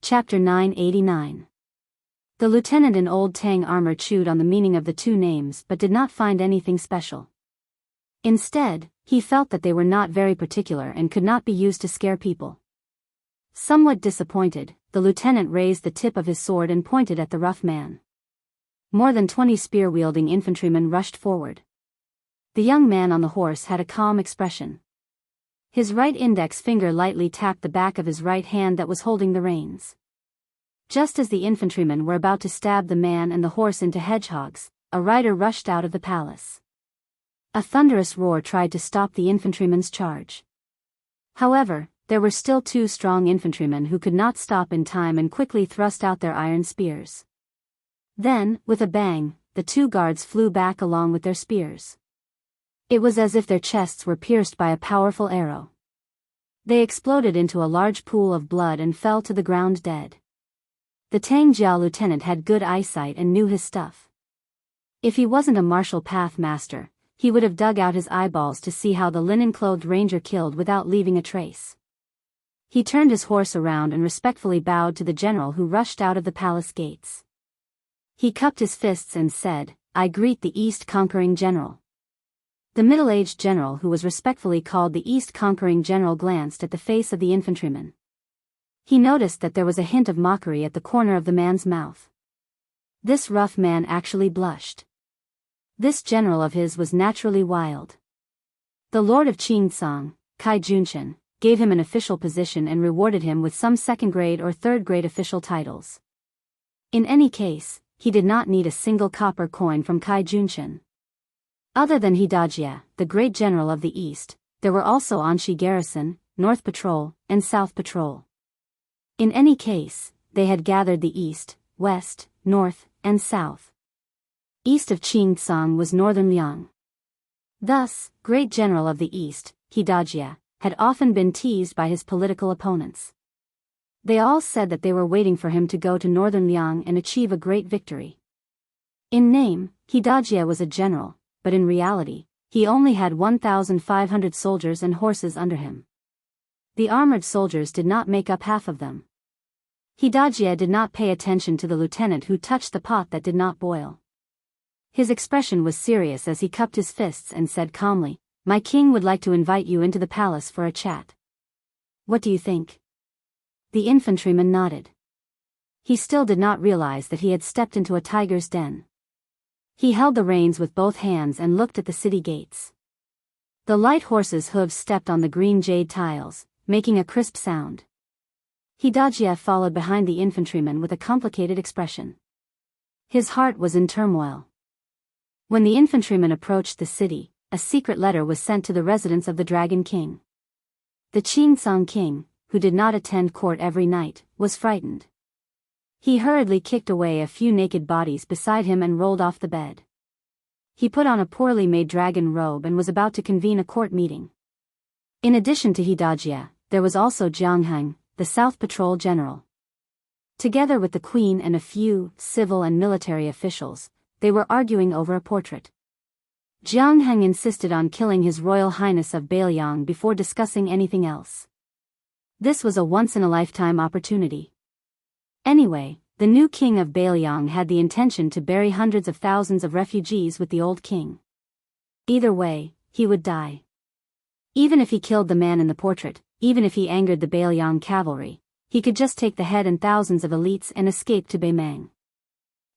Chapter 989. The lieutenant in old Tang armor chewed on the meaning of the two names but did not find anything special. Instead, he felt that they were not very particular and could not be used to scare people. Somewhat disappointed, the lieutenant raised the tip of his sword and pointed at the rough man. More than 20 spear-wielding infantrymen rushed forward. The young man on the horse had a calm expression. His right index finger lightly tapped the back of his right hand that was holding the reins. Just as the infantrymen were about to stab the man and the horse into hedgehogs, a rider rushed out of the palace. A thunderous roar tried to stop the infantryman's charge. However, there were still two strong infantrymen who could not stop in time and quickly thrust out their iron spears. Then, with a bang, the two guards flew back along with their spears. It was as if their chests were pierced by a powerful arrow. They exploded into a large pool of blood and fell to the ground dead. The Tang Jiao lieutenant had good eyesight and knew his stuff. If he wasn't a martial path master, he would have dug out his eyeballs to see how the linen-clothed ranger killed without leaving a trace. He turned his horse around and respectfully bowed to the general who rushed out of the palace gates. He cupped his fists and said, "I greet the East Conquering General." The middle-aged general who was respectfully called the East Conquering General glanced at the face of the infantryman. He noticed that there was a hint of mockery at the corner of the man's mouth. This rough man actually blushed. This general of his was naturally wild. The lord of Qingcang, Kai Junshan, gave him an official position and rewarded him with some second-grade or third-grade official titles. In any case, he did not need a single copper coin from Kai Junshan. Other than Hidajia, the great general of the East, there were also Anshi Garrison, North Patrol, and South Patrol. In any case, they had gathered the East, West, North, and South. East of Qingcang was Northern Liang. Thus, great general of the East, Hidajia, had often been teased by his political opponents. They all said that they were waiting for him to go to Northern Liang and achieve a great victory. In name, Hidajia was a general, but in reality, he only had 1,500 soldiers and horses under him. The armored soldiers did not make up half of them. Hidajia did not pay attention to the lieutenant who touched the pot that did not boil. His expression was serious as he cupped his fists and said calmly, "My king would like to invite you into the palace for a chat. What do you think?" The infantryman nodded. He still did not realize that he had stepped into a tiger's den. He held the reins with both hands and looked at the city gates. The light horse's hooves stepped on the green jade tiles, making a crisp sound. Hidajia followed behind the infantryman with a complicated expression. His heart was in turmoil. When the infantryman approached the city, a secret letter was sent to the residence of the Dragon King. The Qingcang king, who did not attend court every night, was frightened. He hurriedly kicked away a few naked bodies beside him and rolled off the bed. He put on a poorly made dragon robe and was about to convene a court meeting. In addition to Hidajia, there was also Jianghu, the South Patrol general. Together with the queen and a few civil and military officials, they were arguing over a portrait. Jianghu insisted on killing His Royal Highness of Biyao before discussing anything else. This was a once-in-a-lifetime opportunity. Anyway, the new king of Biyao had the intention to bury hundreds of thousands of refugees with the old king. Either way, he would die. Even if he killed the man in the portrait, even if he angered the Biyao cavalry, he could just take the head and thousands of elites and escape to Beimang.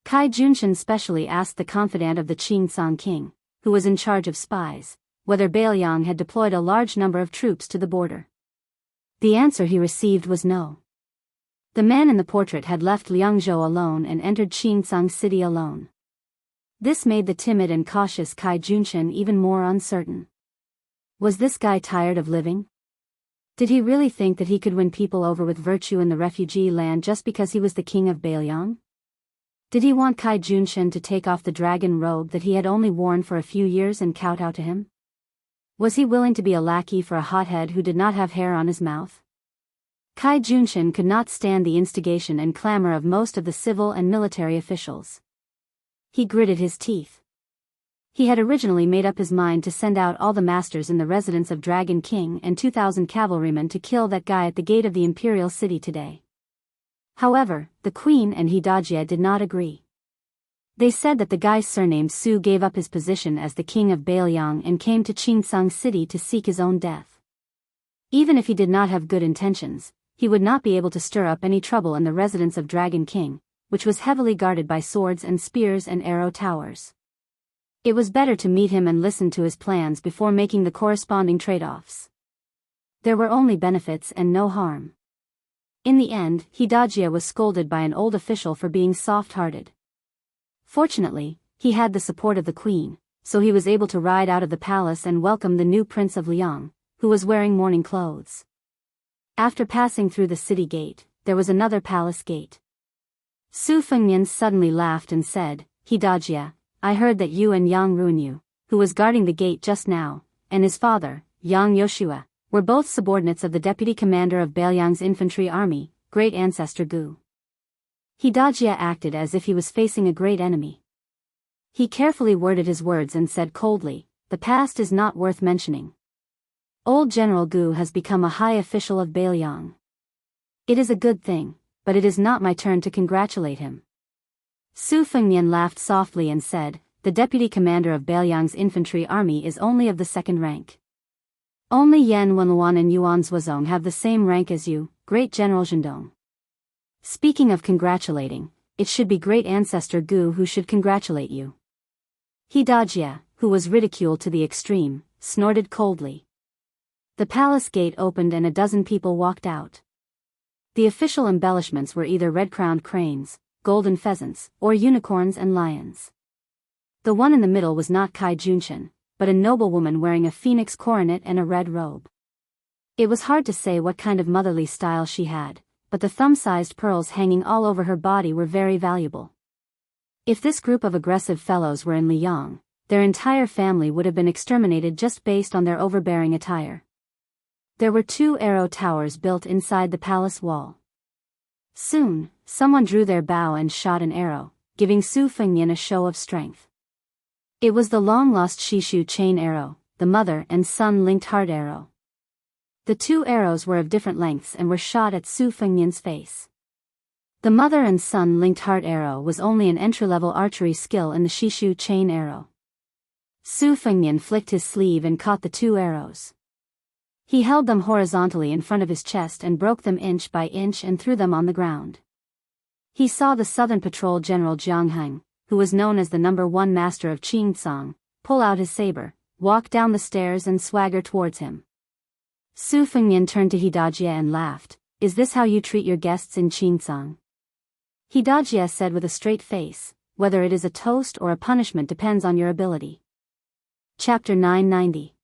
Kai Junshan specially asked the confidant of the Qingcang king, who was in charge of spies, whether Biyao had deployed a large number of troops to the border. The answer he received was no. The man in the portrait had left Liangzhou alone and entered Qingcang city alone. This made the timid and cautious Kai Junshan even more uncertain. Was this guy tired of living? Did he really think that he could win people over with virtue in the refugee land just because he was the king of Biyao? Did he want Kai Junshan to take off the dragon robe that he had only worn for a few years and kowtow to him? Was he willing to be a lackey for a hothead who did not have hair on his mouth? Kai Junshan could not stand the instigation and clamor of most of the civil and military officials. He gritted his teeth. He had originally made up his mind to send out all the masters in the residence of Dragon King and 2,000 cavalrymen to kill that guy at the gate of the imperial city today. However, the queen and Hidajia did not agree. They said that the guy surnamed Su gave up his position as the king of Biyao and came to Qingsang City to seek his own death. Even if he did not have good intentions, he would not be able to stir up any trouble in the residence of Dragon King, which was heavily guarded by swords and spears and arrow towers. It was better to meet him and listen to his plans before making the corresponding trade-offs. There were only benefits and no harm. In the end, Hidajia was scolded by an old official for being soft-hearted. Fortunately, he had the support of the queen, so he was able to ride out of the palace and welcome the new prince of Liang, who was wearing mourning clothes. After passing through the city gate, there was another palace gate. Su Fengnian suddenly laughed and said, "Hidajia, I heard that you and Yang Ruinyu, who was guarding the gate just now, and his father, Yang Yoshua, were both subordinates of the deputy commander of Biyang's infantry army, great ancestor Gu." Hidajia acted as if he was facing a great enemy. He carefully worded his words and said coldly, "The past is not worth mentioning. Old General Gu has become a high official of Biyang. It is a good thing, but it is not my turn to congratulate him." Su Fengnian laughed softly and said, "The deputy commander of Biyang's infantry army is only of the second rank. Only Yan Wenluan and Yuan Zuozong have the same rank as you, Great General Zhendong. Speaking of congratulating, it should be great ancestor Gu who should congratulate you." Hidajia, who was ridiculed to the extreme, snorted coldly. The palace gate opened and a dozen people walked out. The official embellishments were either red-crowned cranes, golden pheasants, or unicorns and lions. The one in the middle was not Kai Junshin, but a noblewoman wearing a phoenix coronet and a red robe. It was hard to say what kind of motherly style she had, but the thumb-sized pearls hanging all over her body were very valuable. If this group of aggressive fellows were in Liang, their entire family would have been exterminated just based on their overbearing attire. There were 2 arrow towers built inside the palace wall. Soon, someone drew their bow and shot an arrow, giving Su Fengnian a show of strength. It was the long-lost Shishu chain arrow, the mother and son linked heart arrow. The 2 arrows were of different lengths and were shot at Su Fengnian's face. The mother and son linked heart arrow was only an entry-level archery skill in the Shishu chain arrow. Su Fengnian flicked his sleeve and caught the 2 arrows. He held them horizontally in front of his chest and broke them inch by inch and threw them on the ground. He saw the Southern Patrol General Jianghu, who was known as the #1 master of Qingsang, pull out his saber, walk down the stairs and swagger towards him. Su Fengnian turned to Hidajia and laughed, "Is this how you treat your guests in Qingsang?" Hidajia said with a straight face, "Whether it is a toast or a punishment depends on your ability." Chapter 990.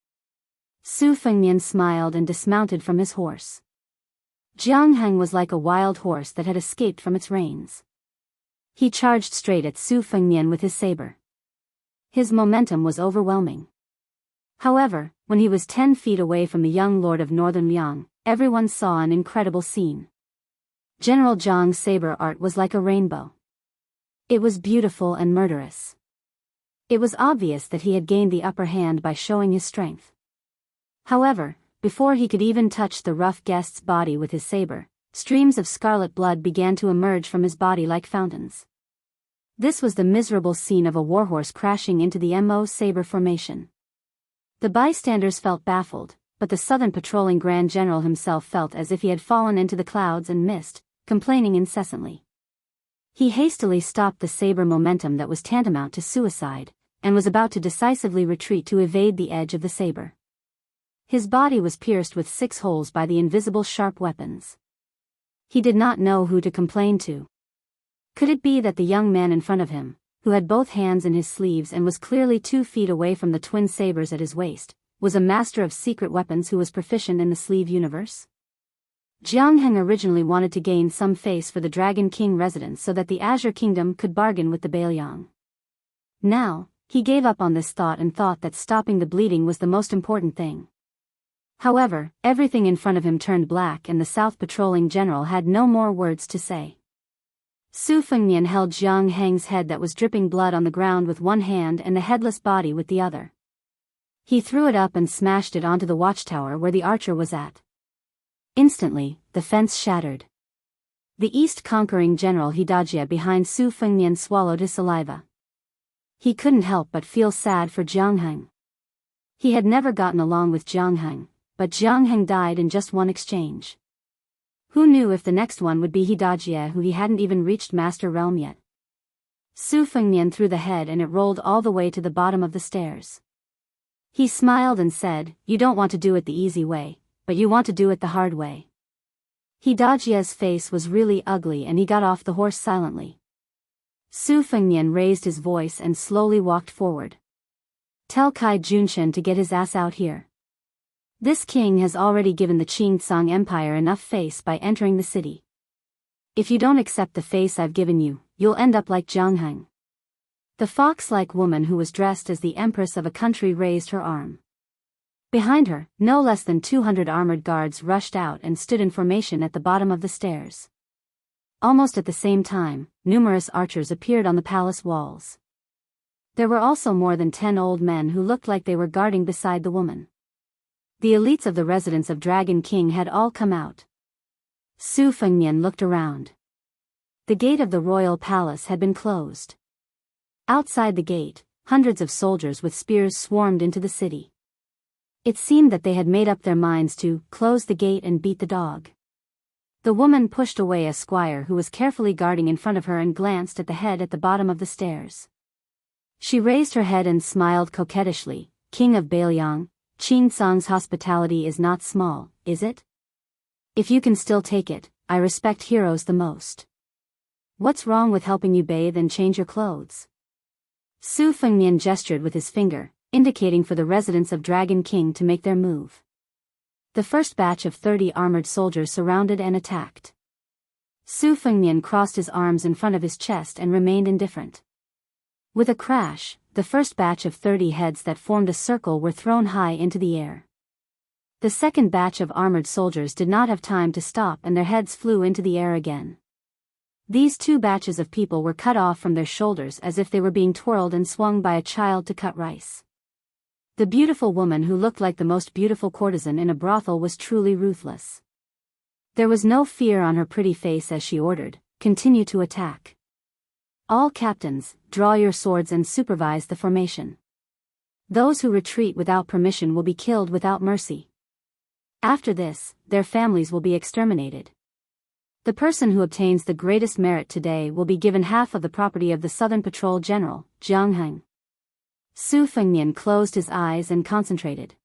Su Fengnian smiled and dismounted from his horse. Jianghu was like a wild horse that had escaped from its reins. He charged straight at Su Fengnian with his saber. His momentum was overwhelming. However, when he was 10 feet away from the young lord of Northern Liang, everyone saw an incredible scene. General Zhang's saber art was like a rainbow. It was beautiful and murderous. It was obvious that he had gained the upper hand by showing his strength. However, before he could even touch the rough guest's body with his saber, streams of scarlet blood began to emerge from his body like fountains. This was the miserable scene of a warhorse crashing into the Mo saber formation. The bystanders felt baffled, but the Southern Patrolling Grand General himself felt as if he had fallen into the clouds and mist, complaining incessantly. He hastily stopped the saber momentum that was tantamount to suicide, and was about to decisively retreat to evade the edge of the saber. His body was pierced with 6 holes by the invisible sharp weapons. He did not know who to complain to. Could it be that the young man in front of him, who had both hands in his sleeves and was clearly 2 feet away from the twin sabers at his waist, was a master of secret weapons who was proficient in the sleeve universe? Jianghu originally wanted to gain some face for the Dragon King residence so that the Azure Kingdom could bargain with the Biyao. Now, he gave up on this thought and thought that stopping the bleeding was the most important thing. However, everything in front of him turned black and the South Patrolling General had no more words to say. Su Fengnian held Jianghu's head that was dripping blood on the ground with one hand and the headless body with the other. He threw it up and smashed it onto the watchtower where the archer was at. Instantly, the fence shattered. The East-conquering general Hidajia behind Su Fengnian swallowed his saliva. He couldn't help but feel sad for Jianghu. He had never gotten along with Jianghu, but Jianghu died in just one exchange. Who knew if the next one would be Hidajia, who he hadn't even reached Master Realm yet. Su Fengnian threw the head and it rolled all the way to the bottom of the stairs. He smiled and said, "You don't want to do it the easy way, but you want to do it the hard way." Hidajia's face was really ugly and he got off the horse silently. Su Fengnian raised his voice and slowly walked forward. "Tell Kai Junshen to get his ass out here. This king has already given the Qingtsang Empire enough face by entering the city. If you don't accept the face I've given you, you'll end up like Jianghu." The fox-like woman who was dressed as the empress of a country raised her arm. Behind her, no less than 200 armored guards rushed out and stood in formation at the bottom of the stairs. Almost at the same time, numerous archers appeared on the palace walls. There were also more than 10 old men who looked like they were guarding beside the woman. The elites of the residence of Dragon King had all come out. Su Fengnian looked around. The gate of the royal palace had been closed. Outside the gate, hundreds of soldiers with spears swarmed into the city. It seemed that they had made up their minds to close the gate and beat the dog. The woman pushed away a squire who was carefully guarding in front of her and glanced at the head at the bottom of the stairs. She raised her head and smiled coquettishly. "King of Biyao, Qingtsang's hospitality is not small, is it? If you can still take it, I respect heroes the most. What's wrong with helping you bathe and change your clothes?" Su Fengnian gestured with his finger, indicating for the residents of Dragon King to make their move. The first batch of 30 armored soldiers surrounded and attacked. Su Fengnian crossed his arms in front of his chest and remained indifferent. With a crash, the first batch of 30 heads that formed a circle were thrown high into the air. The second batch of armored soldiers did not have time to stop and their heads flew into the air again. These two batches of people were cut off from their shoulders as if they were being twirled and swung by a child to cut rice. The beautiful woman who looked like the most beautiful courtesan in a brothel was truly ruthless. There was no fear on her pretty face as she ordered, "Continue to attack. All captains, draw your swords and supervise the formation. Those who retreat without permission will be killed without mercy. After this, their families will be exterminated. The person who obtains the greatest merit today will be given half of the property of the Southern Patrol General, Jianghu." Su Fengnian closed his eyes and concentrated.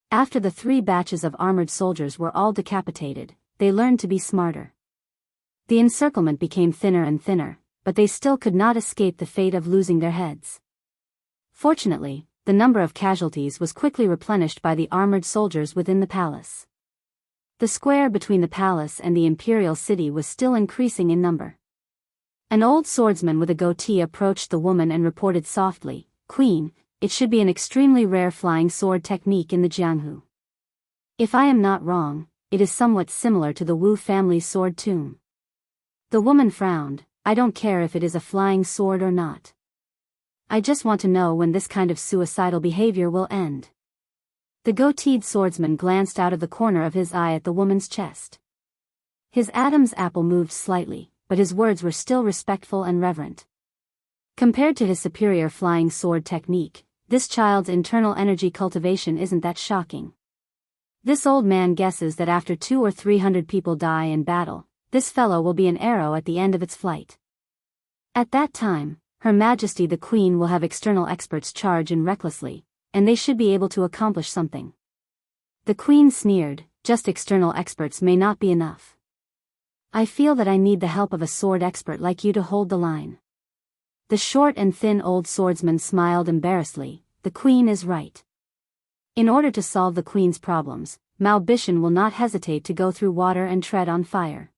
After the 3 batches of armored soldiers were all decapitated, they learned to be smarter. The encirclement became thinner and thinner, but they still could not escape the fate of losing their heads. Fortunately, the number of casualties was quickly replenished by the armored soldiers within the palace. The square between the palace and the imperial city was still increasing in number. An old swordsman with a goatee approached the woman and reported softly, "Queen, it should be an extremely rare flying sword technique in the Jianghu. If I am not wrong, it is somewhat similar to the Wu family's sword tomb." The woman frowned. "I don't care if it is a flying sword or not. I just want to know when this kind of suicidal behavior will end." The goateed swordsman glanced out of the corner of his eye at the woman's chest. His Adam's apple moved slightly, but his words were still respectful and reverent. Compared to his superior flying sword technique, this child's internal energy cultivation isn't that shocking. This old man guesses that after 200 or 300 people die in battle, this fellow will be an arrow at the end of its flight. At that time, Her Majesty the Queen will have external experts charge in recklessly, and they should be able to accomplish something. The Queen sneered, "Just external experts may not be enough. I feel that I need the help of a sword expert like you to hold the line." The short and thin old swordsman smiled embarrassedly. "The Queen is right. In order to solve the Queen's problems, Mao Bishan will not hesitate to go through water and tread on fire."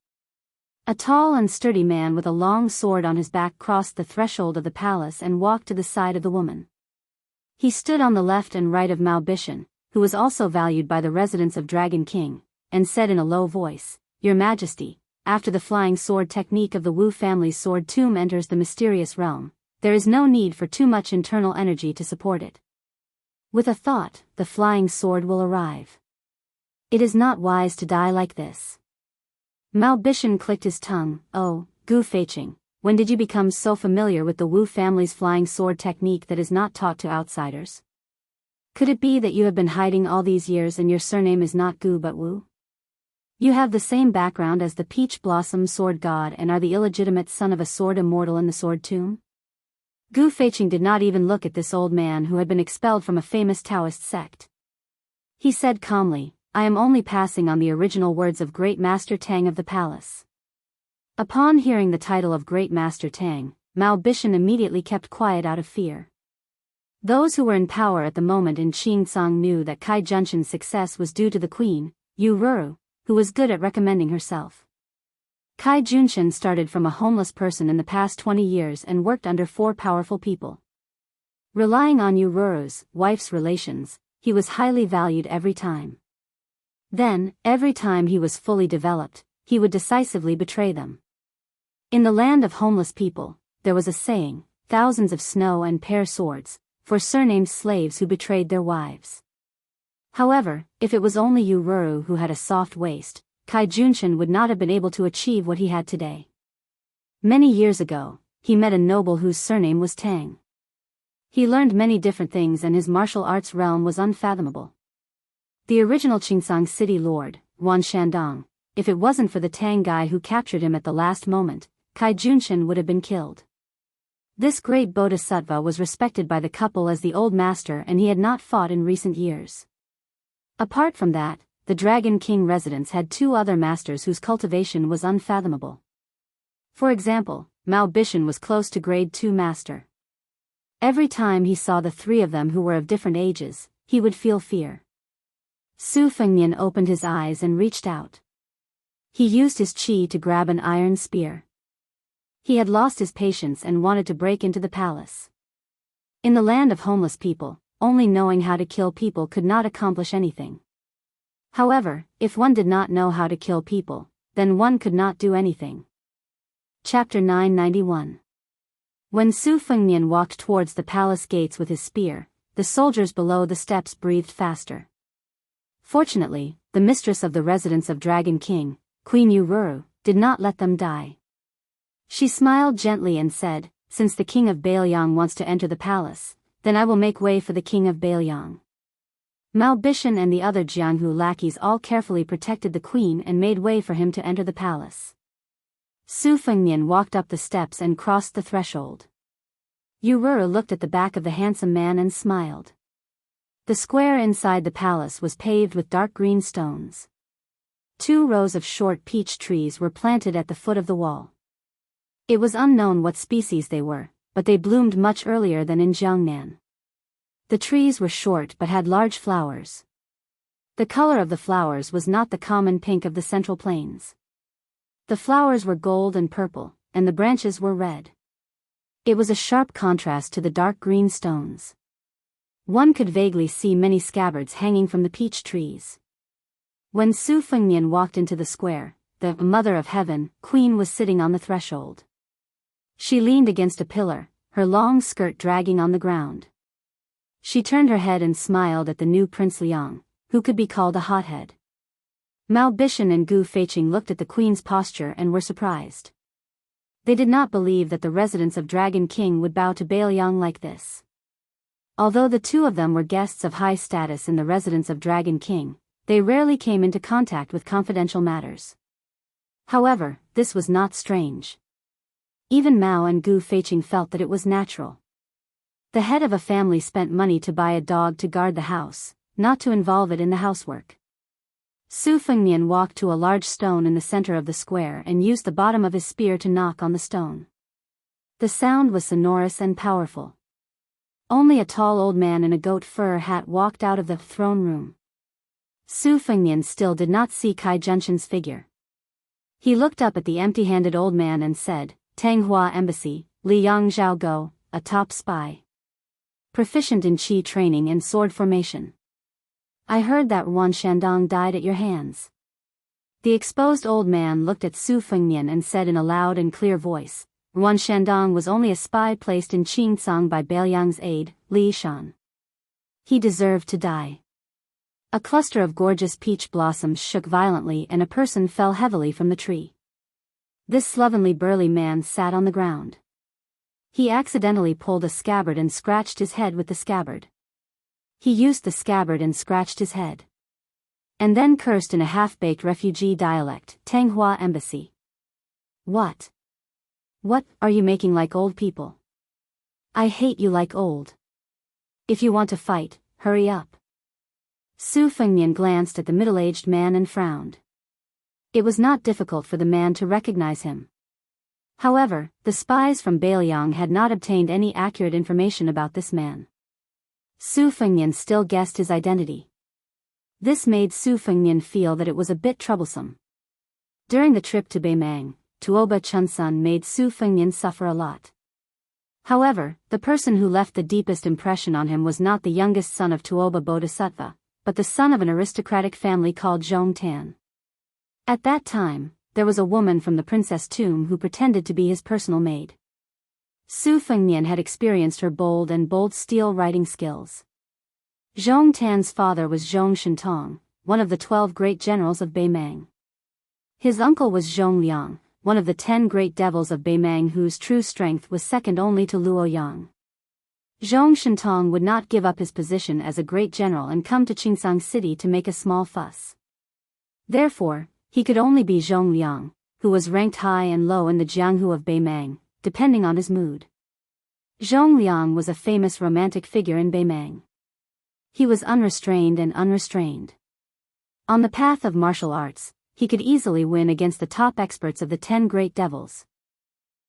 A tall and sturdy man with a long sword on his back crossed the threshold of the palace and walked to the side of the woman. He stood on the left and right of Mao Bishan, who was also valued by the residents of Dragon King, and said in a low voice, "Your Majesty, after the flying sword technique of the Wu family's sword tomb enters the mysterious realm, there is no need for too much internal energy to support it. With a thought, the flying sword will arrive. It is not wise to die like this. Mao Bishan clicked his tongue. Oh, Gu Feiqing, when did you become so familiar with the Wu family's flying sword technique that is not taught to outsiders? Could it be that you have been hiding all these years and your surname is not Gu but Wu? You have the same background as the peach blossom sword god and are the illegitimate son of a sword immortal in the sword tomb? Gu Feiqing did not even look at this old man who had been expelled from a famous Taoist sect. He said calmly, I am only passing on the original words of Great Master Tang of the palace. Upon hearing the title of Great Master Tang, Mao Bishan immediately kept quiet out of fear. Those who were in power at the moment in Qingcang knew that Kai Junshan's success was due to the queen, Yu Ruru, who was good at recommending herself. Kai Junshan started from a homeless person in the past 20 years and worked under 4 powerful people. Relying on Yu Ruru's wife's relations, he was highly valued every time. Then, every time he was fully developed, he would decisively betray them. In the land of homeless people, there was a saying, thousands of snow and pear swords, for surnamed slaves who betrayed their wives. However, if it was only Yu Ruru who had a soft waist, Kai Junshan would not have been able to achieve what he had today. Many years ago, he met a noble whose surname was Tang. He learned many different things and his martial arts realm was unfathomable. The original Qingcang city lord, Wan Shandong, if it wasn't for the Tang guy who captured him at the last moment, Kai Junshan would have been killed. This great bodhisattva was respected by the couple as the old master and he had not fought in recent years. Apart from that, the Dragon King residence had 2 other masters whose cultivation was unfathomable. For example, Mao Bishan was close to grade 2 master. Every time he saw the 3 of them who were of different ages, he would feel fear. Su Fengnian opened his eyes and reached out. He used his qi to grab an iron spear. He had lost his patience and wanted to break into the palace. In the land of homeless people, only knowing how to kill people could not accomplish anything. However, if one did not know how to kill people, then one could not do anything. Chapter 991. When Su Fengnian walked towards the palace gates with his spear, the soldiers below the steps breathed faster. Fortunately, the mistress of the residence of Dragon King, Queen Yu Ruru, did not let them die. She smiled gently and said, since the king of Biyao wants to enter the palace, then I will make way for the king of Biyao. Mao Bishan and the other Jianghu lackeys all carefully protected the queen and made way for him to enter the palace. Su Fengnian walked up the steps and crossed the threshold. Yu Ruru looked at the back of the handsome man and smiled. The square inside the palace was paved with dark green stones. 2 rows of short peach trees were planted at the foot of the wall. It was unknown what species they were, but they bloomed much earlier than in Jiangnan. The trees were short but had large flowers. The color of the flowers was not the common pink of the Central Plains. The flowers were gold and purple, and the branches were red. It was a sharp contrast to the dark green stones. One could vaguely see many scabbards hanging from the peach trees. When Su Fengnian walked into the square, the Mother of Heaven, Queen, was sitting on the threshold. She leaned against a pillar, her long skirt dragging on the ground. She turned her head and smiled at the new Prince Liang, who could be called a hothead. Mao Bishan and Gu Feiqing looked at the queen's posture and were surprised. They did not believe that the residents of Dragon King would bow to Biyao like this. Although the 2 of them were guests of high status in the residence of Dragon King, they rarely came into contact with confidential matters. However, this was not strange. Even Mao and Gu Feiqing felt that it was natural. The head of a family spent money to buy a dog to guard the house, not to involve it in the housework. Su Fengnian walked to a large stone in the center of the square and used the bottom of his spear to knock on the stone. The sound was sonorous and powerful. Only a tall old man in a goat fur hat walked out of the throne room. Su Fengnian still did not see Kai Junshan's figure. He looked up at the empty-handed old man and said, Tanghua Embassy, Liang Zhaogo, a top spy. Proficient in qi training and sword formation. I heard that Wan Shandong died at your hands. The exposed old man looked at Su Fengnian and said in a loud and clear voice, Wan Shandong was only a spy placed in Qingcang by Beiyao's aide, Li Shan. He deserved to die. A cluster of gorgeous peach blossoms shook violently and a person fell heavily from the tree. This slovenly burly man sat on the ground. He accidentally pulled a scabbard and scratched his head with the scabbard. He used the scabbard and scratched his head. And then cursed in a half-baked refugee dialect, Tanghua Embassy. What? What are you making like old people? I hate you like old. If you want to fight, hurry up. Su Fengnian glanced at the middle-aged man and frowned. It was not difficult for the man to recognize him. However, the spies from Biyao had not obtained any accurate information about this man. Su Fengnian still guessed his identity. This made Su Fengnian feel that it was a bit troublesome. During the trip to Beimang, Tuoba Chunsun made Su Fengnian suffer a lot. However, the person who left the deepest impression on him was not the youngest son of Tuoba Bodhisattva, but the son of an aristocratic family called Zhong Tan. At that time, there was a woman from the princess tomb who pretended to be his personal maid. Su Fengnian had experienced her bold steel writing skills. Zhong Tan's father was Zhong Shentong, one of the 12 great generals of Beimang. His uncle was Zhong Liang, one of the 10 great devils of Beimang whose true strength was second only to Luo Yang. Zhong Shentong would not give up his position as a great general and come to Qingsang City to make a small fuss. Therefore, he could only be Zhong Liang, who was ranked high and low in the Jianghu of Beimang, depending on his mood. Zhong Liang was a famous romantic figure in Beimang. He was unrestrained and unrestrained. On the path of martial arts, he could easily win against the top experts of the 10 great devils.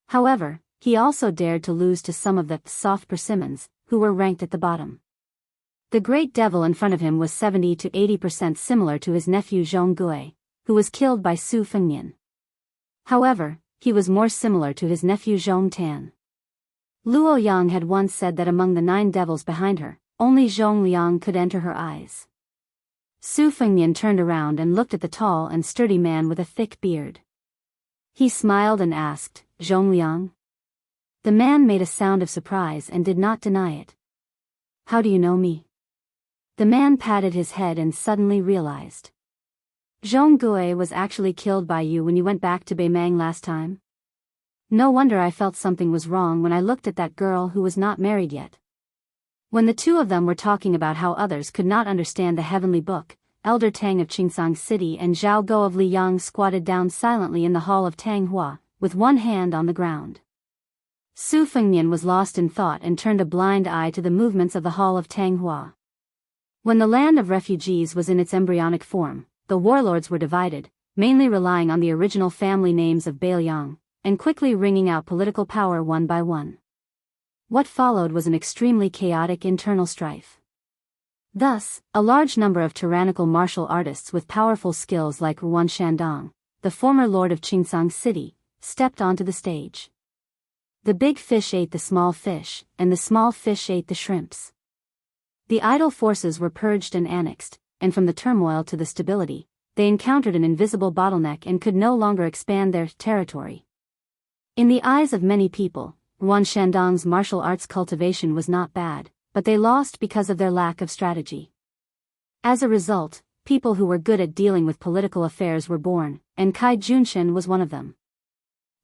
However, he also dared to lose to some of the soft persimmons, who were ranked at the bottom. The great devil in front of him was 70 to 80% similar to his nephew Zhong Gui, who was killed by Su Fengnian. However, he was more similar to his nephew Zhong Tan. Luo Yang had once said that among the 9 devils behind her, only Zhong Liang could enter her eyes. Su Fengnian turned around and looked at the tall and sturdy man with a thick beard. He smiled and asked, "Zhong Liang?" The man made a sound of surprise and did not deny it. "How do you know me?" The man patted his head and suddenly realized. "Zhong Gui was actually killed by you when you went back to Beimang last time? No wonder I felt something was wrong when I looked at that girl who was not married yet." When the two of them were talking about how others could not understand the heavenly book, Elder Tang of Qingsang City and Zhao Go of Liyang squatted down silently in the hall of Tanghua, with one hand on the ground. Su Fengnian was lost in thought and turned a blind eye to the movements of the hall of Tanghua. When the land of refugees was in its embryonic form, the warlords were divided, mainly relying on the original family names of Biyao, and quickly wringing out political power one by one. What followed was an extremely chaotic internal strife. Thus, a large number of tyrannical martial artists with powerful skills like Ruan Shandong, the former lord of Qingsang City, stepped onto the stage. The big fish ate the small fish, and the small fish ate the shrimps. The idle forces were purged and annexed, and from the turmoil to the stability, they encountered an invisible bottleneck and could no longer expand their territory. In the eyes of many people, Ruan Shandong's martial arts cultivation was not bad, but they lost because of their lack of strategy. As a result, people who were good at dealing with political affairs were born, and Kai Junshen was one of them.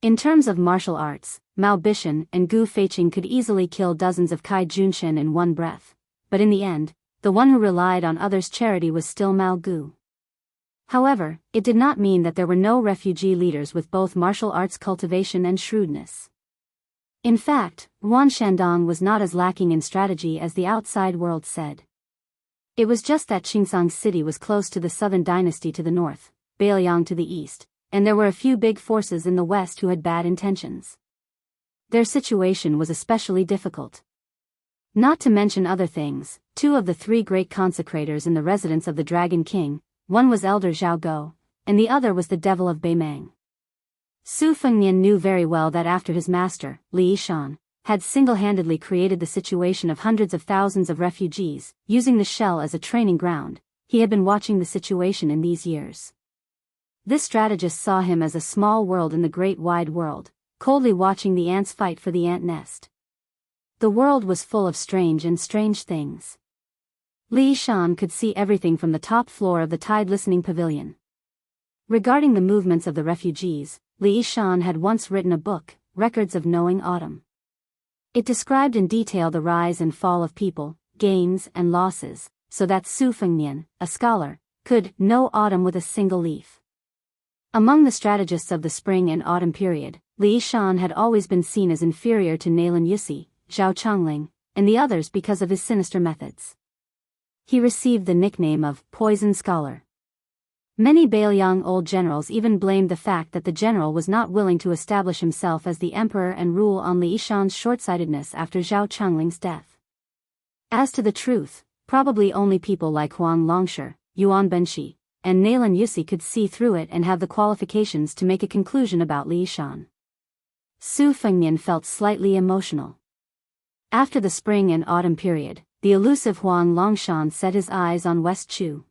In terms of martial arts, Mao Bishan and Gu Feiqing could easily kill dozens of Kai Junshen in one breath, but in the end, the one who relied on others' charity was still Mao Gu. However, it did not mean that there were no refugee leaders with both martial arts cultivation and shrewdness. In fact, Ruan Shandong was not as lacking in strategy as the outside world said. It was just that Qingsang City was close to the Southern Dynasty to the north, Biyao to the east, and there were a few big forces in the west who had bad intentions. Their situation was especially difficult. Not to mention other things, 2 of the 3 great consecrators in the residence of the Dragon King, one was Elder Zhao Go, and the other was the Devil of Beimang. Su Fengnian knew very well that after his master, Li Yishan, had single-handedly created the situation of hundreds of thousands of refugees, using the shell as a training ground, he had been watching the situation in these years. This strategist saw him as a small world in the great wide world, coldly watching the ants fight for the ant nest. The world was full of strange things. Li Shan could see everything from the top floor of the tide listening pavilion. Regarding the movements of the refugees, Li Shan had once written a book, Records of Knowing Autumn. It described in detail the rise and fall of people, gains and losses, so that Su Fengnian, a scholar, could know autumn with a single leaf. Among the strategists of the spring and autumn period, Li Shan had always been seen as inferior to Nailan Yusi, Zhao Changling, and the others because of his sinister methods. He received the nickname of Poison Scholar. Many Beiliang old generals even blamed the fact that the general was not willing to establish himself as the emperor and rule on Li Shan's short-sightedness after Zhao Changling's death. As to the truth, probably only people like Huang Longsher, Yuan Benshi, and Nailan Yusi could see through it and have the qualifications to make a conclusion about Li Shan. Su Fengnian felt slightly emotional. After the spring and autumn period, the elusive Huang Longshan set his eyes on West Chu.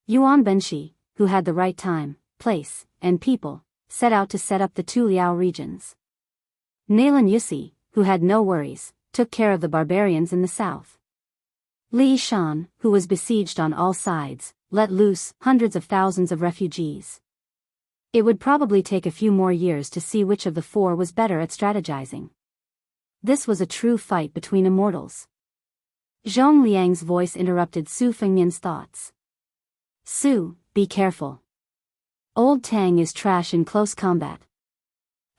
Yuan Benshi, who had the right time, place, and people, set out to set up the two Liao regions. Nailan Yusi, who had no worries, took care of the barbarians in the south. Li Shan, who was besieged on all sides, let loose hundreds of thousands of refugees. It would probably take a few more years to see which of the four was better at strategizing. This was a true fight between immortals. Zhong Liang's voice interrupted Su Fengnian's thoughts. Su, be careful. Old Tang is trash in close combat.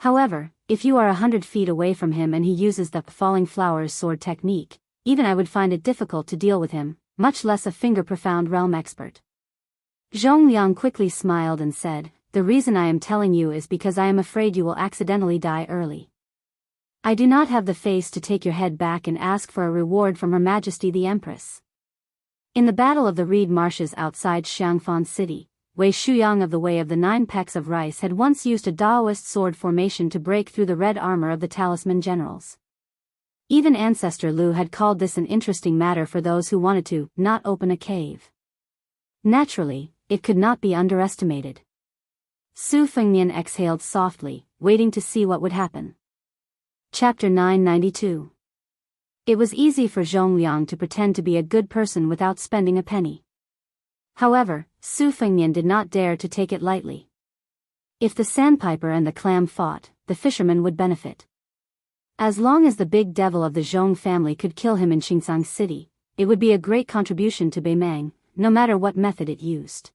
However, if you are 100 feet away from him and he uses the falling flowers sword technique, even I would find it difficult to deal with him, much less a finger-profound realm expert. Zhong Liang quickly smiled and said, the reason I am telling you is because I am afraid you will accidentally die early. I do not have the face to take your head back and ask for a reward from Her Majesty the Empress. In the Battle of the Reed Marshes outside Xiangfan City, Wei Shuyang of the Way of the Nine Pecks of Rice had once used a Daoist sword formation to break through the red armor of the Talisman Generals. Even Ancestor Lu had called this an interesting matter for those who wanted to not open a cave. Naturally, it could not be underestimated. Su Fengnian exhaled softly, waiting to see what would happen. Chapter 992. It was easy for Zhong Liang to pretend to be a good person without spending a penny. However, Su Fengnian did not dare to take it lightly. If the sandpiper and the clam fought, the fisherman would benefit. As long as the big devil of the Zhong family could kill him in Qingsang City, it would be a great contribution to Beimang, no matter what method it used.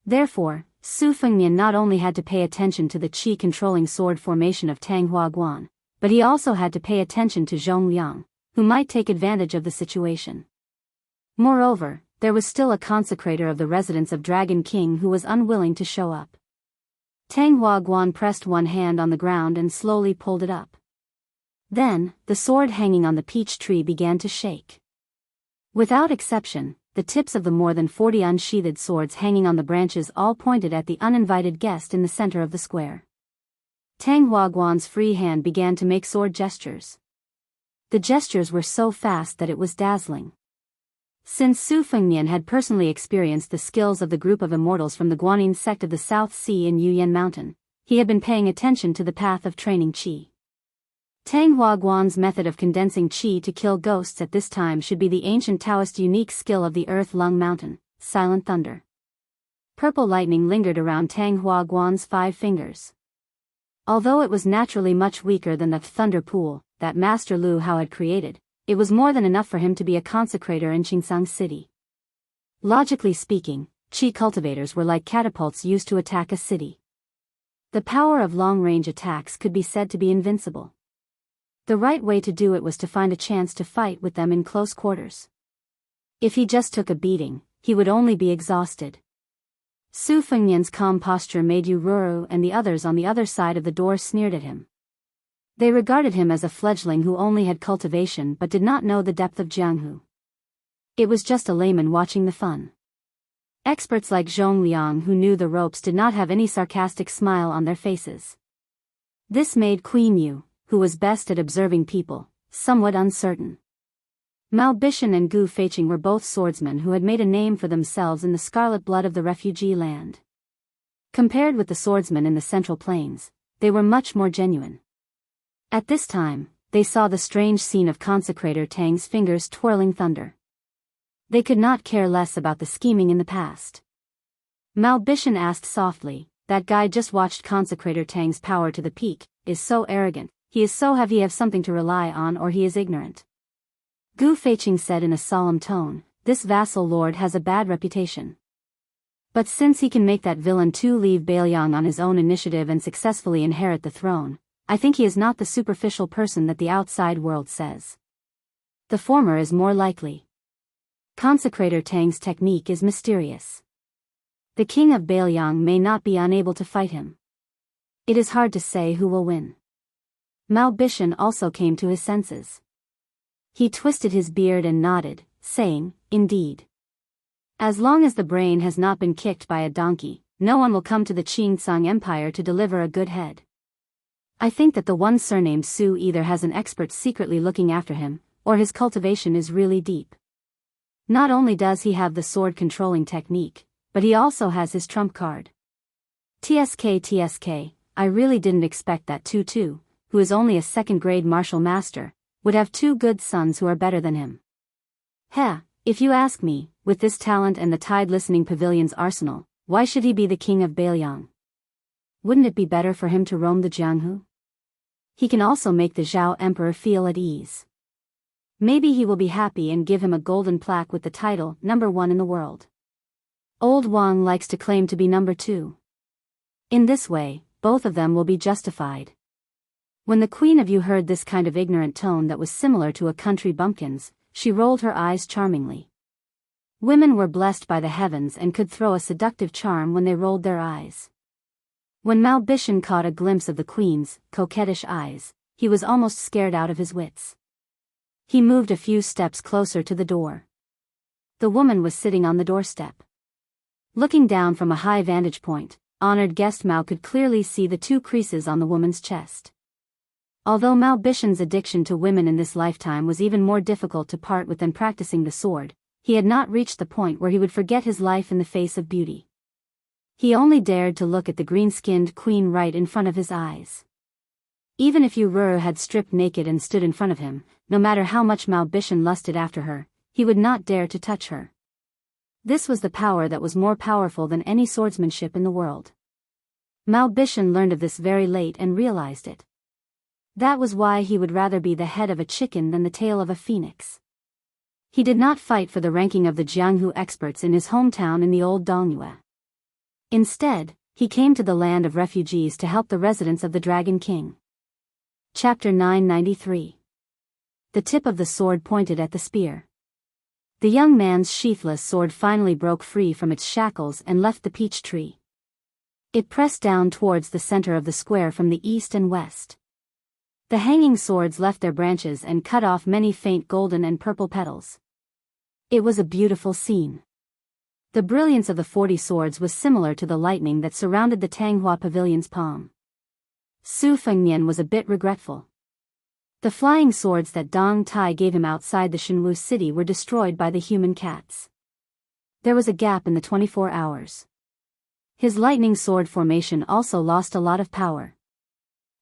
Therefore, Su Fengnian not only had to pay attention to the qi-controlling sword formation of Tang Huaguan, but he also had to pay attention to Zhong Liang, who might take advantage of the situation. Moreover, there was still a consecrator of the residence of Dragon King who was unwilling to show up. Tang Huaguan pressed one hand on the ground and slowly pulled it up. Then, the sword hanging on the peach tree began to shake. Without exception, the tips of the more than 40 unsheathed swords hanging on the branches all pointed at the uninvited guest in the center of the square. Tang Huaguan's free hand began to make sword gestures. The gestures were so fast that it was dazzling. Since Su Fengnian had personally experienced the skills of the group of immortals from the Guanyin sect of the South Sea in Yuyan Mountain, he had been paying attention to the path of training qi. Tang Huaguan's method of condensing qi to kill ghosts at this time should be the ancient Taoist unique skill of the Earth Lung Mountain, Silent Thunder. Purple lightning lingered around Tang Huaguan's 5 fingers. Although it was naturally much weaker than the thunder pool that Master Lu Hao had created, it was more than enough for him to be a consecrator in Qingsang City. Logically speaking, qi cultivators were like catapults used to attack a city. The power of long-range attacks could be said to be invincible. The right way to do it was to find a chance to fight with them in close quarters. If he just took a beating, he would only be exhausted. Su Fengnian's calm posture made Yu Ruru and the others on the other side of the door sneered at him. They regarded him as a fledgling who only had cultivation but did not know the depth of Jianghu. It was just a layman watching the fun. Experts like Zhong Liang who knew the ropes did not have any sarcastic smile on their faces. This made Queen Yu, who was best at observing people, somewhat uncertain. Mao Bishan and Gu Feiqing were both swordsmen who had made a name for themselves in the scarlet blood of the refugee land. Compared with the swordsmen in the Central Plains, they were much more genuine. At this time, they saw the strange scene of consecrator Tang's fingers twirling thunder. They could not care less about the scheming in the past. Mao Bishan asked softly, "That guy just watched Consecrator Tang's power to the peak, is so arrogant, he is so heavy, have something to rely on, or he is ignorant." Gu Feiqing said in a solemn tone, "This vassal lord has a bad reputation. But since he can make that villain Tu leave Bailiang on his own initiative and successfully inherit the throne, I think he is not the superficial person that the outside world says. The former is more likely. Consecrator Tang's technique is mysterious. The king of Bailiang may not be unable to fight him. It is hard to say who will win." Mao Bishan also came to his senses. He twisted his beard and nodded, saying, "Indeed. As long as the brain has not been kicked by a donkey, no one will come to the Qingtsang Empire to deliver a good head. I think that the one surnamed Su either has an expert secretly looking after him, or his cultivation is really deep. Not only does he have the sword-controlling technique, but he also has his trump card. TSK, I really didn't expect that Tu, who is only a second-grade martial master, would have two good sons who are better than him. Heh, if you ask me, with this talent and the tide-listening pavilion's arsenal, why should he be the king of Bailiang? Wouldn't it be better for him to roam the Jianghu? He can also make the Zhao emperor feel at ease. Maybe he will be happy and give him a golden plaque with the title, #1 in the world. Old Wang likes to claim to be #2. In this way, both of them will be justified." When the Queen of Yu heard this kind of ignorant tone that was similar to a country bumpkin's, she rolled her eyes charmingly. Women were blessed by the heavens and could throw a seductive charm when they rolled their eyes. When Mao Bishan caught a glimpse of the Queen's coquettish eyes, he was almost scared out of his wits. He moved a few steps closer to the door. The woman was sitting on the doorstep. Looking down from a high vantage point, honored guest Mao could clearly see the two creases on the woman's chest. Although Mao Bishan's addiction to women in this lifetime was even more difficult to part with than practicing the sword, he had not reached the point where he would forget his life in the face of beauty. He only dared to look at the green-skinned queen right in front of his eyes. Even if Yu Ruru had stripped naked and stood in front of him, no matter how much Mao Bishan lusted after her, he would not dare to touch her. This was the power that was more powerful than any swordsmanship in the world. Mao Bishan learned of this very late and realized it. That was why he would rather be the head of a chicken than the tail of a phoenix. He did not fight for the ranking of the Jianghu experts in his hometown in the old Dongyue. Instead, he came to the land of refugees to help the residents of the Dragon King. Chapter 993. The tip of the sword pointed at the spear. The young man's sheathless sword finally broke free from its shackles and left the peach tree. It pressed down towards the center of the square from the east and west. The hanging swords left their branches and cut off many faint golden and purple petals. It was a beautiful scene. The brilliance of the 40 swords was similar to the lightning that surrounded the Tanghua pavilion's palm. Su Fengnian was a bit regretful. The flying swords that Dong Tai gave him outside the Shenwu city were destroyed by the human cats. There was a gap in the 24 hours. His lightning sword formation also lost a lot of power.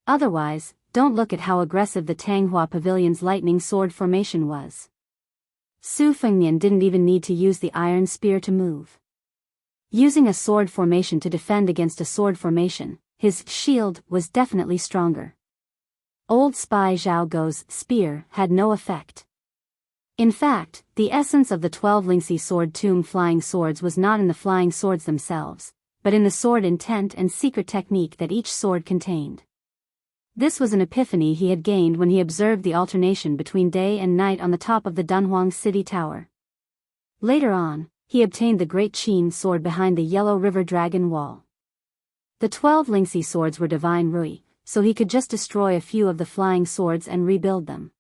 Otherwise, don't look at how aggressive the Tanghua pavilion's lightning sword formation was. Su Fengnian didn't even need to use the iron spear to move. Using a sword formation to defend against a sword formation, his shield was definitely stronger. Old spy Zhao Guo's spear had no effect. In fact, the essence of the 12 Lingxi sword tomb flying swords was not in the flying swords themselves, but in the sword intent and secret technique that each sword contained. This was an epiphany he had gained when he observed the alternation between day and night on the top of the Dunhuang city tower. Later on, he obtained the Great Qin sword behind the Yellow River Dragon Wall. The 12 Lingxi swords were divine Rui, so he could just destroy a few of the flying swords and rebuild them.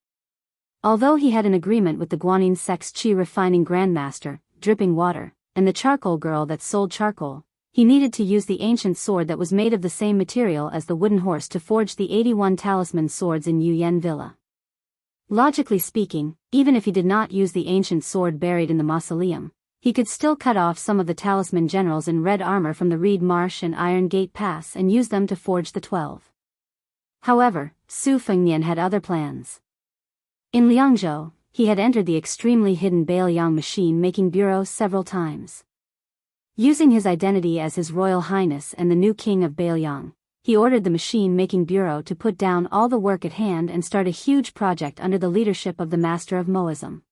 Although he had an agreement with the Guanyin sect's Qi refining grandmaster, Dripping Water, and the charcoal girl that sold charcoal, he needed to use the ancient sword that was made of the same material as the wooden horse to forge the 81 talisman swords in Yuyan Villa. Logically speaking, even if he did not use the ancient sword buried in the mausoleum, he could still cut off some of the talisman generals in red armor from the Reed Marsh and Iron Gate Pass and use them to forge the 12. However, Su Fengnian had other plans. In Liangzhou, he had entered the extremely hidden Biyao machine-making bureau several times. Using his identity as His Royal Highness and the new king of Biyao, he ordered the machine-making bureau to put down all the work at hand and start a huge project under the leadership of the Master of Moism.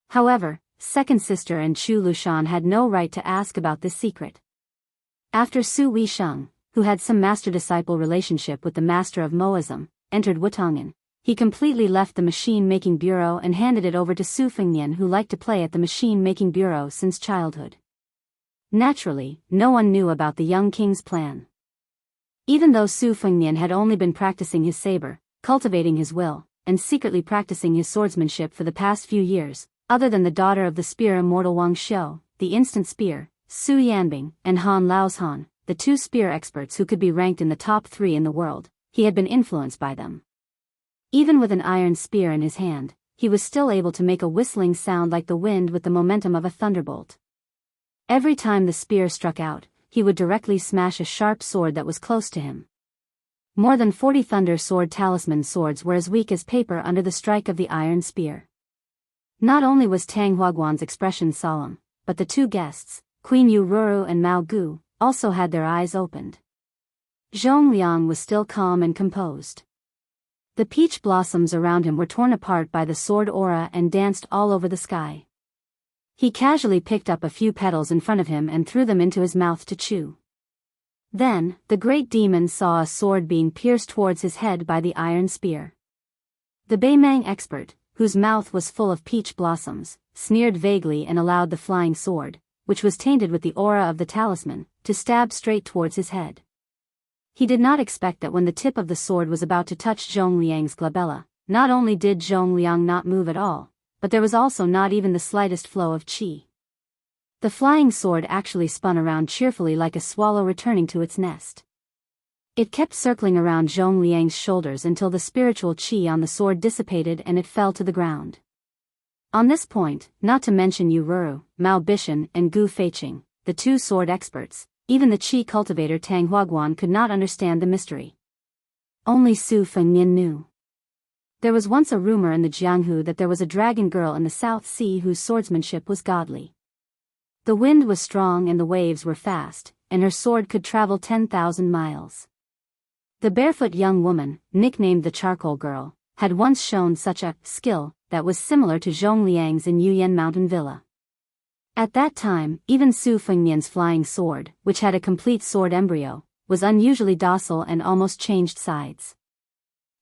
However, second sister and Chu Lushan had no right to ask about this secret. After Su Weisheng, who had some master-disciple relationship with the Master of Moism, entered Wutongan, he completely left the machine-making bureau and handed it over to Su Fengnian, who liked to play at the machine-making bureau since childhood. Naturally, no one knew about the young king's plan. Even though Su Fengnian had only been practicing his saber, cultivating his will, and secretly practicing his swordsmanship for the past few years, other than the daughter of the spear immortal Wang Xiu, the instant spear, Su Yanbing, and Han Laoshan, the two spear experts who could be ranked in the top 3 in the world, he had been influenced by them. Even with an iron spear in his hand, he was still able to make a whistling sound like the wind with the momentum of a thunderbolt. Every time the spear struck out, he would directly smash a sharp sword that was close to him. More than 40 thunder sword talisman swords were as weak as paper under the strike of the iron spear. Not only was Tang Huaguan's expression solemn, but the two guests, Queen Yu Ruru and Mao Gu, also had their eyes opened. Zhong Liang was still calm and composed. The peach blossoms around him were torn apart by the sword aura and danced all over the sky. He casually picked up a few petals in front of him and threw them into his mouth to chew. Then, the great demon saw a sword being pierced towards his head by the iron spear. The Beimang expert, whose mouth was full of peach blossoms, sneered vaguely and allowed the flying sword, which was tainted with the aura of the talisman, to stab straight towards his head. He did not expect that when the tip of the sword was about to touch Zhong Liang's glabella, not only did Zhong Liang not move at all, but there was also not even the slightest flow of qi. The flying sword actually spun around cheerfully like a swallow returning to its nest. It kept circling around Zhong Liang's shoulders until the spiritual qi on the sword dissipated and it fell to the ground. On this point, not to mention Yu Ruru, Mao Bishan and Gu Feiqing, the two sword experts, even the qi cultivator Tang Huaguan could not understand the mystery. Only Su Fengnian knew. There was once a rumor in the Jianghu that there was a dragon girl in the South Sea whose swordsmanship was godly. The wind was strong and the waves were fast, and her sword could travel 10,000 miles. The barefoot young woman, nicknamed the Charcoal Girl, had once shown such a skill that was similar to Zhong Liang's in Yuyan Mountain Villa. At that time, even Su Fengnian's flying sword, which had a complete sword embryo, was unusually docile and almost changed sides.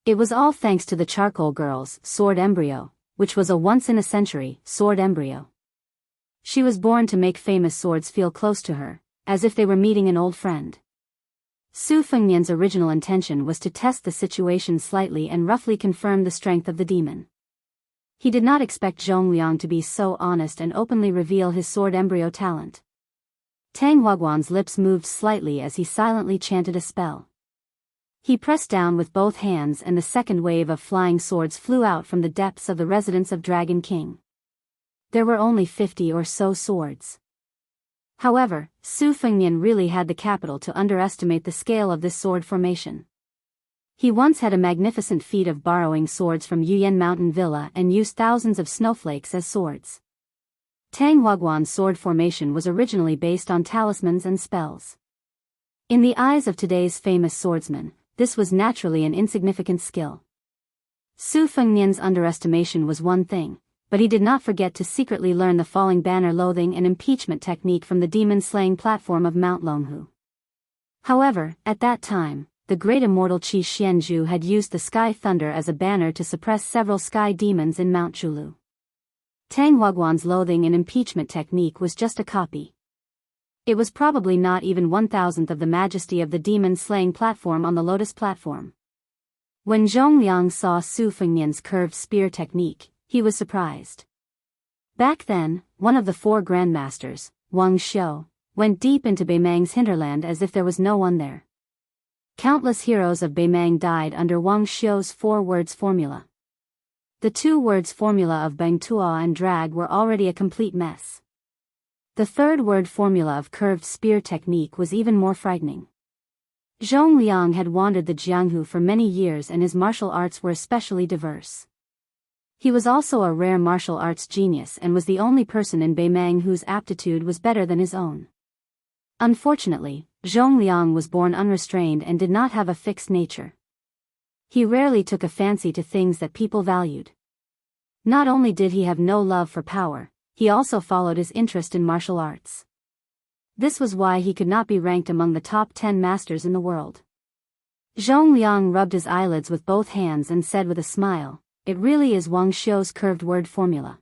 It was all thanks to the Charcoal Girl's sword embryo, which was a once-in-a-century sword embryo. She was born to make famous swords feel close to her, as if they were meeting an old friend. Su Fengnian's original intention was to test the situation slightly and roughly confirm the strength of the demon. He did not expect Zhong Liang to be so honest and openly reveal his sword embryo talent. Tang Huaguan's lips moved slightly as he silently chanted a spell. He pressed down with both hands and the second wave of flying swords flew out from the depths of the residence of Dragon King. There were only 50 or so swords. However, Su Fengnian really had the capital to underestimate the scale of this sword formation. He once had a magnificent feat of borrowing swords from Yuyan Mountain Villa and used thousands of snowflakes as swords. Tang Huaguan's sword formation was originally based on talismans and spells. In the eyes of today's famous swordsmen, this was naturally an insignificant skill. Su Fengnian's underestimation was one thing, but he did not forget to secretly learn the falling banner loathing and impeachment technique from the demon-slaying platform of Mount Longhu. However, at that time, the great immortal Qi Xianzhu had used the sky thunder as a banner to suppress several sky demons in Mount Chulu. Tang Huaguan's loathing and impeachment technique was just a copy. It was probably not even 1,000th of the majesty of the demon-slaying platform on the Lotus platform. When Zhong Liang saw Su Fengnian's curved spear technique, he was surprised. Back then, one of the 4 grandmasters, Wang Xiu, went deep into Beimang's hinterland as if there was no one there. Countless heroes of Beimang died under Wang Xiu's 4 words formula. The 2 words formula of Bang Tua and Drag were already a complete mess. The 3rd word formula of curved spear technique was even more frightening. Zhong Liang had wandered the Jianghu for many years and his martial arts were especially diverse. He was also a rare martial arts genius and was the only person in Beimang whose aptitude was better than his own. Unfortunately, Zhongliang was born unrestrained and did not have a fixed nature. He rarely took a fancy to things that people valued. Not only did he have no love for power, he also followed his interest in martial arts. This was why he could not be ranked among the top 10 masters in the world. Zhongliang rubbed his eyelids with both hands and said with a smile, "It really is Wang Xiu's curved word formula.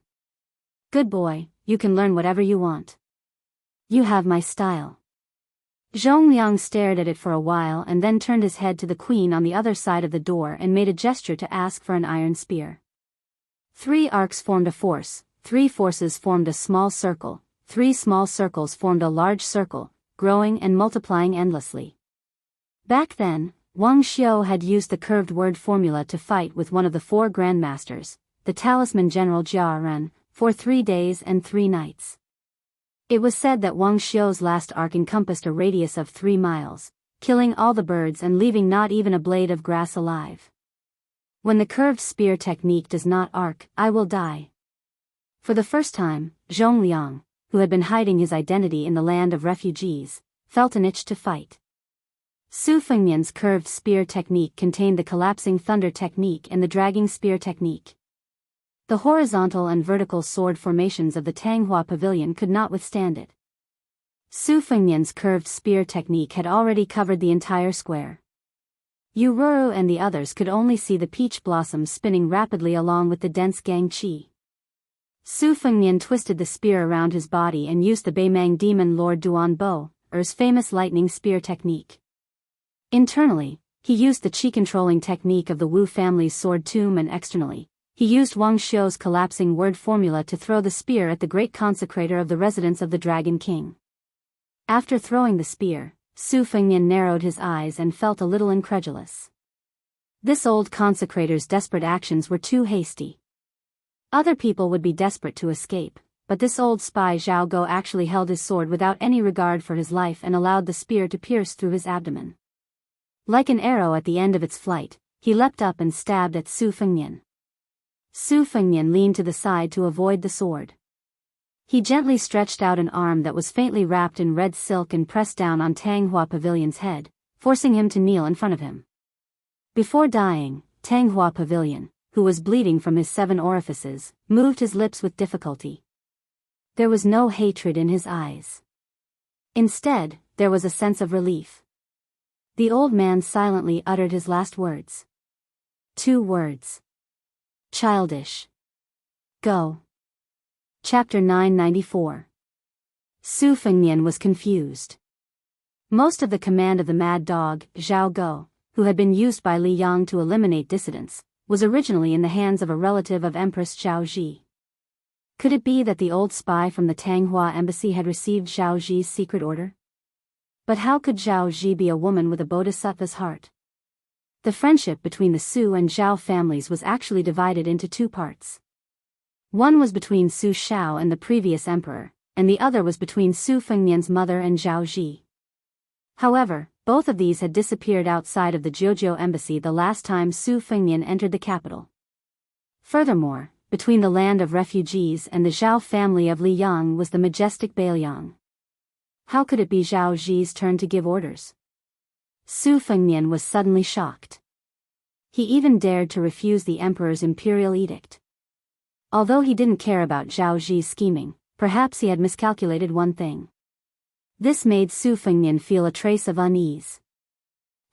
Good boy, you can learn whatever you want. You have my style." Zhongliang stared at it for a while and then turned his head to the queen on the other side of the door and made a gesture to ask for an iron spear. 3 arcs formed a force, 3 forces formed a small circle, 3 small circles formed a large circle, growing and multiplying endlessly. Back then, Wang Xiu had used the curved word formula to fight with one of the 4 grandmasters, the talisman general Jia Ren, for 3 days and 3 nights. It was said that Wang Xiu's last arc encompassed a radius of 3 miles, killing all the birds and leaving not even a blade of grass alive. When the curved spear technique does not arc, I will die. For the first time, Zhongliang, who had been hiding his identity in the land of refugees, felt an itch to fight. Su Fengnian's curved spear technique contained the collapsing thunder technique and the dragging spear technique. The horizontal and vertical sword formations of the Tanghua Pavilion could not withstand it. Su Fengnian's curved spear technique had already covered the entire square. Yu Ruru and the others could only see the peach blossoms spinning rapidly along with the dense gang qi. Su Fengnian twisted the spear around his body and used the Beimang demon Lord Duan Bo, Er's famous lightning spear technique. Internally, he used the qi-controlling technique of the Wu family's sword tomb, and externally, he used Wang Xiu's collapsing word formula to throw the spear at the great consecrator of the residence of the Dragon King. After throwing the spear, Su Fengnian narrowed his eyes and felt a little incredulous. This old consecrator's desperate actions were too hasty. Other people would be desperate to escape, but this old spy Zhao Go actually held his sword without any regard for his life and allowed the spear to pierce through his abdomen. Like an arrow at the end of its flight, he leapt up and stabbed at Su Fengnian. Su Fengnian leaned to the side to avoid the sword. He gently stretched out an arm that was faintly wrapped in red silk and pressed down on Tanghua Pavilion's head, forcing him to kneel in front of him. Before dying, Tanghua Pavilion, who was bleeding from his 7 orifices, moved his lips with difficulty. There was no hatred in his eyes. Instead, there was a sense of relief. The old man silently uttered his last words. 2 words. Childish. Go. Chapter 994. Su Fengnian was confused. Most of the command of the mad dog, Zhao Go, who had been used by Li Yang to eliminate dissidents, was originally in the hands of a relative of Empress Zhao Ji. Could it be that the old spy from the Tanghua embassy had received Zhao Ji's secret order? But how could Zhao Ji be a woman with a bodhisattva's heart? The friendship between the Su and Zhao families was actually divided into 2 parts. One was between Su Shao and the previous emperor, and the other was between Su Fengnian's mother and Zhao Ji. However, both of these had disappeared outside of the Jiujiu embassy the last time Su Fengnian entered the capital. Furthermore, between the land of refugees and the Zhao family of Li Yang was the majestic Beiliang. How could it be Zhao Ji's turn to give orders? Su Fengnian was suddenly shocked. He even dared to refuse the emperor's imperial edict. Although he didn't care about Zhao Ji's scheming, perhaps he had miscalculated one thing. This made Su Fengnian feel a trace of unease.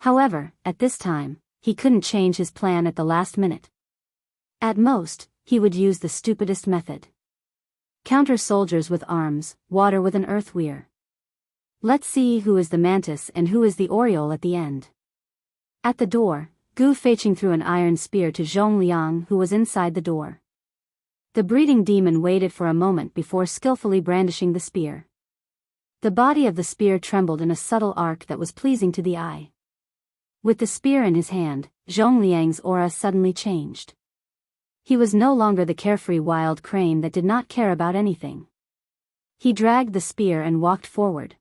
However, at this time, he couldn't change his plan at the last minute. At most, he would use the stupidest method. Counter soldiers with arms, water with an earth weir. Let's see who is the mantis and who is the oriole at the end. At the door, Gu Feiqing threw an iron spear to Zhongliang, who was inside the door. The breeding demon waited for a moment before skillfully brandishing the spear. The body of the spear trembled in a subtle arc that was pleasing to the eye. With the spear in his hand, Zhongliang's aura suddenly changed. He was no longer the carefree wild crane that did not care about anything. He dragged the spear and walked forward.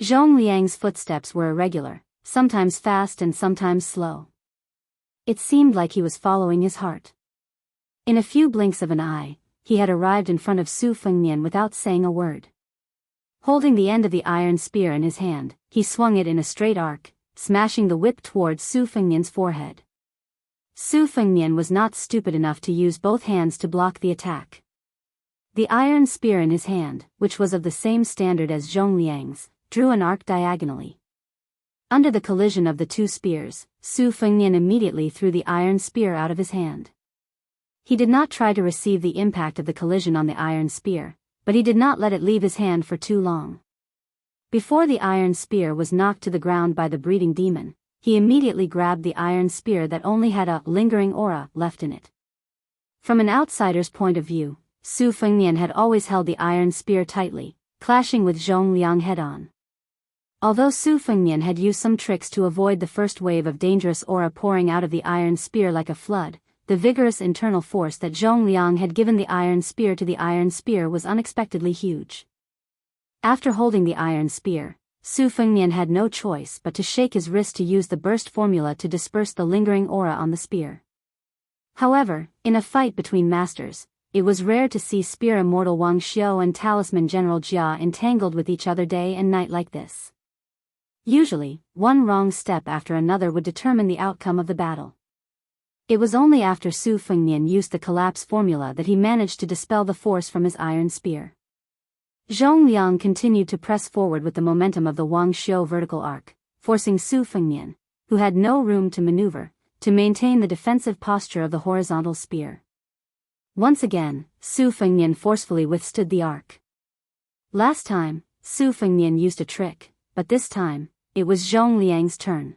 Zhongliang's footsteps were irregular, sometimes fast and sometimes slow. It seemed like he was following his heart. In a few blinks of an eye, he had arrived in front of Su Fengnian without saying a word. Holding the end of the iron spear in his hand, he swung it in a straight arc, smashing the whip towards Su Fengnian's forehead. Su Fengnian was not stupid enough to use both hands to block the attack. The iron spear in his hand, which was of the same standard as Zhong Liang's, drew an arc diagonally. Under the collision of the two spears, Su Fengnian immediately threw the iron spear out of his hand. He did not try to receive the impact of the collision on the iron spear, but he did not let it leave his hand for too long. Before the iron spear was knocked to the ground by the breeding demon, he immediately grabbed the iron spear that only had a lingering aura left in it. From an outsider's point of view, Su Fengnian had always held the iron spear tightly, clashing with Zhong Liang head-on. Although Su Fengnian had used some tricks to avoid the first wave of dangerous aura pouring out of the iron spear like a flood, the vigorous internal force that Zhong Liang had given the iron spear to the iron spear was unexpectedly huge. After holding the iron spear, Su Fengnian had no choice but to shake his wrist to use the burst formula to disperse the lingering aura on the spear. However, in a fight between masters, it was rare to see Spear Immortal Wang Xiao and Talisman General Jia entangled with each other day and night like this. Usually, one wrong step after another would determine the outcome of the battle. It was only after Su Fengnian used the collapse formula that he managed to dispel the force from his iron spear. Zhong Liang continued to press forward with the momentum of the Wang Xiao vertical arc, forcing Su Fengnian, who had no room to maneuver, to maintain the defensive posture of the horizontal spear. Once again, Su Fengnian forcefully withstood the arc. Last time, Su Fengnian used a trick, but this time, it was Zhong Liang's turn.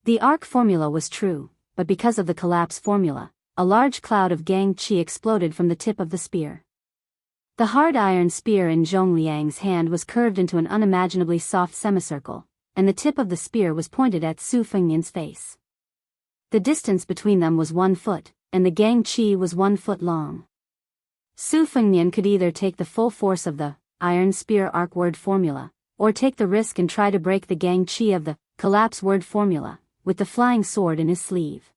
The arc formula was true, but because of the collapse formula, a large cloud of Gang Qi exploded from the tip of the spear. The hard iron spear in Zhong Liang's hand was curved into an unimaginably soft semicircle, and the tip of the spear was pointed at Su Fengnian's face. The distance between them was 1 foot, and the Gang Qi was 1 foot long. Su Fengnian could either take the full force of the iron spear arc word formula, or take the risk and try to break the Gang Qi of the collapse word formula, with the flying sword in his sleeve.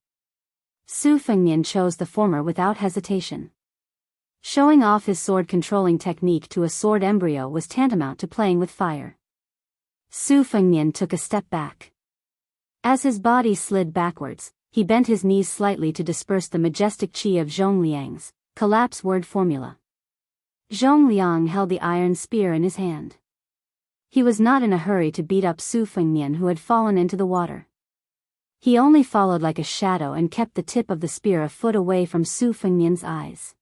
Su Fengnian chose the former without hesitation. Showing off his sword-controlling technique to a sword embryo was tantamount to playing with fire. Su Fengnian took a step back. As his body slid backwards, he bent his knees slightly to disperse the majestic qi of Zhong Liang's collapse word formula. Zhong Liang held the iron spear in his hand. He was not in a hurry to beat up Su Fengnian, who had fallen into the water. He only followed like a shadow and kept the tip of the spear a foot away from Su Fengnian's eyes.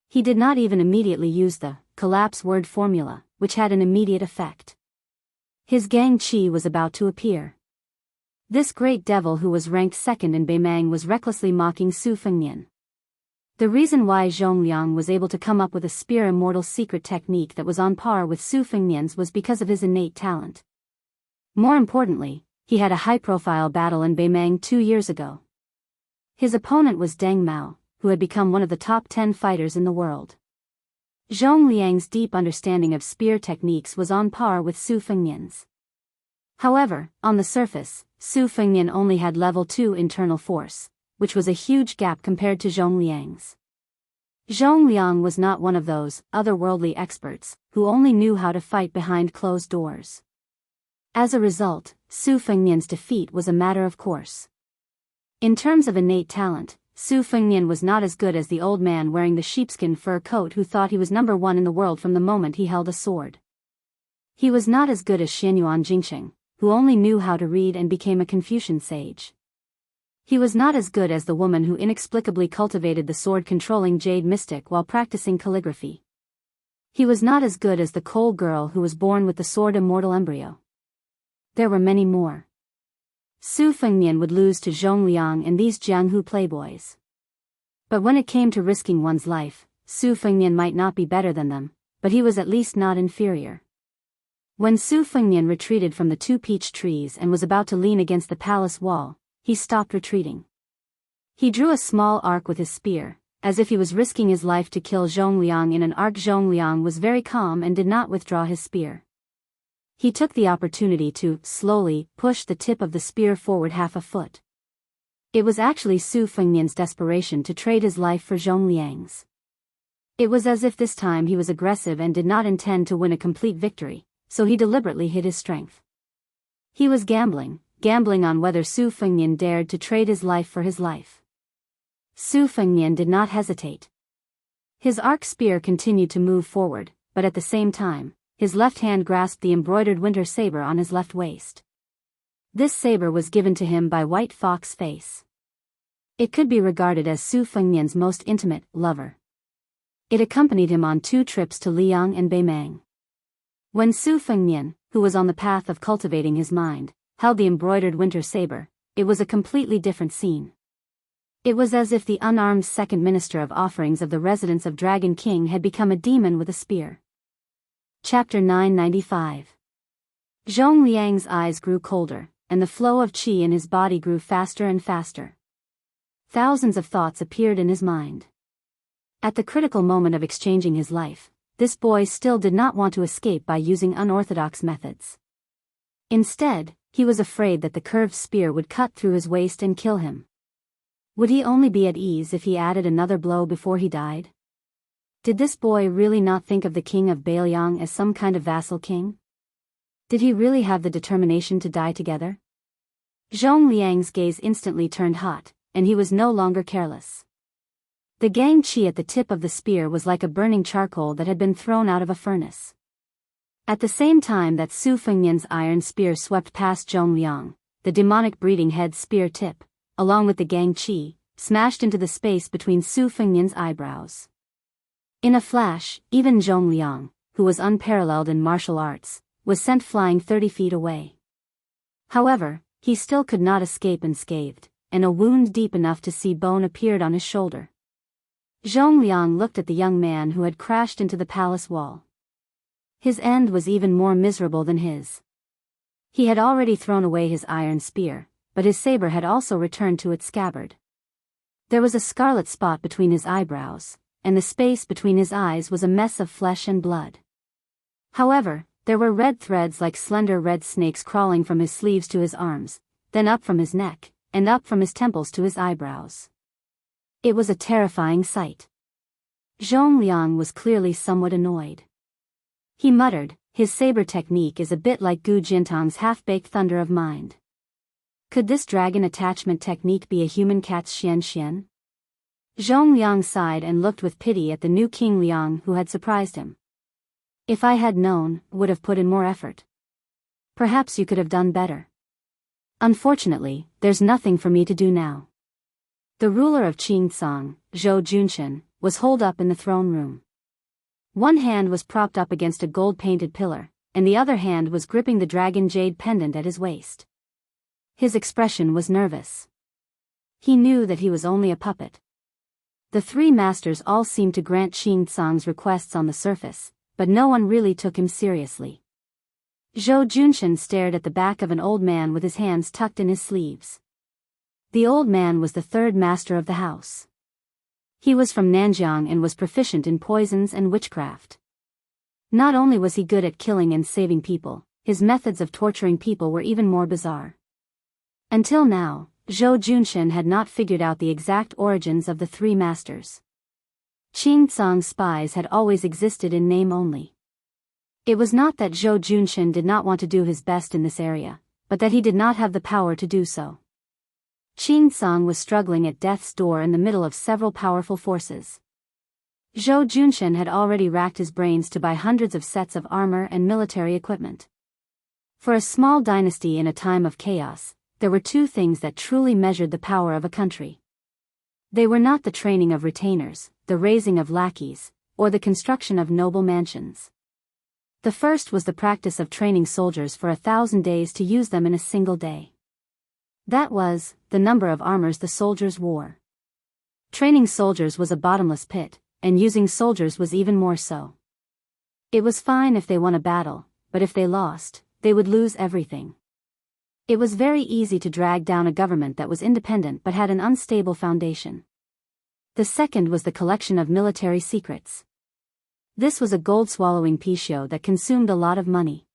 He did not even immediately use the collapse word formula, which had an immediate effect. His Gang Qi was about to appear. This great devil who was ranked second in Beimang was recklessly mocking Su Fengnian. The reason why Zhong Liang was able to come up with a spear immortal secret technique that was on par with Su Fengnian's was because of his innate talent. More importantly, he had a high-profile battle in Beimang 2 years ago. His opponent was Deng Mao, who had become one of the top 10 fighters in the world. Zhong Liang's deep understanding of spear techniques was on par with Su Fengnian's. However, on the surface, Su Fengnian only had level 2 internal force, which was a huge gap compared to Zhong Liang's. Zhong Liang was not one of those otherworldly experts who only knew how to fight behind closed doors. As a result, Su Fengnian's defeat was a matter of course. In terms of innate talent, Su Fengnian was not as good as the old man wearing the sheepskin fur coat who thought he was number 1 in the world from the moment he held a sword. He was not as good as Xianyuan Jingsheng, who only knew how to read and became a Confucian sage. He was not as good as the woman who inexplicably cultivated the sword-controlling jade mystic while practicing calligraphy. He was not as good as the coal girl who was born with the sword immortal embryo. There were many more. Su Fengnian would lose to Zhong Liang and these Jianghu playboys. But when it came to risking one's life, Su Fengnian might not be better than them, but he was at least not inferior. When Su Fengnian retreated from the 2 peach trees and was about to lean against the palace wall, he stopped retreating. He drew a small arc with his spear, as if he was risking his life to kill Zhong Liang in an arc. Zhong Liang was very calm and did not withdraw his spear. He took the opportunity to, slowly, push the tip of the spear forward half a foot. It was actually Su Fengnian's desperation to trade his life for Zhong Liang's. It was as if this time he was aggressive and did not intend to win a complete victory, so he deliberately hid his strength. He was gambling on whether Su Fengnian dared to trade his life for his life. Su Fengnian did not hesitate. His arc spear continued to move forward, but at the same time, his left hand grasped the embroidered winter saber on his left waist. This saber was given to him by White Fox Face. It could be regarded as Su Fengnian's most intimate lover. It accompanied him on 2 trips to Liang and Beimang. When Su Fengnian, who was on the path of cultivating his mind, held the embroidered winter saber, it was a completely different scene. It was as if the unarmed second minister of offerings of the residence of Dragon King had become a demon with a spear. Chapter 995. Zhong Liang's eyes grew colder, and the flow of qi in his body grew faster and faster. Thousands of thoughts appeared in his mind. At the critical moment of exchanging his life, this boy still did not want to escape by using unorthodox methods. Instead, he was afraid that the curved spear would cut through his waist and kill him. Would he only be at ease if he added another blow before he died? Did this boy really not think of the king of Beiliang as some kind of vassal king? Did he really have the determination to die together? Zhong Liang's gaze instantly turned hot, and he was no longer careless. The gang qi at the tip of the spear was like a burning charcoal that had been thrown out of a furnace. At the same time that Su Fengnian's iron spear swept past Zhong Liang, the demonic breeding head spear tip, along with the gang qi, smashed into the space between Su Fengnian's eyebrows. In a flash, even Zhong Liang, who was unparalleled in martial arts, was sent flying 30 feet away. However, he still could not escape unscathed, and a wound deep enough to see bone appeared on his shoulder. Zhong Liang looked at the young man who had crashed into the palace wall. His end was even more miserable than his. He had already thrown away his iron spear, but his saber had also returned to its scabbard. There was a scarlet spot between his eyebrows, and the space between his eyes was a mess of flesh and blood. However, there were red threads like slender red snakes crawling from his sleeves to his arms, then up from his neck, and up from his temples to his eyebrows. It was a terrifying sight. Zhong Liang was clearly somewhat annoyed. He muttered, "His saber technique is a bit like Gu Jintang's half-baked thunder of mind. Could this dragon attachment technique be a human cat's xian? Zhong Liang sighed and looked with pity at the new King Liang who had surprised him. If I had known, would have put in more effort. Perhaps you could have done better. Unfortunately, there's nothing for me to do now. The ruler of Qingcang, Zhou Junshan, was holed up in the throne room. One hand was propped up against a gold-painted pillar, and the other hand was gripping the dragon jade pendant at his waist. His expression was nervous. He knew that he was only a puppet. The 3 masters all seemed to grant Qingcang's requests on the surface, but no one really took him seriously. Zhou Junshan stared at the back of an old man with his hands tucked in his sleeves. The old man was the 3rd master of the house. He was from Nanjiang and was proficient in poisons and witchcraft. Not only was he good at killing and saving people, his methods of torturing people were even more bizarre. Until now, Zhou Junshan had not figured out the exact origins of the 3 masters. Qingcang spies had always existed in name only. It was not that Zhou Junshan did not want to do his best in this area, but that he did not have the power to do so. Qingcang was struggling at death's door in the middle of several powerful forces. Zhou Junshan had already racked his brains to buy hundreds of sets of armor and military equipment. For a small dynasty in a time of chaos, there were 2 things that truly measured the power of a country. They were not the training of retainers, the raising of lackeys, or the construction of noble mansions. The first was the practice of training soldiers for 1,000 days to use them in a single day. That was, the number of armors the soldiers wore. Training soldiers was a bottomless pit, and using soldiers was even more so. It was fine if they won a battle, but if they lost, they would lose everything. It was very easy to drag down a government that was independent but had an unstable foundation. The second was the collection of military secrets. This was a gold-swallowing picio that consumed a lot of money.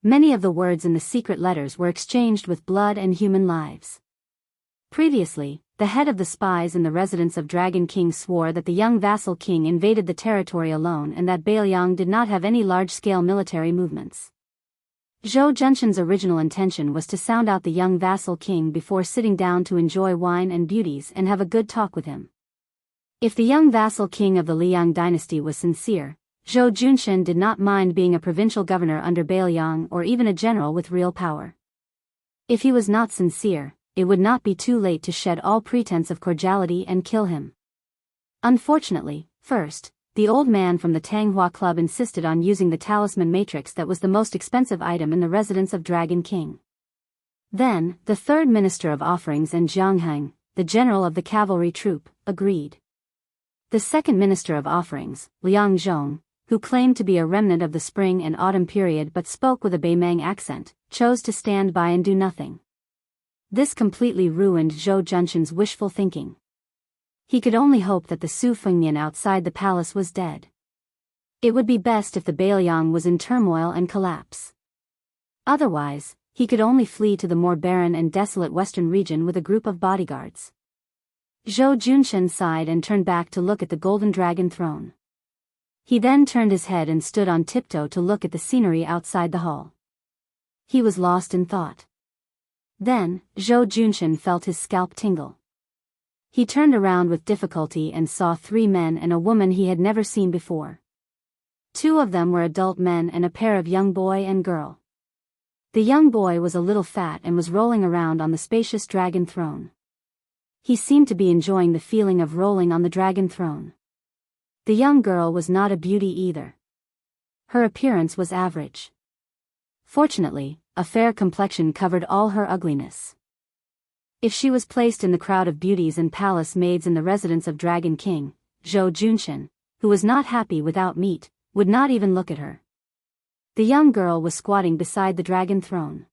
Many of the words in the secret letters were exchanged with blood and human lives. Previously, the head of the spies in the residence of Dragon King swore that the young vassal king invaded the territory alone and that Biyao did not have any large-scale military movements. Zhou Junshan's original intention was to sound out the young vassal king before sitting down to enjoy wine and beauties and have a good talk with him. If the young vassal king of the Liang dynasty was sincere, Zhou Junshan did not mind being a provincial governor under Biyao or even a general with real power. If he was not sincere, it would not be too late to shed all pretense of cordiality and kill him. Unfortunately, first, the old man from the Tanghua Club insisted on using the talisman matrix that was the most expensive item in the residence of Dragon King. Then, the third minister of offerings and Jianghu, the general of the cavalry troop, agreed. The second minister of offerings, Liang Zhong, who claimed to be a remnant of the spring and autumn period but spoke with a Beimang accent, chose to stand by and do nothing. This completely ruined Zhou Junshan's wishful thinking. He could only hope that the Su Fengnian outside the palace was dead. It would be best if the Biyao was in turmoil and collapse. Otherwise, he could only flee to the more barren and desolate western region with a group of bodyguards. Zhou Junshan sighed and turned back to look at the golden dragon throne. He then turned his head and stood on tiptoe to look at the scenery outside the hall. He was lost in thought. Then, Zhou Junshan felt his scalp tingle. He turned around with difficulty and saw 3 men and a woman he had never seen before. 2 of them were adult men and a pair of young boy and girl. The young boy was a little fat and was rolling around on the spacious dragon throne. He seemed to be enjoying the feeling of rolling on the dragon throne. The young girl was not a beauty either. Her appearance was average. Fortunately, a fair complexion covered all her ugliness. If she was placed in the crowd of beauties and palace maids in the residence of Dragon King, Zhou Junshan, who was not happy without meat, would not even look at her. The young girl was squatting beside the dragon throne.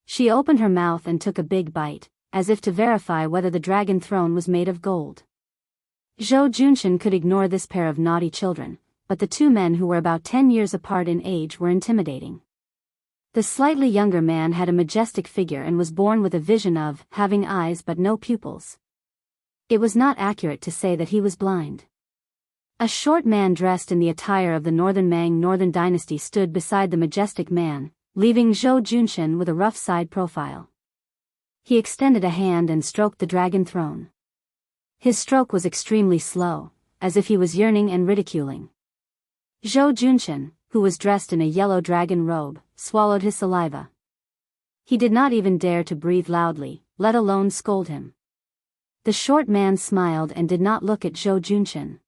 She opened her mouth and took a big bite, as if to verify whether the dragon throne was made of gold. Zhou Junshan could ignore this pair of naughty children, but the 2 men who were about 10 years apart in age were intimidating. The slightly younger man had a majestic figure and was born with a vision of having eyes but no pupils. It was not accurate to say that he was blind. A short man dressed in the attire of the Northern Mang Northern Dynasty stood beside the majestic man, leaving Zhou Junshan with a rough side profile. He extended a hand and stroked the dragon throne. His stroke was extremely slow, as if he was yearning and ridiculing. Zhou Junshan, who was dressed in a yellow dragon robe, swallowed his saliva. He did not even dare to breathe loudly, let alone scold him. The short man smiled and did not look at Zhou Junshan.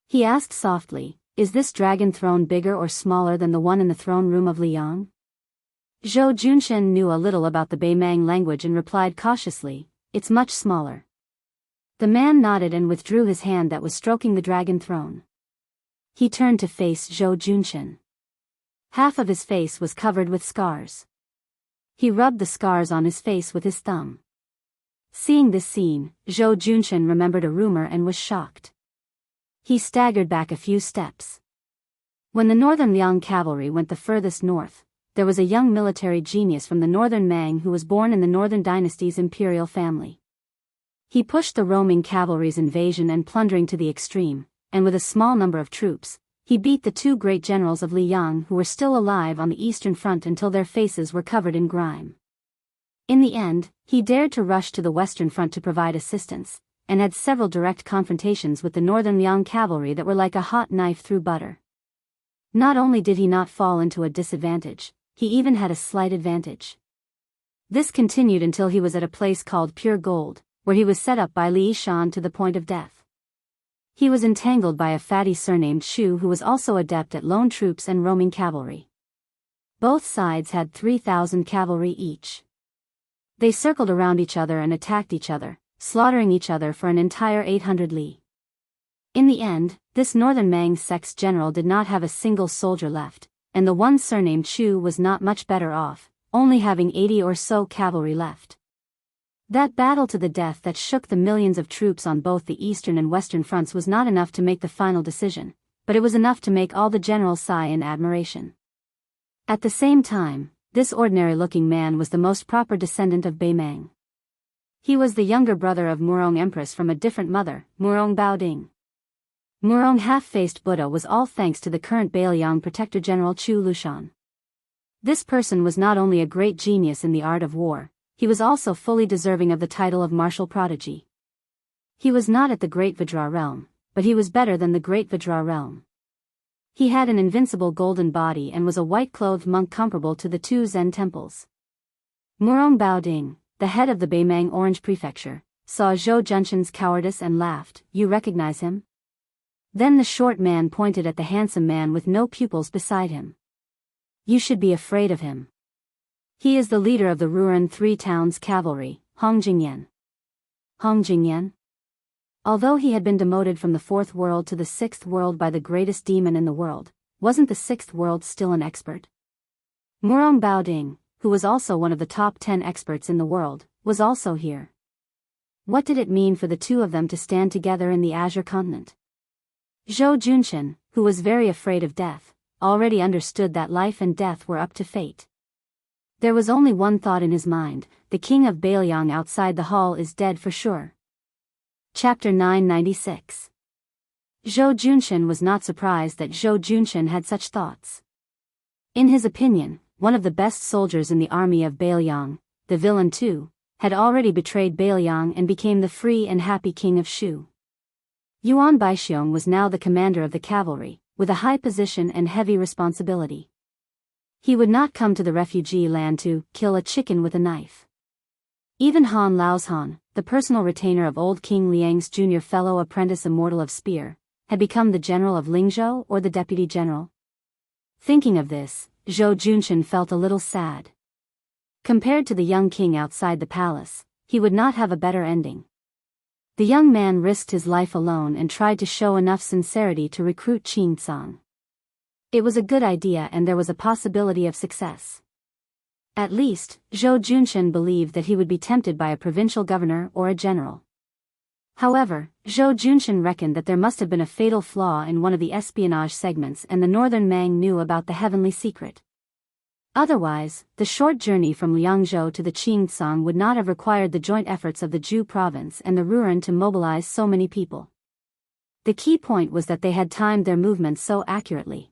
He asked softly, "Is this dragon throne bigger or smaller than the one in the throne room of Liang?" Zhou Junshan knew a little about the Beimang language and replied cautiously, "It's much smaller." The man nodded and withdrew his hand that was stroking the dragon throne. He turned to face Zhou Junshan. Half of his face was covered with scars. He rubbed the scars on his face with his thumb. Seeing this scene, Zhou Junshan remembered a rumor and was shocked. He staggered back a few steps. When the Northern Liang cavalry went the furthest north, there was a young military genius from the Northern Mang who was born in the Northern Dynasty's imperial family. He pushed the roaming cavalry's invasion and plundering to the extreme, and with a small number of troops, he beat the 2 great generals of Liang who were still alive on the eastern front until their faces were covered in grime. In the end, he dared to rush to the western front to provide assistance, and had several direct confrontations with the Northern Liang cavalry that were like a hot knife through butter. Not only did he not fall into a disadvantage, he even had a slight advantage. This continued until he was at a place called Pure Gold, where he was set up by Li Shan to the point of death. He was entangled by a fatty surnamed Shu who was also adept at lone troops and roaming cavalry. Both sides had 3,000 cavalry each. They circled around each other and attacked each other, slaughtering each other for an entire 800 li. In the end, this Northern Mang sect's general did not have a single soldier left, and the one surnamed Shu was not much better off, only having 80 or so cavalry left. That battle to the death that shook the millions of troops on both the eastern and western fronts was not enough to make the final decision, but it was enough to make all the generals sigh in admiration. At the same time, this ordinary-looking man was the most proper descendant of Beimang. He was the younger brother of Murong Empress from a different mother, Murong Baoding. Murong half-faced Buddha was all thanks to the current Bailiang Protector General Chu Lushan. This person was not only a great genius in the art of war, he was also fully deserving of the title of martial prodigy. He was not at the Great Vajra realm, but he was better than the Great Vajra realm. He had an invincible golden body and was a white-clothed monk comparable to the two Zen temples. Murong Baoding, the head of the Beimang Orange Prefecture, saw Zhou Junshan's cowardice and laughed. "You recognize him?" Then the short man pointed at the handsome man with no pupils beside him. "You should be afraid of him. He is the leader of the Ruren Three Towns Cavalry, Hong Jingyan." Hong Jingyan? Although he had been demoted from the fourth world to the sixth world by the greatest demon in the world, wasn't the sixth world still an expert? Murong Baoding, who was also one of the top 10 experts in the world, was also here. What did it mean for the two of them to stand together in the Azure Continent? Zhou Junshan, who was very afraid of death, already understood that life and death were up to fate. There was only one thought in his mind: the king of Bailiang outside the hall is dead for sure. Chapter 996. Zhou Junshan was not surprised that Zhou Junshan had such thoughts. In his opinion, one of the best soldiers in the army of Bailiang, the villain too, had already betrayed Bailiang and became the free and happy king of Shu. Yuan Baixiong was now the commander of the cavalry, with a high position and heavy responsibility. He would not come to the refugee land to kill a chicken with a knife. Even Han Laoshan, the personal retainer of old King Liang's junior fellow apprentice immortal of spear, had become the general of Lingzhou or the deputy general. Thinking of this, Zhou Junshan felt a little sad. Compared to the young king outside the palace, he would not have a better ending. The young man risked his life alone and tried to show enough sincerity to recruit Qin Tsang. It was a good idea and there was a possibility of success. At least, Zhou Junshan believed that he would be tempted by a provincial governor or a general. However, Zhou Junshan reckoned that there must have been a fatal flaw in one of the espionage segments and the northern Mang knew about the heavenly secret. Otherwise, the short journey from Liangzhou to the Qingtsang would not have required the joint efforts of the Zhu province and the Ruren to mobilize so many people. The key point was that they had timed their movements so accurately.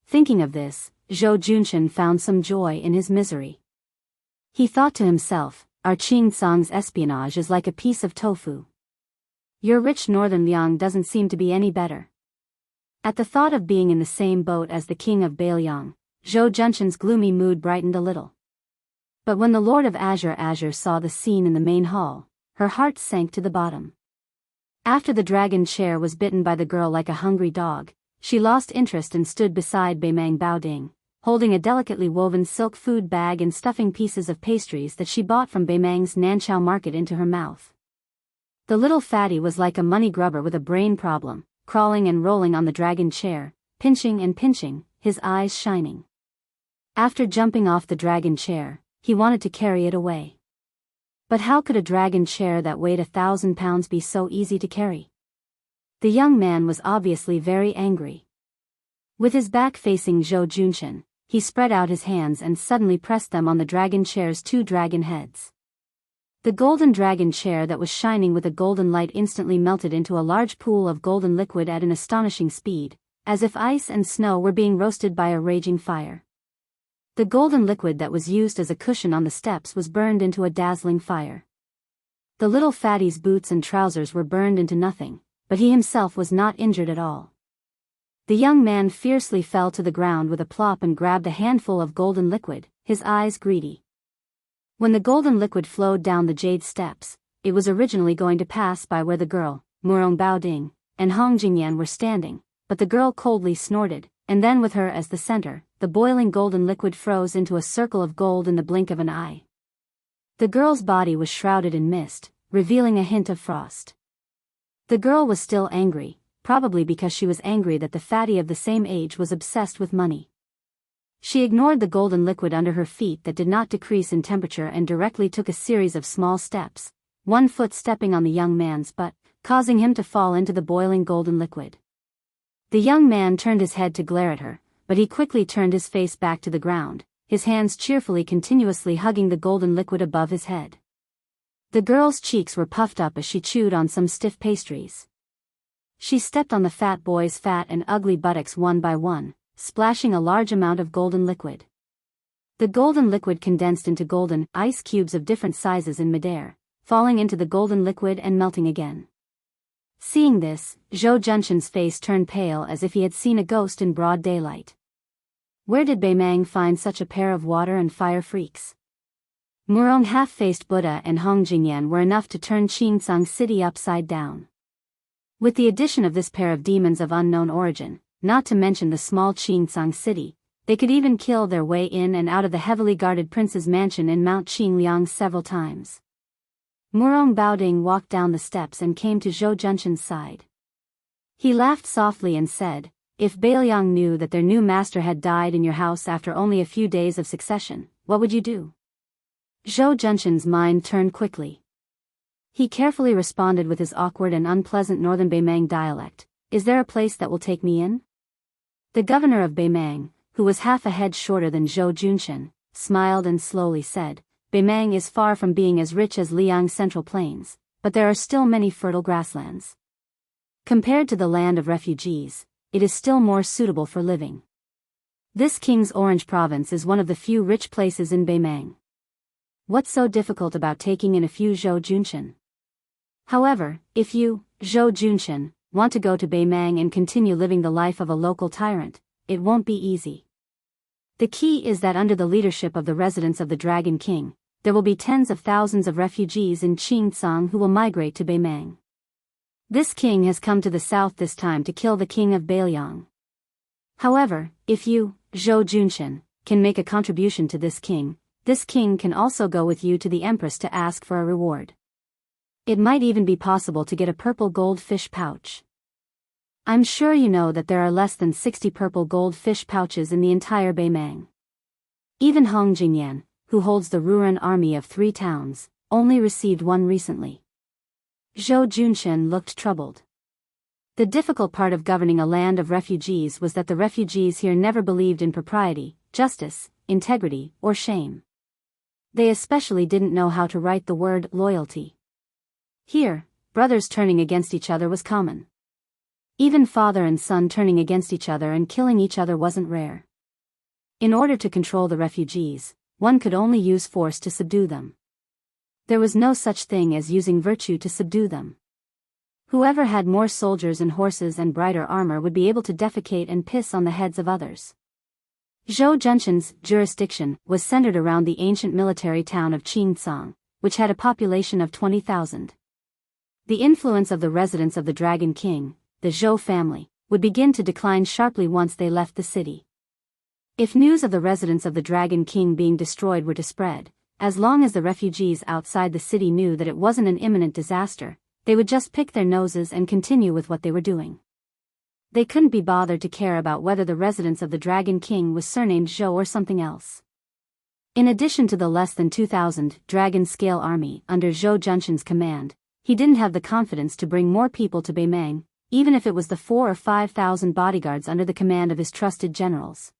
Thinking of this, Zhou Junshan found some joy in his misery. He thought to himself, "Our Qingtsang's espionage is like a piece of tofu. Your rich northern Liang doesn't seem to be any better." At the thought of being in the same boat as the king of Bailiang, Zhou Junshan's gloomy mood brightened a little. But when the Lord of Azure saw the scene in the main hall, her heart sank to the bottom. After the dragon chair was bitten by the girl like a hungry dog, she lost interest and stood beside Beimang Baoding, holding a delicately woven silk food bag and stuffing pieces of pastries that she bought from Beimang's Nanchao market into her mouth. The little fatty was like a money grubber with a brain problem, crawling and rolling on the dragon chair, pinching and pinching, his eyes shining. After jumping off the dragon chair, he wanted to carry it away. But how could a dragon chair that weighed 1,000 pounds be so easy to carry? The young man was obviously very angry. With his back facing Zhou Junshan, he spread out his hands and suddenly pressed them on the dragon chair's two dragon heads. The golden dragon chair that was shining with a golden light instantly melted into a large pool of golden liquid at an astonishing speed, as if ice and snow were being roasted by a raging fire. The golden liquid that was used as a cushion on the steps was burned into a dazzling fire. The little fatty's boots and trousers were burned into nothing, but he himself was not injured at all. The young man fiercely fell to the ground with a plop and grabbed a handful of golden liquid, his eyes greedy. When the golden liquid flowed down the jade steps, it was originally going to pass by where the girl, Murong Baoding, and Hong Jingyan were standing, but the girl coldly snorted, and then with her as the center, the boiling golden liquid froze into a circle of gold in the blink of an eye. The girl's body was shrouded in mist, revealing a hint of frost. The girl was still angry, probably because she was angry that the fatty of the same age was obsessed with money. She ignored the golden liquid under her feet that did not decrease in temperature and directly took a series of small steps, one foot stepping on the young man's butt, causing him to fall into the boiling golden liquid. The young man turned his head to glare at her, but he quickly turned his face back to the ground, his hands cheerfully continuously hugging the golden liquid above his head. The girl's cheeks were puffed up as she chewed on some stiff pastries. She stepped on the fat boy's fat and ugly buttocks one by one, splashing a large amount of golden liquid. The golden liquid condensed into golden ice cubes of different sizes in midair, falling into the golden liquid and melting again. Seeing this, Zhou Junshan's face turned pale as if he had seen a ghost in broad daylight. Where did Beimang find such a pair of water and fire freaks? Murong half-faced Buddha and Hong Jingyan were enough to turn Qingcang City upside down. With the addition of this pair of demons of unknown origin, not to mention the small Qingcang City, they could even kill their way in and out of the heavily guarded prince's mansion in Mount Qingliang several times. Murong Baoding walked down the steps and came to Zhou Junshan's side. He laughed softly and said, "If Beiliang knew that their new master had died in your house after only a few days of succession, what would you do?" Zhou Junshan's mind turned quickly. He carefully responded with his awkward and unpleasant northern Beimang dialect, "Is there a place that will take me in?" The governor of Beimang, who was half a head shorter than Zhou Junshan, smiled and slowly said, "Beimang is far from being as rich as Liang's central plains, but there are still many fertile grasslands. Compared to the land of refugees, it is still more suitable for living. This King's Orange province is one of the few rich places in Beimang. What's so difficult about taking in a few Zhou Junshan? However, if you, Zhou Junshan, want to go to Beimang and continue living the life of a local tyrant, it won't be easy. The key is that under the leadership of the residents of the Dragon King, there will be tens of thousands of refugees in Qingcang who will migrate to Beimang. This king has come to the south this time to kill the king of Beiliang. However, if you, Zhou Junshan, can make a contribution to this king can also go with you to the empress to ask for a reward. It might even be possible to get a purple gold fish pouch. I'm sure you know that there are less than 60 purple gold fish pouches in the entire Beimang. Even Hong Jingyan, who holds the Ruran army of 3 towns, only received one recently." Zhou Junshan looked troubled. The difficult part of governing a land of refugees was that the refugees here never believed in propriety, justice, integrity, or shame. They especially didn't know how to write the word loyalty. Here, brothers turning against each other was common. Even father and son turning against each other and killing each other wasn't rare. In order to control the refugees, one could only use force to subdue them. There was no such thing as using virtue to subdue them. Whoever had more soldiers and horses and brighter armor would be able to defecate and piss on the heads of others. Zhou Junshan's jurisdiction was centered around the ancient military town of Qingcang, which had a population of 20,000. The influence of the residents of the Dragon King, the Zhou family, would begin to decline sharply once they left the city. If news of the residents of the Dragon King being destroyed were to spread, as long as the refugees outside the city knew that it wasn't an imminent disaster, they would just pick their noses and continue with what they were doing. They couldn't be bothered to care about whether the residents of the Dragon King was surnamed Zhou or something else. In addition to the less than 2,000 dragon-scale army under Zhou Junshan's command, he didn't have the confidence to bring more people to Beimang, even if it was the 4,000 or 5,000 bodyguards under the command of his trusted generals.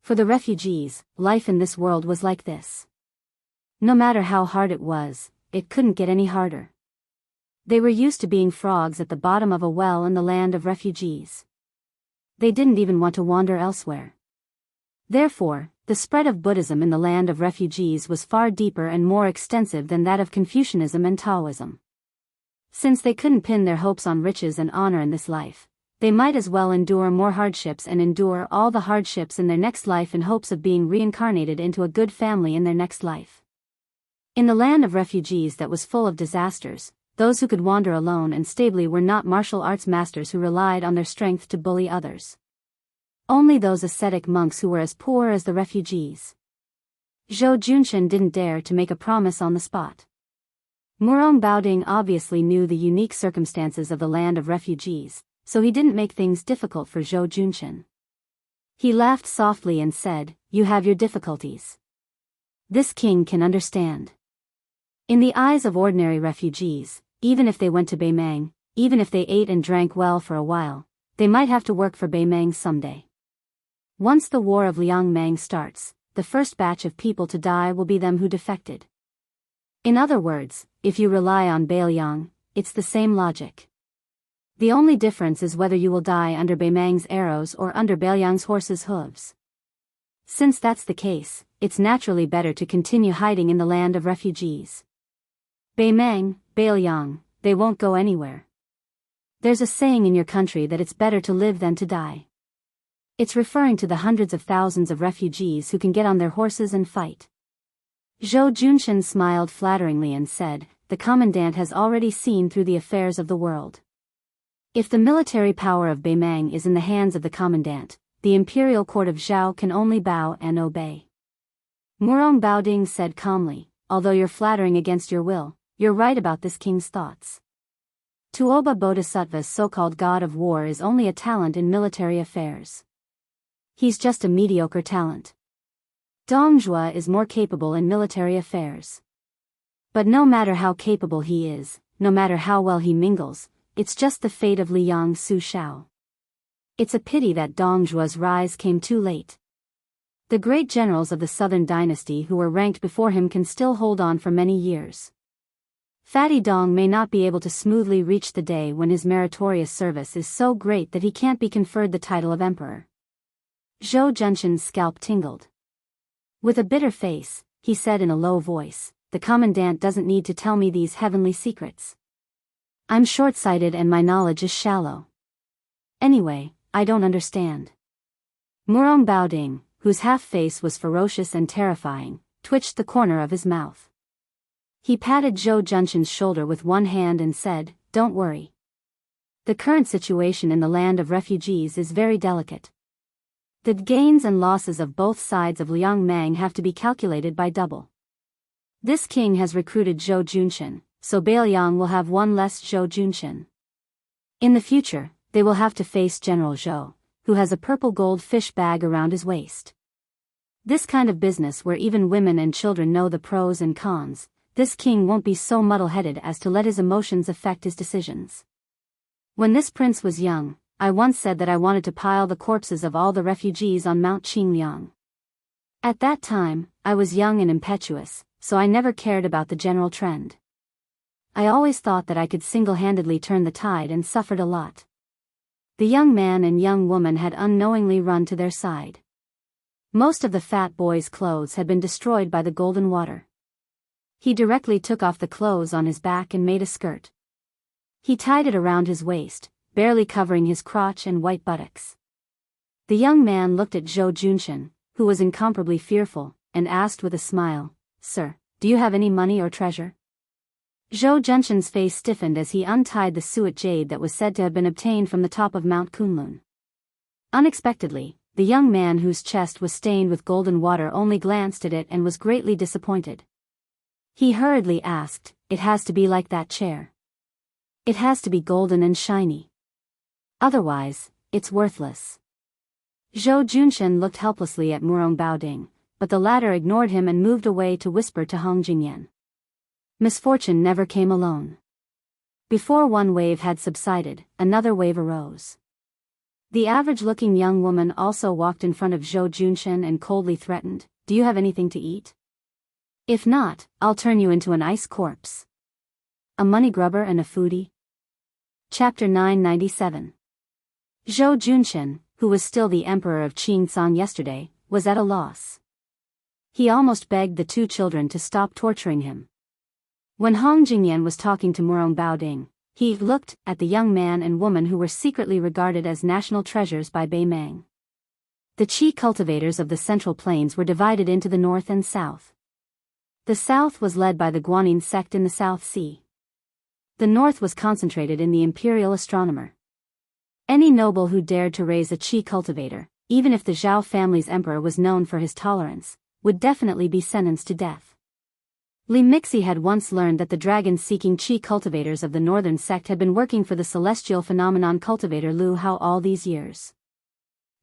For the refugees, life in this world was like this. No matter how hard it was, it couldn't get any harder. They were used to being frogs at the bottom of a well in the land of refugees. They didn't even want to wander elsewhere. Therefore, the spread of Buddhism in the land of refugees was far deeper and more extensive than that of Confucianism and Taoism. Since they couldn't pin their hopes on riches and honor in this life, they might as well endure more hardships and endure all the hardships in their next life in hopes of being reincarnated into a good family in their next life. In the land of refugees that was full of disasters, those who could wander alone and stably were not martial arts masters who relied on their strength to bully others. Only those ascetic monks who were as poor as the refugees. Zhou Junshan didn't dare to make a promise on the spot. Murong Baoding obviously knew the unique circumstances of the land of refugees, so he didn't make things difficult for Zhou Junshan. He laughed softly and said, "You have your difficulties. This king can understand." In the eyes of ordinary refugees, even if they went to Beimang, even if they ate and drank well for a while, they might have to work for Beimang someday. Once the War of Liang Mang starts, the first batch of people to die will be them who defected. In other words, if you rely on Biyao, it's the same logic. The only difference is whether you will die under Beimang's arrows or under Biyao's horse's hooves. Since that's the case, it's naturally better to continue hiding in the land of refugees. Beimang, Biyao, they won't go anywhere. There's a saying in your country that it's better to live than to die. It's referring to the hundreds of thousands of refugees who can get on their horses and fight. Zhou Junshan smiled flatteringly and said, the commandant has already seen through the affairs of the world. If the military power of Beimang is in the hands of the commandant, the imperial court of Zhao can only bow and obey. Murong Baoding said calmly, although you're flattering against your will, you're right about this king's thoughts. Tuoba Bodhisattva's so-called god of war is only a talent in military affairs. He's just a mediocre talent. Dongjua is more capable in military affairs. But no matter how capable he is, no matter how well he mingles, it's just the fate of Liang Su Shao. It's a pity that Dongjua's rise came too late. The great generals of the southern dynasty who were ranked before him can still hold on for many years. Fatty Dong may not be able to smoothly reach the day when his meritorious service is so great that he can't be conferred the title of emperor. Zhou Junshan's scalp tingled. With a bitter face, he said in a low voice, the commandant doesn't need to tell me these heavenly secrets. I'm short-sighted and my knowledge is shallow. Anyway, I don't understand. Murong Baoding, whose half-face was ferocious and terrifying, twitched the corner of his mouth. He patted Zhou Junshan's shoulder with one hand and said, don't worry. The current situation in the land of refugees is very delicate. The gains and losses of both sides of Liangmang have to be calculated by double. This king has recruited Zhou Junshan, so Biyao will have one less Zhou Junshan. In the future, they will have to face General Zhou, who has a purple gold fish bag around his waist. This kind of business where even women and children know the pros and cons, this king won't be so muddle-headed as to let his emotions affect his decisions. When this prince was young, I once said that I wanted to pile the corpses of all the refugees on Mount Qingliang. At that time, I was young and impetuous, so I never cared about the general trend. I always thought that I could single-handedly turn the tide and suffered a lot. The young man and young woman had unknowingly run to their side. Most of the fat boy's clothes had been destroyed by the golden water. He directly took off the clothes on his back and made a skirt. He tied it around his waist, barely covering his crotch and white buttocks. The young man looked at Zhou Junshan, who was incomparably fearful, and asked with a smile, Sir, do you have any money or treasure? Zhou Junshan's face stiffened as he untied the suet jade that was said to have been obtained from the top of Mount Kunlun. Unexpectedly, the young man whose chest was stained with golden water only glanced at it and was greatly disappointed. He hurriedly asked, It has to be like that chair. It has to be golden and shiny. Otherwise, it's worthless. Zhou Junshan looked helplessly at Murong Baoding, but the latter ignored him and moved away to whisper to Hong Jingyan. Misfortune never came alone. Before one wave had subsided, another wave arose. The average-looking young woman also walked in front of Zhou Junshan and coldly threatened, Do you have anything to eat? If not, I'll turn you into an ice corpse. A money grubber and a foodie? Chapter 997. Zhou Junshan, who was still the emperor of Qingcang yesterday, was at a loss. He almost begged the two children to stop torturing him. When Hong Jingyan was talking to Murong Baoding, he looked at the young man and woman who were secretly regarded as national treasures by Beimang. The qi cultivators of the Central Plains were divided into the north and south. The south was led by the Guanyin sect in the South Sea. The north was concentrated in the imperial astronomer. Any noble who dared to raise a qi cultivator, even if the Zhao family's emperor was known for his tolerance, would definitely be sentenced to death. Li Mixi had once learned that the dragon-seeking qi cultivators of the northern sect had been working for the celestial phenomenon cultivator Lu Hao all these years.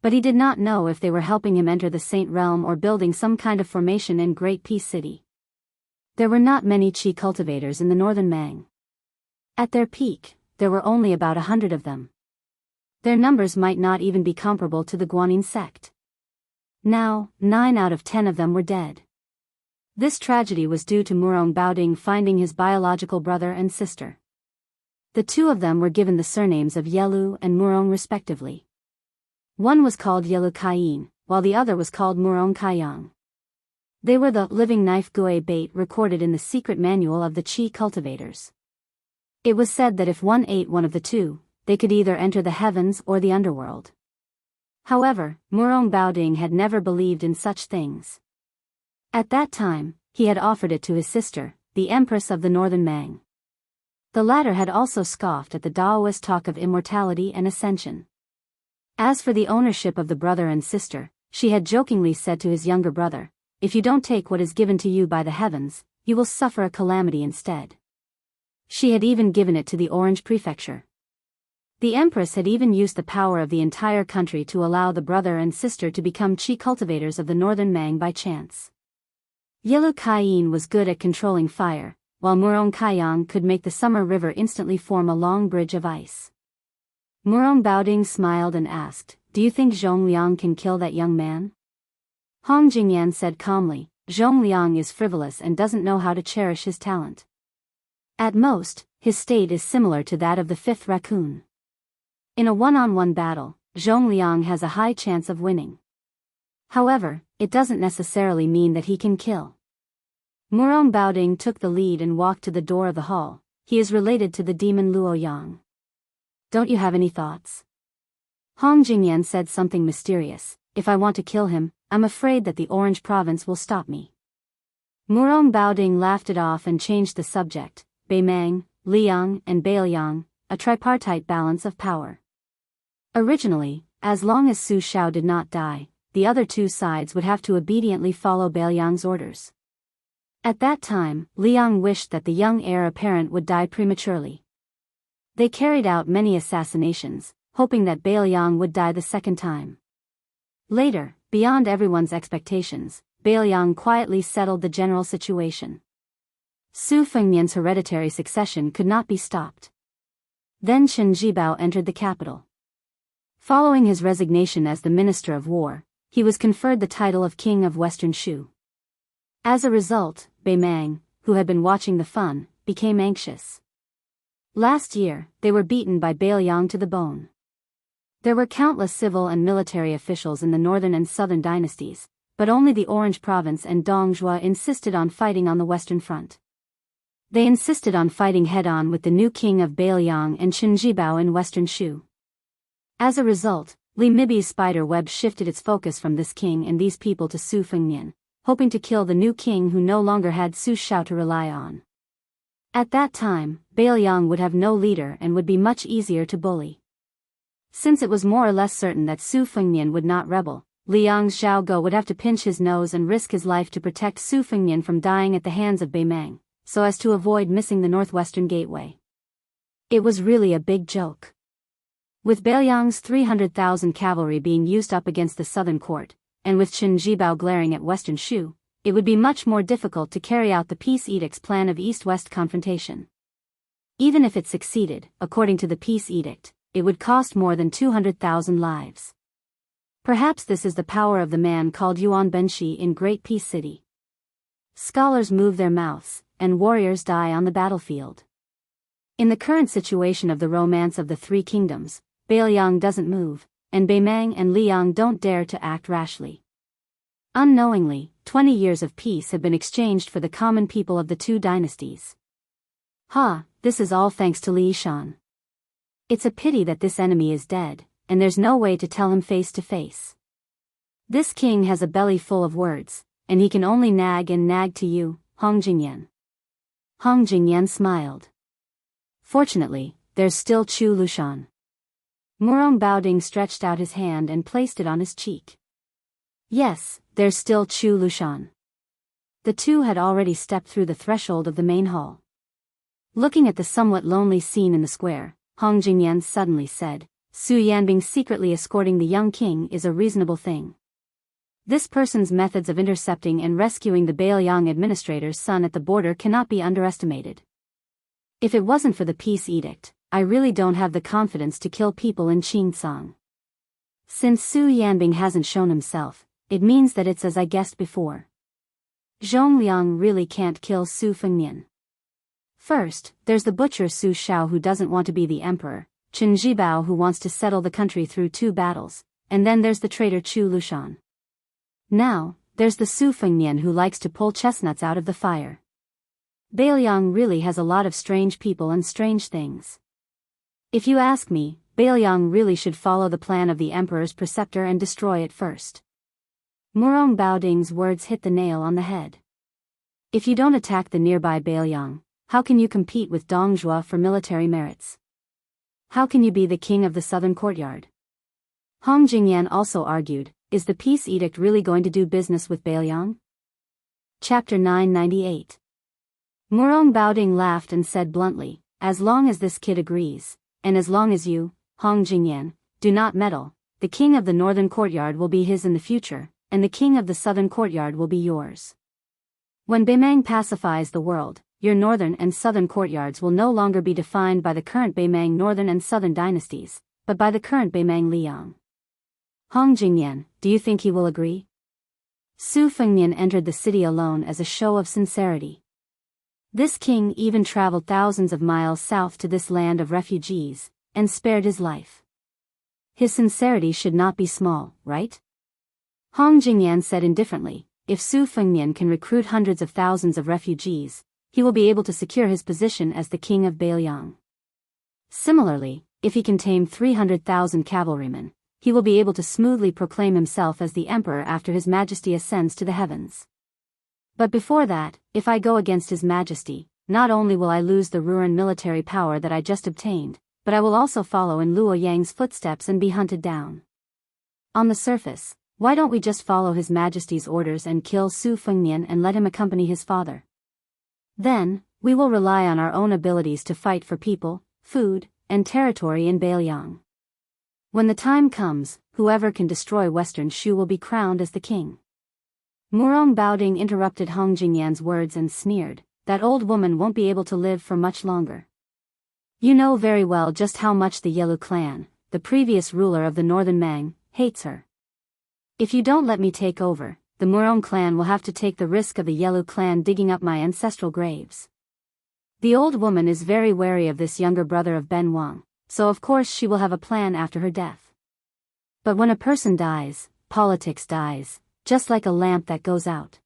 But he did not know if they were helping him enter the Saint Realm or building some kind of formation in Great Peace City. There were not many qi cultivators in the northern Mang. At their peak, there were only about 100 of them. Their numbers might not even be comparable to the Guanyin sect. Now, 9 out of 10 of them were dead. This tragedy was due to Murong Baoding finding his biological brother and sister. The two of them were given the surnames of Yelu and Murong respectively. One was called Yelu Kaiyin, while the other was called Murong Kaiyang. They were the living knife gui bait recorded in the secret manual of the Qi cultivators. It was said that if one ate one of the two, they could either enter the heavens or the underworld. However, Murong Baoding had never believed in such things. At that time, he had offered it to his sister, the Empress of the Northern Mang. The latter had also scoffed at the Taoist talk of immortality and ascension. As for the ownership of the brother and sister, she had jokingly said to his younger brother, "If you don't take what is given to you by the heavens, you will suffer a calamity instead." She had even given it to the Orange Prefecture. The Empress had even used the power of the entire country to allow the brother and sister to become Qi cultivators of the Northern Mang by chance. Yelu Kaiyin was good at controlling fire, while Murong Kaiyang could make the summer river instantly form a long bridge of ice. Murong Baoding smiled and asked, "Do you think Zhongliang can kill that young man?" Hong Jingyan said calmly, "Zhongliang is frivolous and doesn't know how to cherish his talent. At most, his state is similar to that of the fifth raccoon. In a one-on-one battle, Zhongliang has a high chance of winning. However, it doesn't necessarily mean that he can kill." Murong Baoding took the lead and walked to the door of the hall. "He is related to the demon Luoyang. Don't you have any thoughts?" Hong Jingyan said something mysterious. "If I want to kill him, I'm afraid that the Orange Province will stop me." Murong Baoding laughed it off and changed the subject. "Beimang, Liang and Baoyang, a tripartite balance of power." Originally, as long as Su Shao did not die, the other two sides would have to obediently follow Baoyang's orders. At that time, Liang wished that the young heir apparent would die prematurely. They carried out many assassinations, hoping that Baoyang would die the second time. Later, beyond everyone's expectations, Baoyang quietly settled the general situation. Su Fengmian's hereditary succession could not be stopped. Then Chen Jibao entered the capital. Following his resignation as the Minister of War, he was conferred the title of King of Western Shu. As a result, Beimang, who had been watching the fun, became anxious. Last year, they were beaten by Baoyang to the bone. There were countless civil and military officials in the northern and southern dynasties, but only the Orange Province and Dongjua insisted on fighting on the western front. They insisted on fighting head-on with the new king of Baoyang and Chen Jibao in western Shu. As a result, Li Mibi's spider web shifted its focus from this king and these people to Su Fengmian, hoping to kill the new king who no longer had Su Shao to rely on. At that time, Baoyang would have no leader and would be much easier to bully. Since it was more or less certain that Su Fengmian would not rebel, Liang Xiaogo would have to pinch his nose and risk his life to protect Su Fengmian from dying at the hands of Beimang, so as to avoid missing the northwestern gateway. It was really a big joke. With Baoyang's 300,000 cavalry being used up against the southern court, and with Chen Jibao glaring at western Shu, it would be much more difficult to carry out the peace edict's plan of east-west confrontation. Even if it succeeded, according to the peace edict, it would cost more than 200,000 lives. Perhaps this is the power of the man called Yuan Benshi in Great Peace City. Scholars move their mouths, and warriors die on the battlefield. In the current situation of the romance of the Three Kingdoms, Baoyang doesn't move, and Beimang and Liang don't dare to act rashly. Unknowingly, 20 years of peace have been exchanged for the common people of the two dynasties. This is all thanks to Li Shan. It's a pity that this enemy is dead, and there's no way to tell him face to face. This king has a belly full of words, and he can only nag and nag to you, Hong Jingyan. Hong Jingyan smiled. Fortunately, there's still Chu Lushan. Murong Baoding stretched out his hand and placed it on his cheek. Yes, there's still Chu Lushan. The two had already stepped through the threshold of the main hall. Looking at the somewhat lonely scene in the square, Hong Jingyan suddenly said, "Su Yanbing secretly escorting the young king is a reasonable thing. This person's methods of intercepting and rescuing the Baoyang administrator's son at the border cannot be underestimated. If it wasn't for the peace edict, I really don't have the confidence to kill people in Qingcang. Since Su Yanbing hasn't shown himself, it means that it's as I guessed before." Zhongliang really can't kill Su Fengnian. First, there's the butcher Su Shao who doesn't want to be the emperor, Chen Zhibao who wants to settle the country through 2 battles, and then there's the traitor Chu Lushan. Now, there's the Su Fengnian who likes to pull chestnuts out of the fire. Beiliang really has a lot of strange people and strange things. If you ask me, Beiliang really should follow the plan of the emperor's preceptor and destroy it first. Murong Baoding's words hit the nail on the head. If you don't attack the nearby Beiliang, how can you compete with Dong Zhuo for military merits? How can you be the king of the southern courtyard? Hong Jingyan also argued, is the peace edict really going to do business with Beiliang? Chapter 998. Murong Baoding laughed and said bluntly, as long as this kid agrees, and as long as you, Hong Jingyan, do not meddle, the king of the northern courtyard will be his in the future, and the king of the southern courtyard will be yours. When Beimang pacifies the world, your northern and southern courtyards will no longer be defined by the current Beimang northern and southern dynasties, but by the current Beimang Liang. Hong Jingyan, do you think he will agree? Su Fengnian entered the city alone as a show of sincerity. This king even traveled thousands of miles south to this land of refugees, and spared his life. His sincerity should not be small, right? Hong Jingyan said indifferently, if Su Fengnian can recruit hundreds of thousands of refugees, he will be able to secure his position as the king of Beiliang. Similarly, if he can tame 300,000 cavalrymen, he will be able to smoothly proclaim himself as the emperor after his majesty ascends to the heavens. But before that, if I go against his majesty, not only will I lose the ruined military power that I just obtained, but I will also follow in Luo Yang's footsteps and be hunted down. On the surface, why don't we just follow his majesty's orders and kill Su Fengnian and let him accompany his father? Then, we will rely on our own abilities to fight for people, food, and territory in Beiliang. When the time comes, whoever can destroy Western Shu will be crowned as the king. Murong Baoding interrupted Hong Jingyan's words and sneered, that old woman won't be able to live for much longer. You know very well just how much the Yelu clan, the previous ruler of the northern Mang, hates her. If you don't let me take over, the Murong clan will have to take the risk of the Yelu clan digging up my ancestral graves. The old woman is very wary of this younger brother of Ben Wang, so of course she will have a plan after her death. But when a person dies, politics dies, just like a lamp that goes out.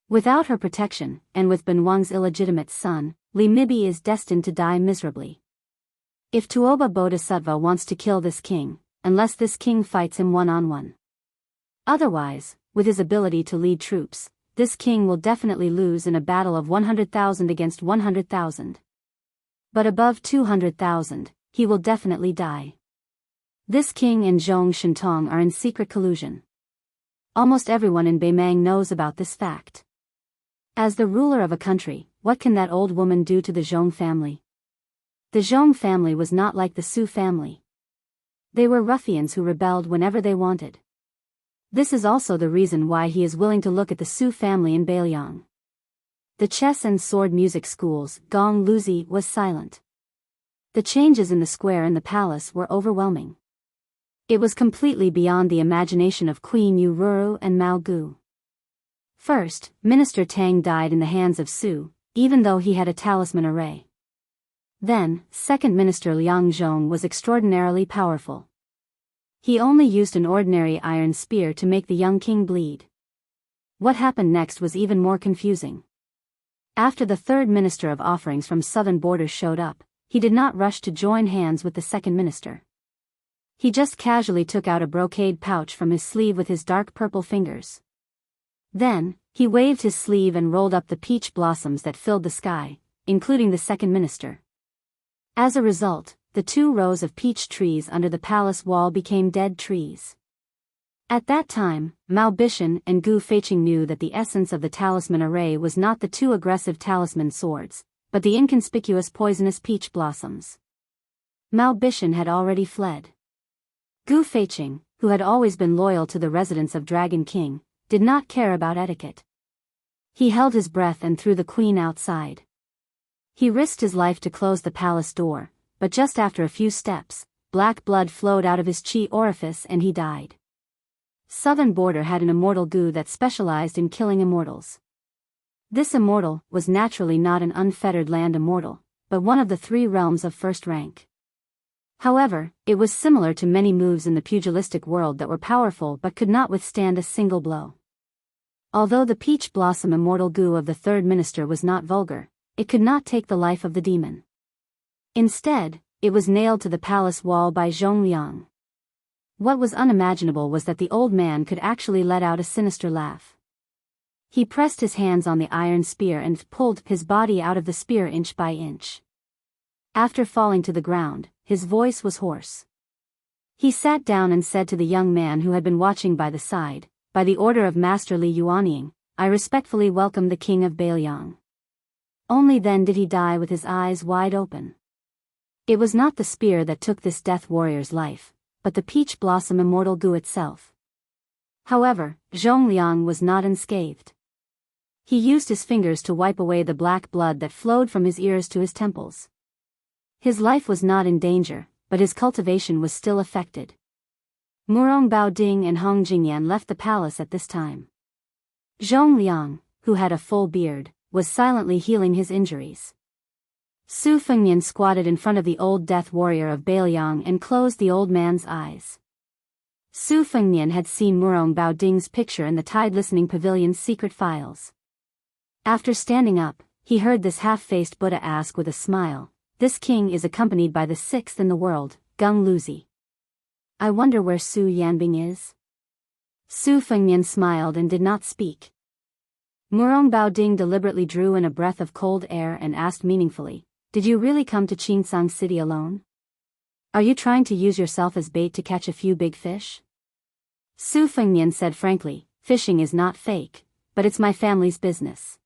Without her protection, and with Ben Wang's illegitimate son, Li Mibi is destined to die miserably. If Tuoba Bodhisattva wants to kill this king, unless this king fights him one-on-one. Otherwise, with his ability to lead troops, this king will definitely lose in a battle of 100,000 against 100,000. But above 200,000, he will definitely die. This king and Zhong Shintong are in secret collusion. Almost everyone in Beimang knows about this fact. As the ruler of a country, what can that old woman do to the Zhong family? The Zhong family was not like the Su family. They were ruffians who rebelled whenever they wanted. This is also the reason why he is willing to look at the Su family in Beiliang. The chess and sword music schools, Gong Luzi, was silent. The changes in the square and the palace were overwhelming. It was completely beyond the imagination of Queen Yu Ruru and Mao Gu. First, Minister Tang died in the hands of Su, even though he had a talisman array. Then, Second Minister Liang Zhong was extraordinarily powerful. He only used an ordinary iron spear to make the young king bleed. What happened next was even more confusing. After the third minister of offerings from southern borders showed up, he did not rush to join hands with the second minister. He just casually took out a brocade pouch from his sleeve with his dark purple fingers. Then, he waved his sleeve and rolled up the peach blossoms that filled the sky, including the second minister. As a result, the 2 rows of peach trees under the palace wall became dead trees. At that time, Mao Bishan and Gu Feiqing knew that the essence of the talisman array was not the 2 aggressive talisman swords, but the inconspicuous poisonous peach blossoms. Mao Bishan had already fled. Gu Feiqing, who had always been loyal to the residents of Dragon King, did not care about etiquette. He held his breath and threw the queen outside. He risked his life to close the palace door, but just after a few steps, black blood flowed out of his chi orifice and he died. Southern Border had an immortal Gu that specialized in killing immortals. This immortal was naturally not an unfettered land immortal, but one of the 3 realms of first rank. However, it was similar to many moves in the pugilistic world that were powerful but could not withstand a single blow. Although the peach blossom immortal goo of the 3rd minister was not vulgar, it could not take the life of the demon. Instead, it was nailed to the palace wall by Zhongliang. What was unimaginable was that the old man could actually let out a sinister laugh. He pressed his hands on the iron spear and pulled his body out of the spear inch by inch. After falling to the ground, his voice was hoarse. He sat down and said to the young man who had been watching by the side, "By the order of Master Li Yuanying, I respectfully welcome the king of Biyao." Only then did he die with his eyes wide open. It was not the spear that took this death warrior's life, but the peach blossom immortal goo itself. However, Zhongliang was not unscathed. He used his fingers to wipe away the black blood that flowed from his ears to his temples. His life was not in danger, but his cultivation was still affected. Murong Baoding and Hong Jingyan left the palace at this time. Zhongliang, who had a full beard, was silently healing his injuries. Su Fengnian squatted in front of the old death warrior of Baliang and closed the old man's eyes. Su Fengnian had seen Murong Baoding's picture in the Tide Listening Pavilion's secret files. After standing up, he heard this half-faced Buddha ask with a smile, "This king is accompanied by the 6th in the world, Gung Luzi. I wonder where Su Yanbing is?" Su Fengnian smiled and did not speak. Murong Baoding deliberately drew in a breath of cold air and asked meaningfully, "Did you really come to Qingsang City alone? Are you trying to use yourself as bait to catch a few big fish?" Su Fengnian said frankly, "Fishing is not fake, but it's my family's business.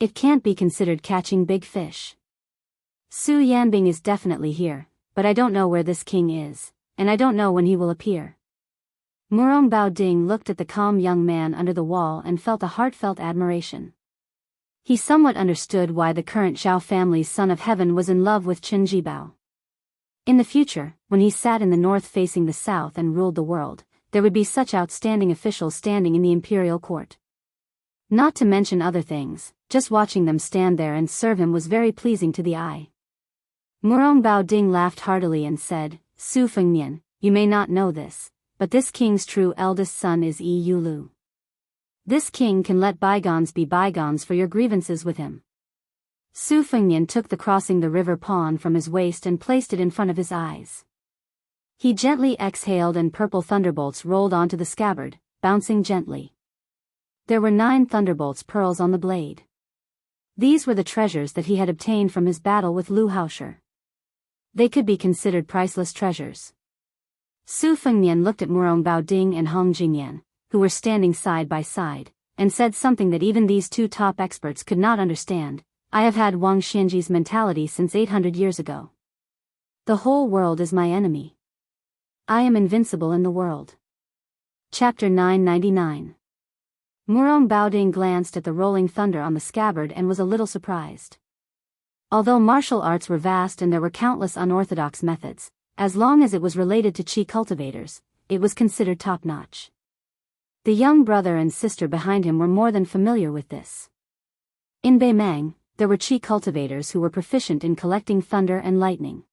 It can't be considered catching big fish. Su Yanbing is definitely here, but I don't know where this king is, and I don't know when he will appear." Murong Baoding looked at the calm young man under the wall and felt a heartfelt admiration. He somewhat understood why the current Zhao family's son of heaven was in love with Chen Jibao. In the future, when he sat in the north facing the south and ruled the world, there would be such outstanding officials standing in the imperial court. Not to mention other things, just watching them stand there and serve him was very pleasing to the eye. Murong Baoding laughed heartily and said, "Su Fengnian, you may not know this, but this king's true eldest son is Yi Yulu. This king can let bygones be bygones for your grievances with him." Su Fengnian took the crossing the river pawn from his waist and placed it in front of his eyes. He gently exhaled and purple thunderbolts rolled onto the scabbard, bouncing gently. There were 9 thunderbolts pearls on the blade. These were the treasures that he had obtained from his battle with Lu Haosher. They could be considered priceless treasures. Su Fengnian looked at Murong Baoding and Hong Jingyan, who were standing side by side, and said something that even these 2 top experts could not understand. "I have had Wang Xianji's mentality since 800 years ago. The whole world is my enemy. I am invincible in the world." Chapter 999. Murong Baoding glanced at the rolling thunder on the scabbard and was a little surprised. Although martial arts were vast and there were countless unorthodox methods, as long as it was related to qi cultivators, it was considered top-notch. The young brother and sister behind him were more than familiar with this. In Beimang, there were qi cultivators who were proficient in collecting thunder and lightning.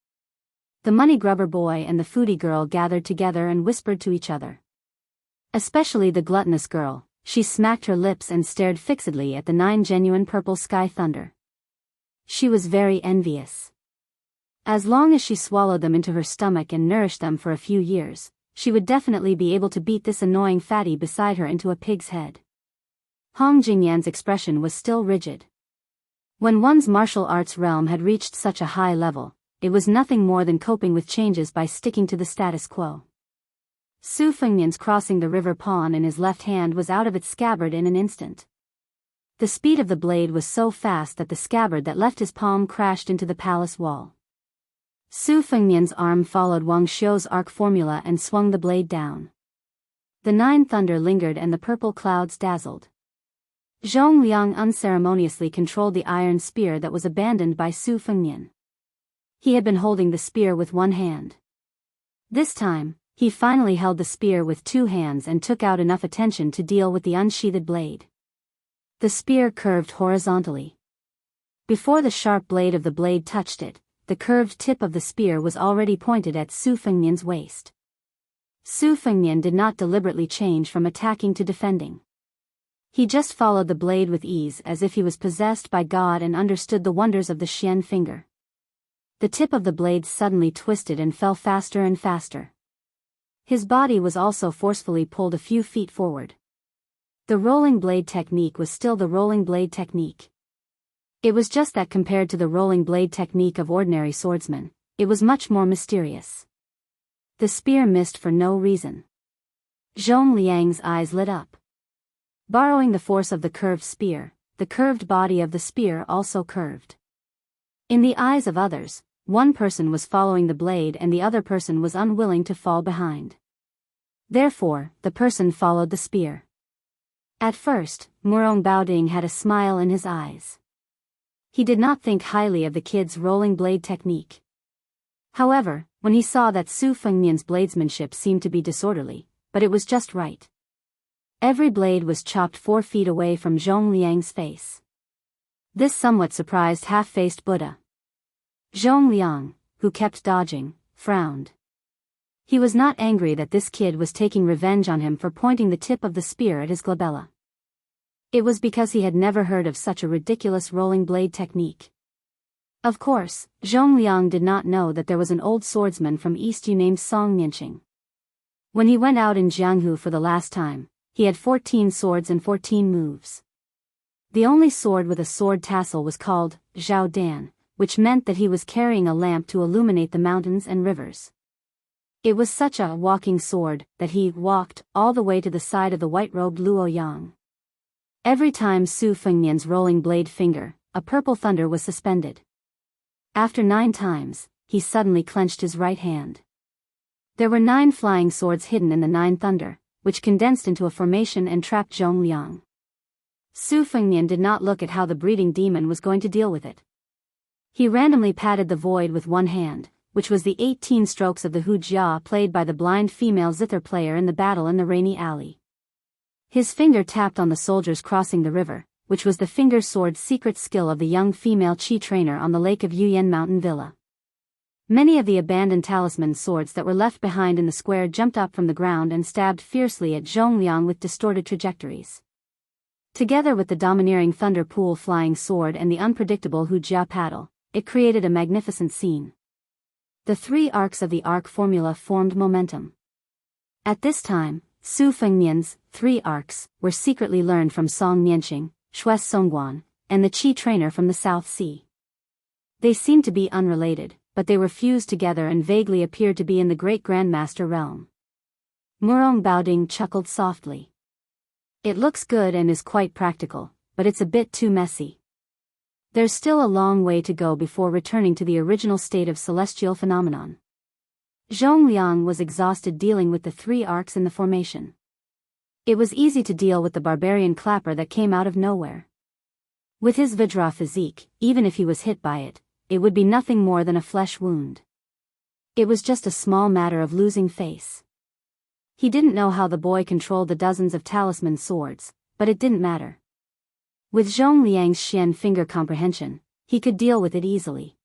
The money grubber boy and the foodie girl gathered together and whispered to each other. Especially the gluttonous girl, she smacked her lips and stared fixedly at the 9 genuine purple sky thunder. She was very envious. As long as she swallowed them into her stomach and nourished them for a few years, she would definitely be able to beat this annoying fatty beside her into a pig's head. Hong Jingyan's expression was still rigid. When one's martial arts realm had reached such a high level, it was nothing more than coping with changes by sticking to the status quo. Su Fengnian's crossing the river pawn in his left hand was out of its scabbard in an instant. The speed of the blade was so fast that the scabbard that left his palm crashed into the palace wall. Su Fengnian's arm followed Wang Xiu's arc formula and swung the blade down. The 9 thunder lingered and the purple clouds dazzled. Zhongliang unceremoniously controlled the iron spear that was abandoned by Su Fengnian. He had been holding the spear with one hand. This time, he finally held the spear with 2 hands and took out enough attention to deal with the unsheathed blade. The spear curved horizontally. Before the sharp blade of the blade touched it, the curved tip of the spear was already pointed at Su Fengnian's waist. Su Fengnian did not deliberately change from attacking to defending. He just followed the blade with ease as if he was possessed by God and understood the wonders of the Xian finger. The tip of the blade suddenly twisted and fell faster and faster. His body was also forcefully pulled a few feet forward. The rolling blade technique was still the rolling blade technique. It was just that compared to the rolling blade technique of ordinary swordsmen, it was much more mysterious. The spear missed for no reason. Zhong Liang's eyes lit up. Borrowing the force of the curved spear, the curved body of the spear also curved. In the eyes of others, one person was following the blade and the other person was unwilling to fall behind. Therefore, the person followed the spear. At first, Murong Baoding had a smile in his eyes. He did not think highly of the kid's rolling blade technique. However, when he saw that Su Fengnian's bladesmanship seemed to be disorderly, but it was just right. Every blade was chopped 4 feet away from Zhong Liang's face. This somewhat surprised half-faced Buddha. Zhong Liang, who kept dodging, frowned. He was not angry that this kid was taking revenge on him for pointing the tip of the spear at his glabella. It was because he had never heard of such a ridiculous rolling blade technique. Of course, Zhong Liang did not know that there was an old swordsman from East Yu named Song Nianqing. When he went out in Jianghu for the last time, he had 14 swords and 14 moves. The only sword with a sword tassel was called Zhao Dan, which meant that he was carrying a lamp to illuminate the mountains and rivers. It was such a walking sword that he walked all the way to the side of the white-robed Luo Yang. Every time Su Fengnian's rolling blade finger, a purple thunder was suspended. After 9 times, he suddenly clenched his right hand. There were 9 flying swords hidden in the 9 thunder, which condensed into a formation and trapped Zhong Liang. Su Fengnian did not look at how the breeding demon was going to deal with it. He randomly patted the void with one hand, which was the 18 strokes of the Hu Jia played by the blind female zither player in the battle in the rainy alley. His finger tapped on the soldiers crossing the river, which was the finger sword secret skill of the young female chi trainer on the lake of Yuyan Mountain Villa. Many of the abandoned talisman swords that were left behind in the square jumped up from the ground and stabbed fiercely at Zhong Liang with distorted trajectories. Together with the domineering thunder pool flying sword and the unpredictable Hu Jia paddle, it created a magnificent scene. The 3 arcs of the arc formula formed momentum. At this time, Su Fengnian's 3 arcs were secretly learned from Song Nianqing, Shues Songguan, and the Qi trainer from the South Sea. They seemed to be unrelated, but they were fused together and vaguely appeared to be in the great grandmaster realm. Murong Baoding chuckled softly. It looks good and is quite practical, but it's a bit too messy. There's still a long way to go before returning to the original state of celestial phenomenon. Zhong Liang was exhausted dealing with the 3 arcs in the formation. It was easy to deal with the barbarian clapper that came out of nowhere. With his Vajra physique, even if he was hit by it, it would be nothing more than a flesh wound. It was just a small matter of losing face. He didn't know how the boy controlled the dozens of talisman swords, but it didn't matter. With Zhong Liang's Xian finger comprehension, he could deal with it easily.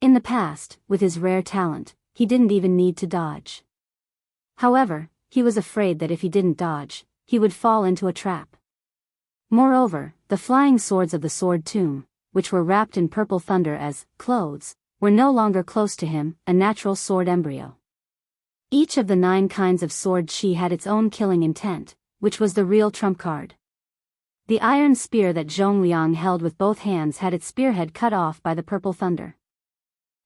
In the past, with his rare talent, he didn't even need to dodge. However, he was afraid that if he didn't dodge, he would fall into a trap. Moreover, the flying swords of the sword tomb, which were wrapped in purple thunder as clothes, were no longer close to him, a natural sword embryo. Each of the 9 kinds of sword chi had its own killing intent, which was the real trump card. The iron spear that Zhong Liang held with both hands had its spearhead cut off by the purple thunder.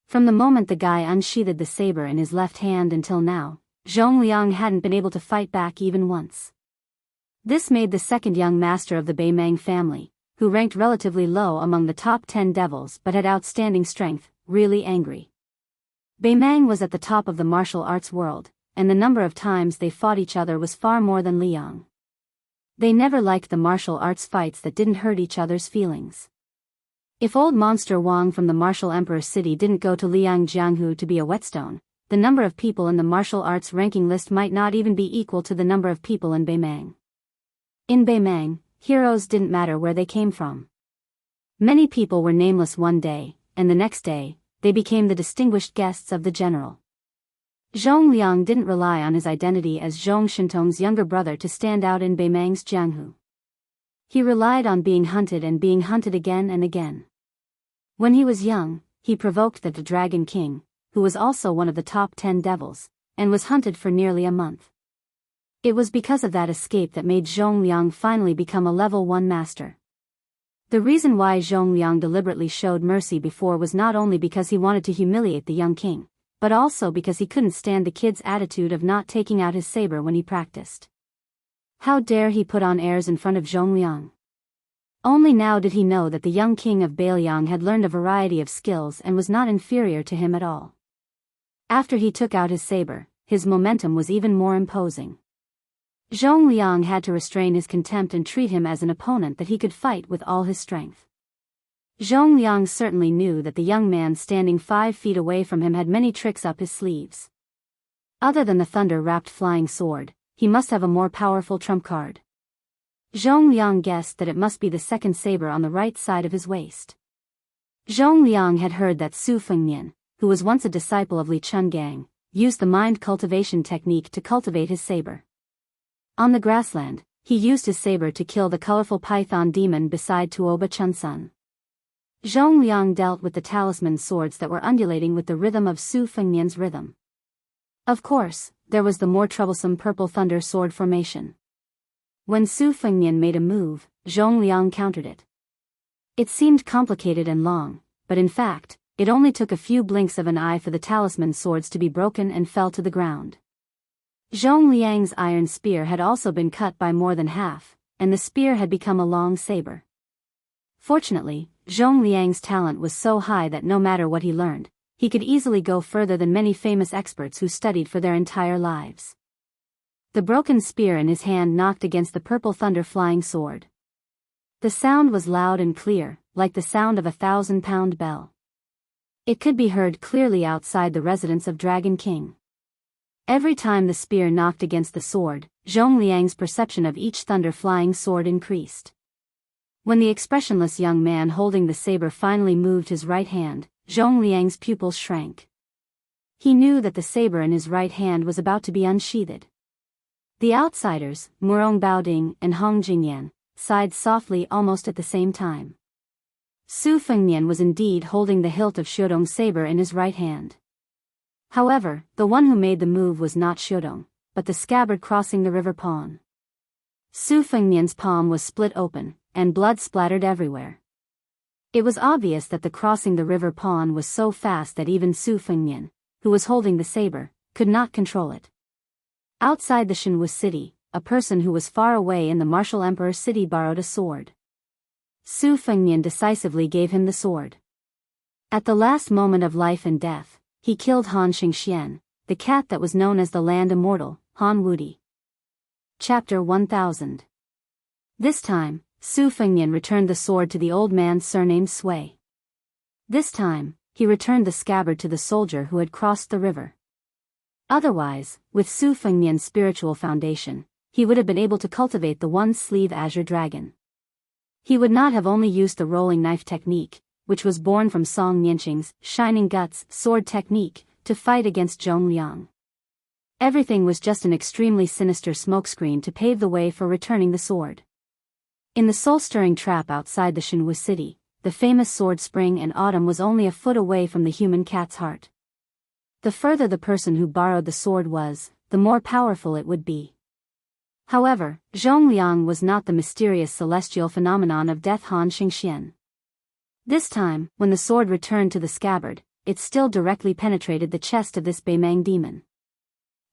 From the moment the guy unsheathed the saber in his left hand until now, Zhong Liang hadn't been able to fight back even once. This made the second young master of the Beimang family, who ranked relatively low among the top 10 devils but had outstanding strength, really angry. Beimang was at the top of the martial arts world, and the number of times they fought each other was far more than Liang. They never liked the martial arts fights that didn't hurt each other's feelings. If old monster Wang from the martial emperor city didn't go to Liang Jianghu to be a whetstone, the number of people in the martial arts ranking list might not even be equal to the number of people in Beimang. In Beimang, heroes didn't matter where they came from. Many people were nameless one day, and the next day, they became the distinguished guests of the general. Zhong Liang didn't rely on his identity as Zhong Shintong's younger brother to stand out in Beimang's Jianghu. He relied on being hunted and being hunted again and again. When he was young, he provoked the Dragon King, who was also one of the top 10 devils, and was hunted for nearly a month. It was because of that escape that made Zhong Liang finally become a level 1 master. The reason why Zhong Liang deliberately showed mercy before was not only because he wanted to humiliate the young king, but also because he couldn't stand the kid's attitude of not taking out his saber when he practiced. How dare he put on airs in front of Zhong Liang? Only now did he know that the young king of Biyao had learned a variety of skills and was not inferior to him at all. After he took out his saber, his momentum was even more imposing. Zhong Liang had to restrain his contempt and treat him as an opponent that he could fight with all his strength. Zhong Liang certainly knew that the young man standing 5 feet away from him had many tricks up his sleeves. Other than the thunder-wrapped flying sword, he must have a more powerful trump card. Zhong Liang guessed that it must be the second saber on the right side of his waist. Zhong Liang had heard that Su Fengnian, who was once a disciple of Li Chungang, used the mind cultivation technique to cultivate his saber. On the grassland, he used his saber to kill the colorful python demon beside Tuoba Chunsun. Zhong Liang dealt with the talisman swords that were undulating with the rhythm of Su Fengnian's rhythm. Of course, there was the more troublesome purple thunder sword formation. When Su Fengnian made a move, Zhong Liang countered it. It seemed complicated and long, but in fact, it only took a few blinks of an eye for the talisman swords to be broken and fell to the ground. Zhong Liang's iron spear had also been cut by more than half, and the spear had become a long saber. Fortunately, Zhong Liang's talent was so high that no matter what he learned, he could easily go further than many famous experts who studied for their entire lives. The broken spear in his hand knocked against the purple thunder flying sword. The sound was loud and clear, like the sound of a 1,000-pound bell. It could be heard clearly outside the residence of Dragon King. Every time the spear knocked against the sword, Zhong Liang's perception of each thunder-flying sword increased. When the expressionless young man holding the saber finally moved his right hand, Zhong Liang's pupils shrank. He knew that the saber in his right hand was about to be unsheathed. The outsiders, Murong Baoding and Hong Jingyan, sighed softly almost at the same time. Su Fengnian was indeed holding the hilt of Xiudong's saber in his right hand. However, the one who made the move was not Xiudong, but the scabbard crossing the river pawn. Su Fengnian's palm was split open, and blood splattered everywhere. It was obvious that the crossing the river pawn was so fast that even Su Fengnian, who was holding the saber, could not control it. Outside the Shenwu city, a person who was far away in the martial emperor city borrowed a sword. Su Fengnian decisively gave him the sword. At the last moment of life and death, he killed Han Xingxian, the cat that was known as the land immortal, Han Wudi. Chapter 1000. This time, Su Fengnian returned the sword to the old man surnamed Sui. This time, he returned the scabbard to the soldier who had crossed the river. Otherwise, with Su Fengnian's spiritual foundation, he would have been able to cultivate the one-sleeve azure dragon. He would not have only used the rolling knife technique, which was born from Song Nianqing's shining guts sword technique, to fight against Zhong Liang. Everything was just an extremely sinister smokescreen to pave the way for returning the sword. In the soul-stirring trap outside the Shenwu city, the famous sword spring in autumn was only a foot away from the human cat's heart. The further the person who borrowed the sword was, the more powerful it would be. However, Zhong Liang was not the mysterious celestial phenomenon of death Han Xingxian. This time, when the sword returned to the scabbard, it still directly penetrated the chest of this Beimang demon.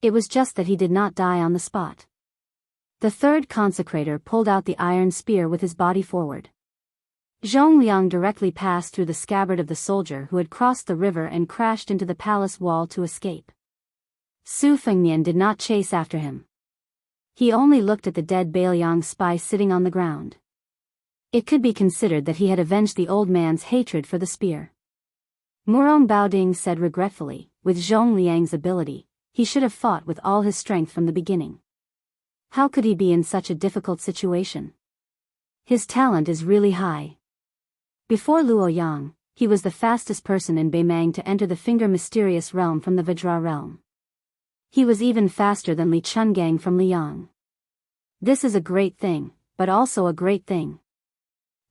It was just that he did not die on the spot. The third consecrator pulled out the iron spear with his body forward. Zhong Liang directly passed through the scabbard of the soldier who had crossed the river and crashed into the palace wall to escape. Su Fengnian did not chase after him. He only looked at the dead Bailiang spy sitting on the ground. It could be considered that he had avenged the old man's hatred for the spear. Murong Baoding said regretfully, with Zhong Liang's ability, he should have fought with all his strength from the beginning. How could he be in such a difficult situation? His talent is really high. Before Luoyang, he was the fastest person in Beimang to enter the Finger Mysterious Realm from the Vajra realm. He was even faster than Li Chungang from Liang. This is a great thing, but also a great thing.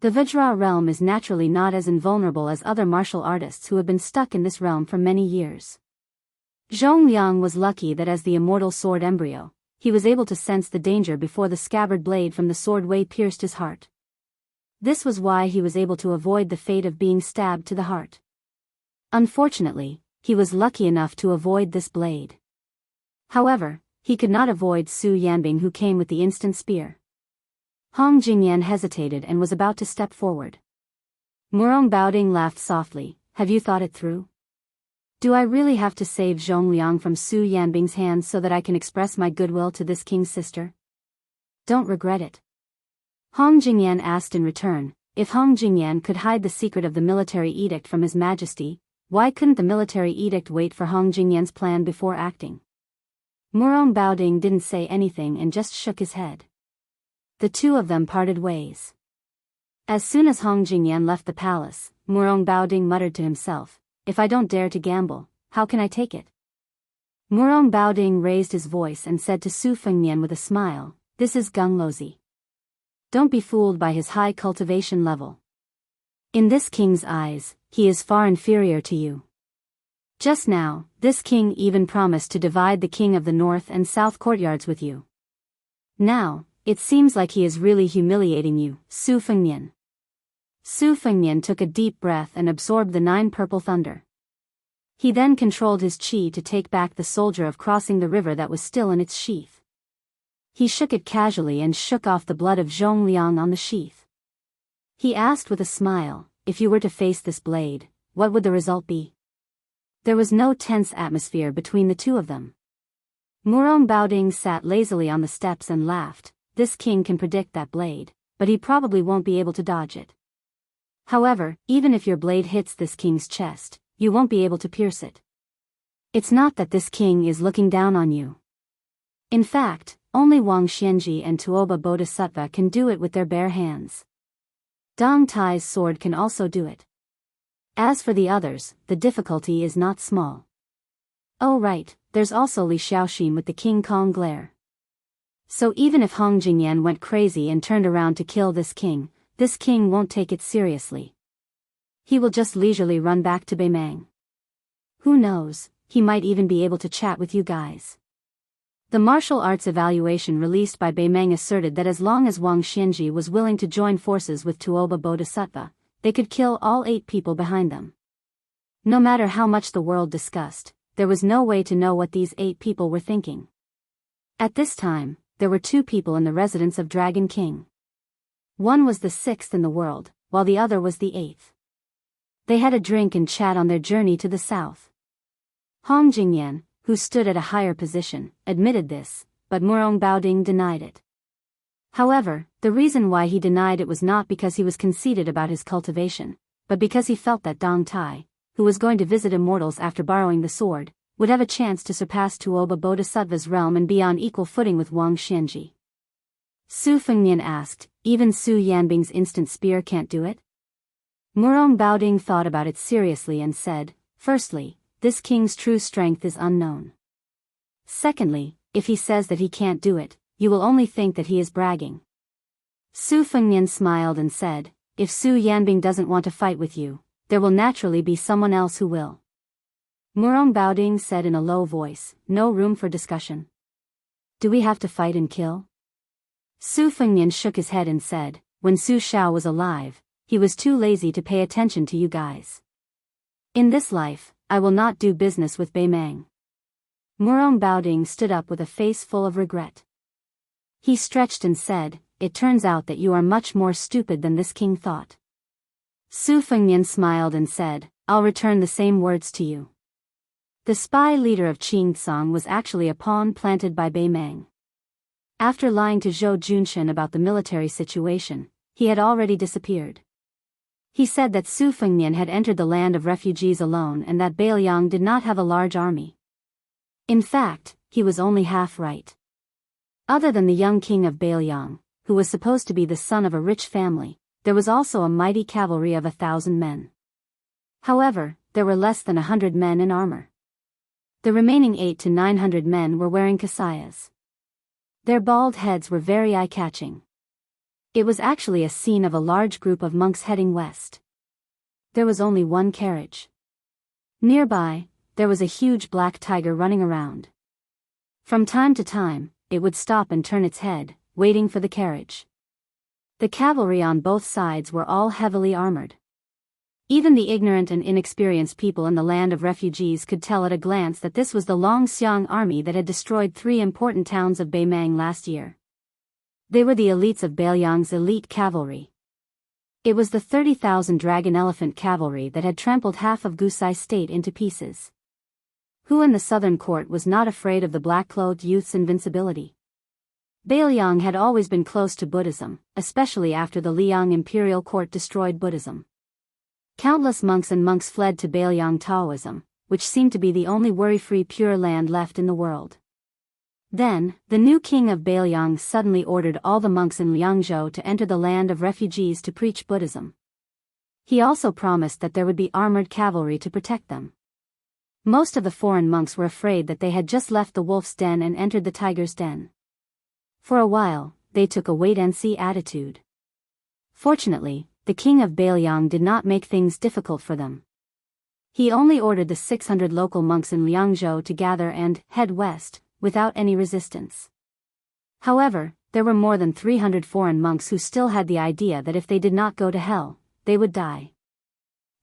The Vajra realm is naturally not as invulnerable as other martial artists who have been stuck in this realm for many years. Zhongliang was lucky that as the immortal sword embryo, he was able to sense the danger before the scabbard blade from the sword Wei pierced his heart. This was why he was able to avoid the fate of being stabbed to the heart. Unfortunately, he was lucky enough to avoid this blade. However, he could not avoid Su Yanbing, who came with the instant spear. Hong Jingyan hesitated and was about to step forward. Murong Baoding laughed softly. Have you thought it through? Do I really have to save Zhongliang from Su Yanbing's hands so that I can express my goodwill to this king's sister? Don't regret it. Hong Jingyan asked in return. If Hong Jingyan could hide the secret of the military edict from His Majesty, why couldn't the military edict wait for Hong Jingyan's plan before acting? Murong Baoding didn't say anything and just shook his head. The two of them parted ways. As soon as Hong Jingyan left the palace, Murong Baoding muttered to himself, if I don't dare to gamble, how can I take it? Murong Baoding raised his voice and said to Su Fengnian with a smile, this is Gung Lozi. Don't be fooled by his high cultivation level. In this king's eyes, he is far inferior to you. Just now, this king even promised to divide the king of the north and south courtyards with you. Now, it seems like he is really humiliating you, Su Fengnian. Su Fengnian took a deep breath and absorbed the 9 purple thunder. He then controlled his qi to take back the soldier of crossing the river that was still in its sheath. He shook it casually and shook off the blood of Zhongliang on the sheath. He asked with a smile, if you were to face this blade, what would the result be? There was no tense atmosphere between the two of them. Murong Baoding sat lazily on the steps and laughed. This king can predict that blade, but he probably won't be able to dodge it. However, even if your blade hits this king's chest, you won't be able to pierce it. It's not that this king is looking down on you. In fact, only Wang Xianji and Tuoba Bodhisattva can do it with their bare hands. Dong Tai's sword can also do it. As for the others, the difficulty is not small. Oh right, there's also Li Xiaoxin with the King Kong glare. So even if Hong Jingyan went crazy and turned around to kill this king won't take it seriously. He will just leisurely run back to Beimang. Who knows, he might even be able to chat with you guys. The martial arts evaluation released by Beimang asserted that as long as Wang Xianji was willing to join forces with Tuoba Bodhisattva, they could kill all 8 people behind them. No matter how much the world discussed, there was no way to know what these 8 people were thinking. At this time, there were 2 people in the residence of Dragon King. One was the 6th in the world, while the other was the 8th. They had a drink and chat on their journey to the south. Hong Jingyan, who stood at a higher position, admitted this, but Murong Baoding denied it. However, the reason why he denied it was not because he was conceited about his cultivation, but because he felt that Dong Tai, who was going to visit immortals after borrowing the sword, would have a chance to surpass Tuoba Bodhisattva's realm and be on equal footing with Wang Xianji. Su Fengnian asked, even Su Yanbing's instant spear can't do it? Murong Baoding thought about it seriously and said, firstly, this king's true strength is unknown. Secondly, if he says that he can't do it, you will only think that he is bragging. Su Fengnian smiled and said, if Su Yanbing doesn't want to fight with you, there will naturally be someone else who will. Murong Baoding said in a low voice, no room for discussion. Do we have to fight and kill? Su Fengnian shook his head and said, when Su Shao was alive, he was too lazy to pay attention to you guys. In this life, I will not do business with Beimang. Murong Baoding stood up with a face full of regret. He stretched and said, it turns out that you are much more stupid than this king thought. Su Fengnian smiled and said, I'll return the same words to you. The spy leader of Qingtsong was actually a pawn planted by Beimang. After lying to Zhou Junshan about the military situation, he had already disappeared. He said that Su Fengnian had entered the land of refugees alone and that Beiliang did not have a large army. In fact, he was only half right. Other than the young king of Beiliang, who was supposed to be the son of a rich family, there was also a mighty cavalry of 1,000 men. However, there were less than 100 men in armor. The remaining 800 to 900 men were wearing kasayas. Their bald heads were very eye-catching. It was actually a scene of a large group of monks heading west. There was only one carriage. Nearby, there was a huge black tiger running around. From time to time, it would stop and turn its head, waiting for the carriage. The cavalry on both sides were all heavily armored. Even the ignorant and inexperienced people in the land of refugees could tell at a glance that this was the Longxiang army that had destroyed 3 important towns of Beimang last year. They were the elites of Beiliang's elite cavalry. It was the 30,000 dragon elephant cavalry that had trampled half of Gusai state into pieces. Who in the southern court was not afraid of the black-clothed youth's invincibility? Beiliang had always been close to Buddhism, especially after the Liang imperial court destroyed Buddhism. Countless monks and monks fled to Beiliang Taoism, which seemed to be the only worry-free pure land left in the world. Then, the new king of Beiliang suddenly ordered all the monks in Liangzhou to enter the land of refugees to preach Buddhism. He also promised that there would be armored cavalry to protect them. Most of the foreign monks were afraid that they had just left the wolf's den and entered the tiger's den. For a while, they took a wait-and-see attitude. Fortunately, the king of Beiliang did not make things difficult for them. He only ordered the 600 local monks in Liangzhou to gather and head west, without any resistance. However, there were more than 300 foreign monks who still had the idea that if they did not go to hell, they would die.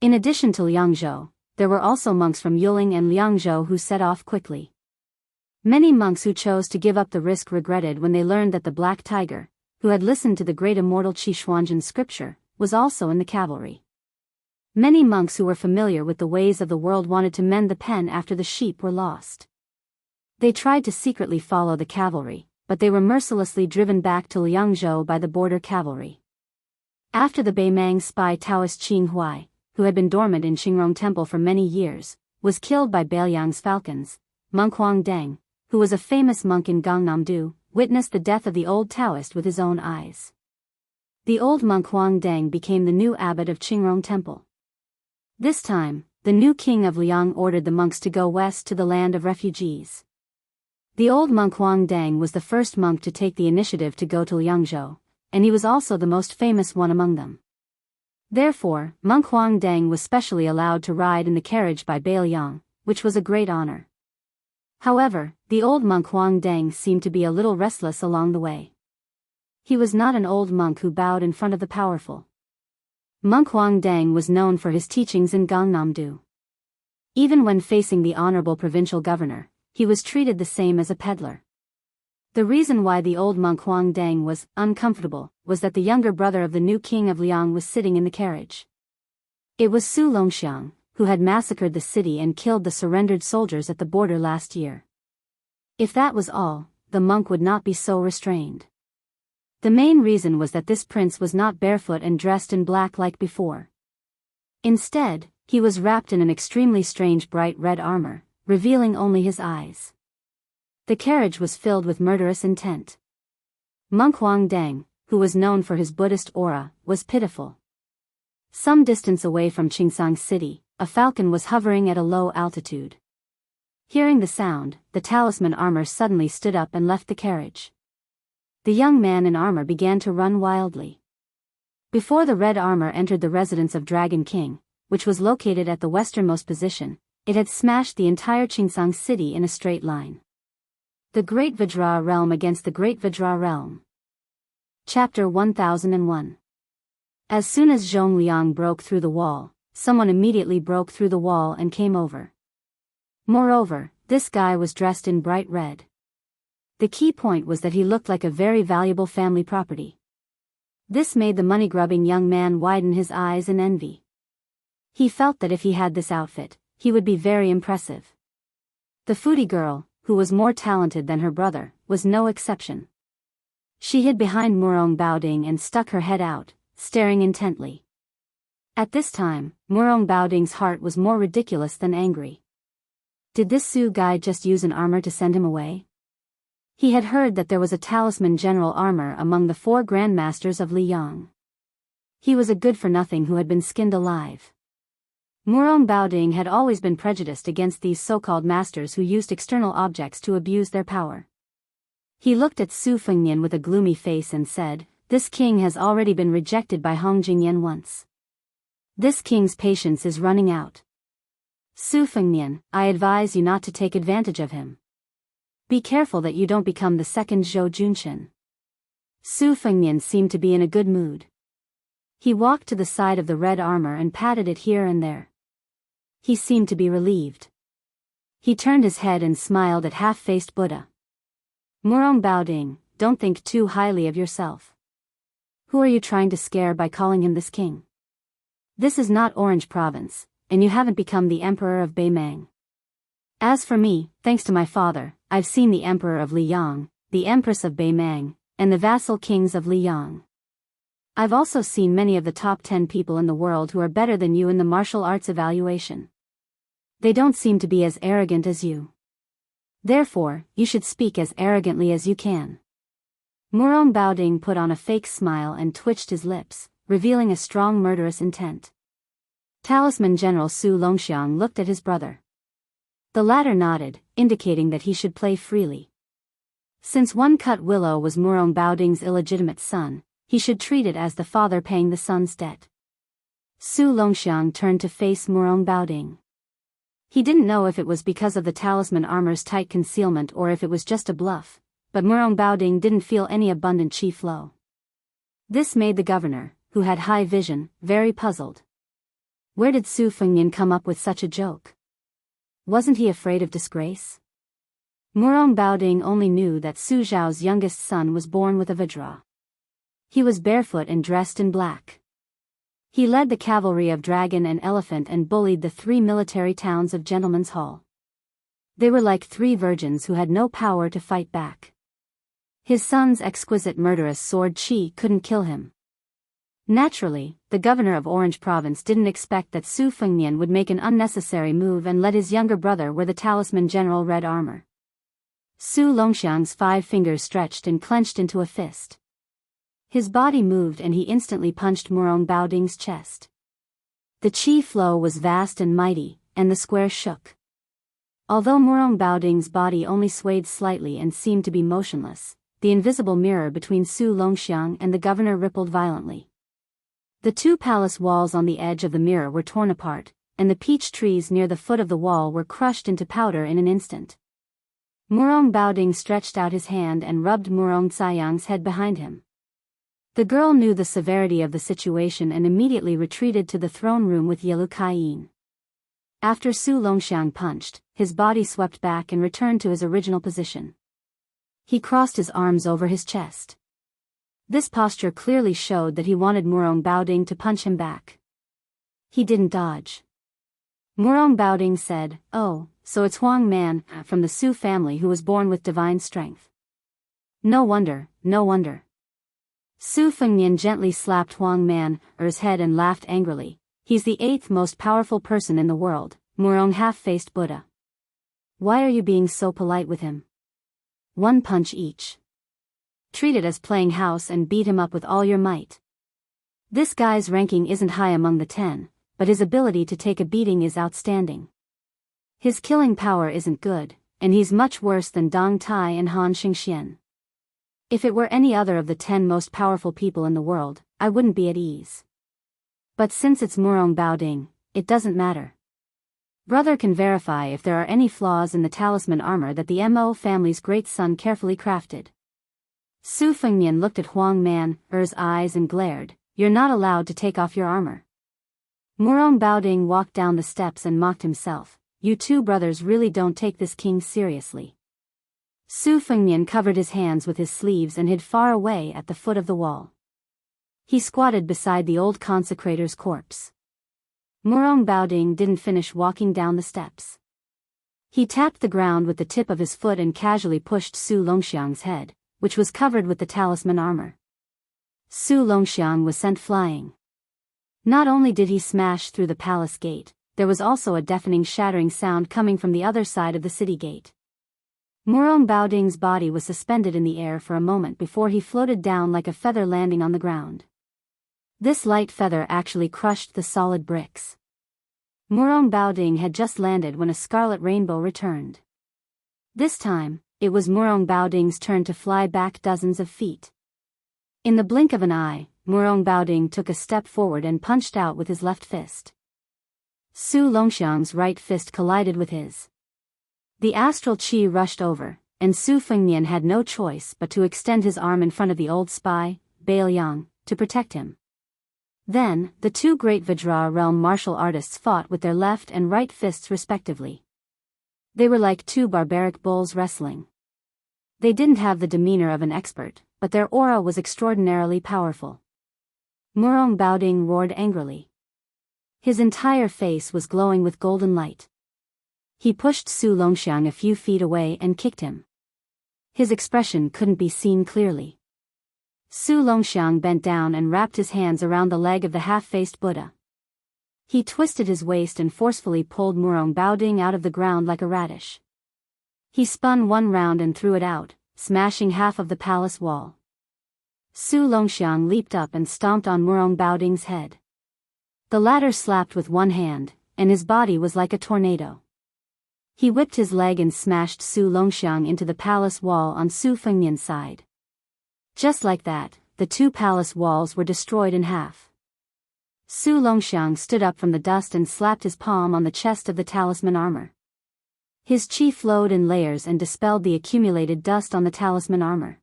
In addition to Liangzhou, there were also monks from Yuling and Liangzhou who set off quickly. Many monks who chose to give up the risk regretted when they learned that the Black Tiger, who had listened to the great immortal Qi Xuanzhen's scripture, was also in the cavalry. Many monks who were familiar with the ways of the world wanted to mend the pen after the sheep were lost. They tried to secretly follow the cavalry, but they were mercilessly driven back to Liangzhou by the border cavalry. After the Beimang spy Taoist Qing Huai, who had been dormant in Qingrong Temple for many years, was killed by Beiliang's falcons, monk Huang Deng, who was a famous monk in Gangnam-do, witnessed the death of the old Taoist with his own eyes. The old monk Huang Deng became the new abbot of Qingrong Temple. This time, the new king of Liang ordered the monks to go west to the land of refugees. The old monk Huang Deng was the first monk to take the initiative to go to Liangzhou, and he was also the most famous one among them. Therefore, monk Huang Deng was specially allowed to ride in the carriage by Beiliang, which was a great honor. However, the old monk Huang Deng seemed to be a little restless along the way. He was not an old monk who bowed in front of the powerful. Monk Huang Deng was known for his teachings in Gangnam-do. Even when facing the honorable provincial governor, he was treated the same as a peddler. The reason why the old monk Huang Deng was uncomfortable was that the younger brother of the new king of Liang was sitting in the carriage. It was Su Longxiang, who had massacred the city and killed the surrendered soldiers at the border last year. If that was all, the monk would not be so restrained. The main reason was that this prince was not barefoot and dressed in black like before. Instead, he was wrapped in an extremely strange bright red armor, revealing only his eyes. The carriage was filled with murderous intent. Monk Huang Deng, who was known for his Buddhist aura, was pitiful. Some distance away from Qingsang City, a falcon was hovering at a low altitude. Hearing the sound, the talisman armor suddenly stood up and left the carriage. The young man in armor began to run wildly. Before the red armor entered the residence of Dragon King, which was located at the westernmost position, it had smashed the entire Qingsang City in a straight line. The Great Vajra Realm against the Great Vajra Realm. Chapter 1001. As soon as Zhong Liang broke through the wall, someone immediately broke through the wall and came over. Moreover, this guy was dressed in bright red. The key point was that he looked like a very valuable family property. This made the money-grubbing young man widen his eyes in envy. He felt that if he had this outfit, he would be very impressive. The foodie girl, who was more talented than her brother, was no exception. She hid behind Murong Baoding and stuck her head out, staring intently. At this time, Murong Baoding's heart was more ridiculous than angry. Did this Su guy just use an armor to send him away? He had heard that there was a talisman general armor among the 4 grandmasters of Liyang. He was a good-for-nothing who had been skinned alive. Murong Baoding had always been prejudiced against these so-called masters who used external objects to abuse their power. He looked at Su Fengnian with a gloomy face and said, "This king has already been rejected by Hong Jingyan once. This king's patience is running out. Su Fengnian, I advise you not to take advantage of him. Be careful that you don't become the second Zhou Junshin." Su Fengnian seemed to be in a good mood. He walked to the side of the red armor and patted it here and there. He seemed to be relieved. He turned his head and smiled at half-faced Buddha. "Murong Baoding, don't think too highly of yourself. Who are you trying to scare by calling him this king? This is not Orange Province, and you haven't become the Emperor of Beimang. As for me, thanks to my father, I've seen the Emperor of Liyang, the Empress of Beimang, and the vassal kings of Liyang. I've also seen many of the top 10 people in the world who are better than you in the martial arts evaluation. They don't seem to be as arrogant as you. Therefore, you should speak as arrogantly as you can." Murong Baoding put on a fake smile and twitched his lips, revealing a strong murderous intent. Talisman General Su Longxiang looked at his brother. The latter nodded, indicating that he should play freely. Since One Cut Willow was Murong Baoding's illegitimate son, he should treat it as the father paying the son's debt. Su Longxiang turned to face Murong Baoding. He didn't know if it was because of the talisman armor's tight concealment or if it was just a bluff, but Murong Baoding didn't feel any abundant chi flow. This made the governor, who had high vision, very puzzled. Where did Su Fengnian come up with such a joke? Wasn't he afraid of disgrace? Murong Baoding only knew that Su Zhao's youngest son was born with a vajra. He was barefoot and dressed in black. He led the cavalry of Dragon and Elephant and bullied the 3 military towns of Gentleman's Hall. They were like 3 virgins who had no power to fight back. His son's exquisite murderous sword chi couldn't kill him. Naturally, the governor of Orange Province didn't expect that Su Fengnian would make an unnecessary move and let his younger brother wear the talisman general red armor. Su Longxiang's 5 fingers stretched and clenched into a fist. His body moved and he instantly punched Murong Baoding's chest. The chi flow was vast and mighty, and the square shook. Although Murong Baoding's body only swayed slightly and seemed to be motionless, the invisible mirror between Su Longxiang and the governor rippled violently. The 2 palace walls on the edge of the mirror were torn apart, and the peach trees near the foot of the wall were crushed into powder in an instant. Murong Baoding stretched out his hand and rubbed Murong Caiyang's head behind him. The girl knew the severity of the situation and immediately retreated to the throne room with Yilu Kaiyin. After Su Longxiang punched, his body swept back and returned to his original position. He crossed his arms over his chest. This posture clearly showed that he wanted Murong Baoding to punch him back. He didn't dodge. Murong Baoding said, "Oh, so it's Huang Man from the Su family who was born with divine strength. No wonder, no wonder." Su Fengnian gently slapped Huang Man's head and laughed angrily. "He's the 8th most powerful person in the world, Murong half-faced Buddha. Why are you being so polite with him? 1 punch each. Treat it as playing house and beat him up with all your might. This guy's ranking isn't high among the 10, but his ability to take a beating is outstanding. His killing power isn't good, and he's much worse than Dong Tai and Han Xingxian. If it were any other of the 10 most powerful people in the world, I wouldn't be at ease. But since it's Murong Baoding, it doesn't matter. Brother can verify if there are any flaws in the talisman armor that the Mo family's great son carefully crafted." Su Fengnian looked at Huang Man's eyes and glared, "You're not allowed to take off your armor." Murong Baoding walked down the steps and mocked himself, "You 2 brothers really don't take this king seriously." Su Fengnian covered his hands with his sleeves and hid far away at the foot of the wall. He squatted beside the old consecrator's corpse. Murong Baoding didn't finish walking down the steps. He tapped the ground with the tip of his foot and casually pushed Su Longxiang's head, which was covered with the talisman armor. Su Longxiang was sent flying. Not only did he smash through the palace gate, there was also a deafening shattering sound coming from the other side of the city gate. Murong Baoding's body was suspended in the air for a moment before he floated down like a feather landing on the ground. This light feather actually crushed the solid bricks. Murong Baoding had just landed when a scarlet rainbow returned. This time, it was Murong Baoding's turn to fly back dozens of feet. In the blink of an eye, Murong Baoding took a step forward and punched out with his left fist. Su Longxiang's right fist collided with his. The astral qi rushed over, and Su Fengnian had no choice but to extend his arm in front of the old spy, Biyao, to protect him. Then, the two great Vajra realm martial artists fought with their left and right fists respectively. They were like two barbaric bulls wrestling. They didn't have the demeanor of an expert, but their aura was extraordinarily powerful. Murong Baoding roared angrily. His entire face was glowing with golden light. He pushed Su Longxiang a few feet away and kicked him. His expression couldn't be seen clearly. Su Longxiang bent down and wrapped his hands around the leg of the half-faced Buddha. He twisted his waist and forcefully pulled Murong Baoding out of the ground like a radish. He spun one round and threw it out, smashing half of the palace wall. Su Longxiang leaped up and stomped on Murong Baoding's head. The latter slapped with one hand, and his body was like a tornado. He whipped his leg and smashed Su Longxiang into the palace wall on Su Fengnian's side. Just like that, the two palace walls were destroyed in half. Su Longxiang stood up from the dust and slapped his palm on the chest of the talisman armor. His qi flowed in layers and dispelled the accumulated dust on the talisman armor.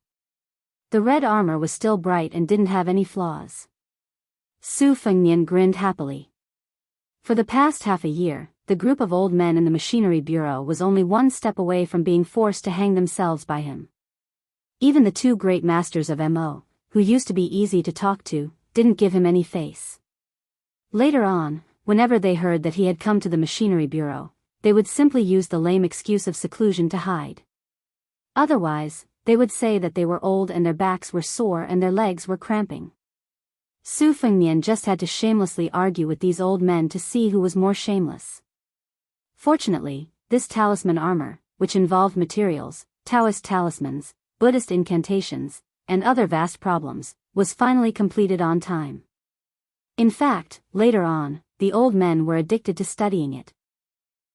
The red armor was still bright and didn't have any flaws. Su Fengnian grinned happily. For the past half a year, the group of old men in the machinery bureau was only one step away from being forced to hang themselves by him. Even the two great masters of Mo, who used to be easy to talk to, didn't give him any face. Later on, whenever they heard that he had come to the machinery bureau, they would simply use the lame excuse of seclusion to hide. Otherwise, they would say that they were old and their backs were sore and their legs were cramping. Su Fengnian just had to shamelessly argue with these old men to see who was more shameless. Fortunately, this talisman armor, which involved materials, Taoist talismans, Buddhist incantations, and other vast problems, was finally completed on time. In fact, later on, the old men were addicted to studying it.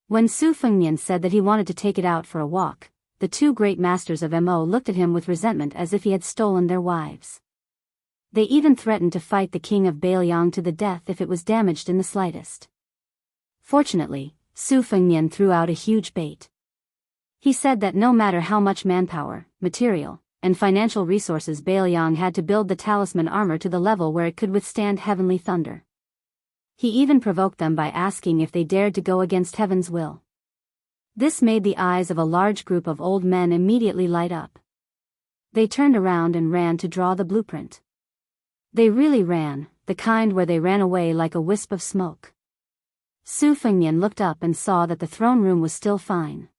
When Su Fengnian said that he wanted to take it out for a walk, the two great masters of Mo looked at him with resentment as if he had stolen their wives. They even threatened to fight the king of Biyao to the death if it was damaged in the slightest. Fortunately, Su Fengnian threw out a huge bait. He said that no matter how much manpower, material, and financial resources Biyao had to build the talisman armor to the level where it could withstand heavenly thunder. He even provoked them by asking if they dared to go against heaven's will. This made the eyes of a large group of old men immediately light up. They turned around and ran to draw the blueprint. They really ran, the kind where they ran away like a wisp of smoke. Su Fengnian looked up and saw that the throne room was still fine.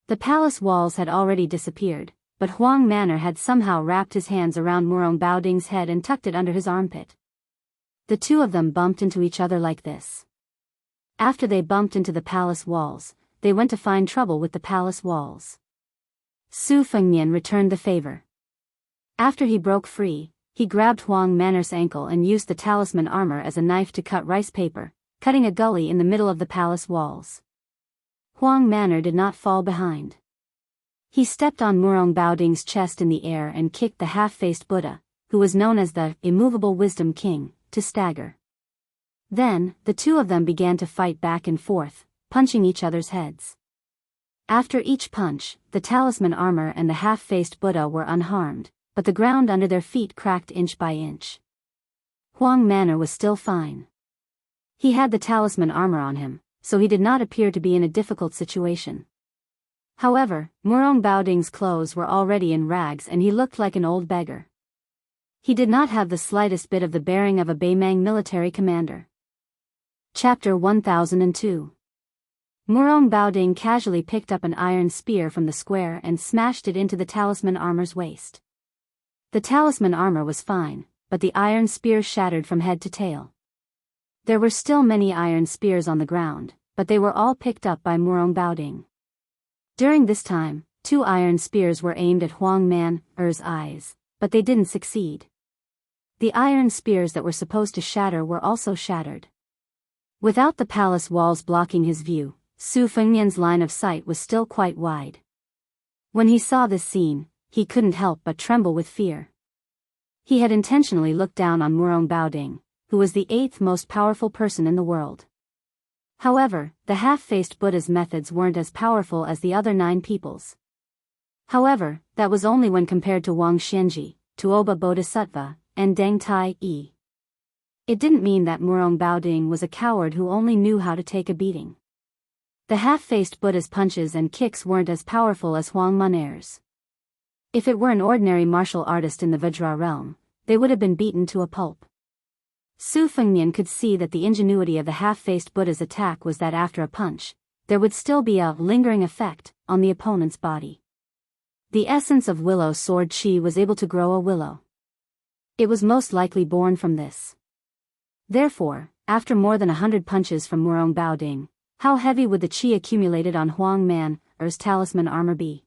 The palace walls had already disappeared, but Huang Manor had somehow wrapped his hands around Murong Baoding's head and tucked it under his armpit. The two of them bumped into each other like this. After they bumped into the palace walls, they went to find trouble with the palace walls. Su Fengnian returned the favor. After he broke free, he grabbed Huang Manor's ankle and used the talisman armor as a knife to cut rice paper, cutting a gully in the middle of the palace walls. Huang Manor did not fall behind. He stepped on Murong Baoding's chest in the air and kicked the half-faced Buddha, who was known as the immovable wisdom king, to stagger. Then, the two of them began to fight back and forth, punching each other's heads. After each punch, the talisman armor and the half-faced Buddha were unharmed, but the ground under their feet cracked inch by inch. Huang Manor was still fine. He had the talisman armor on him, so he did not appear to be in a difficult situation. However, Murong Baoding's clothes were already in rags and he looked like an old beggar. He did not have the slightest bit of the bearing of a Baimang military commander. Chapter 1002. Murong Baoding casually picked up an iron spear from the square and smashed it into the talisman armor's waist. The talisman armor was fine, but the iron spear shattered from head to tail. There were still many iron spears on the ground, but they were all picked up by Murong Baoding. During this time, 2 iron spears were aimed at Huang Man-er's eyes, but they didn't succeed. The iron spears that were supposed to shatter were also shattered. Without the palace walls blocking his view, Su Fengnian's line of sight was still quite wide. When he saw this scene, he couldn't help but tremble with fear. He had intentionally looked down on Murong Baoding, who was the 8th most powerful person in the world. However, the half-faced Buddha's methods weren't as powerful as the other 9 people's. However, that was only when compared to Wang Xianji, Tuoba Bodhisattva, and Deng Tai Yi. It didn't mean that Murong Baoding was a coward who only knew how to take a beating. The half-faced Buddha's punches and kicks weren't as powerful as Huang Man-er's. If it were an ordinary martial artist in the Vajra realm, they would have been beaten to a pulp. Su Fengnian could see that the ingenuity of the half-faced Buddha's attack was that after a punch, there would still be a lingering effect on the opponent's body. The essence of willow sword chi was able to grow a willow. It was most likely born from this. Therefore, after more than 100 punches from Murong Baoding, how heavy would the chi accumulated on Huang Man-er's talisman armor be?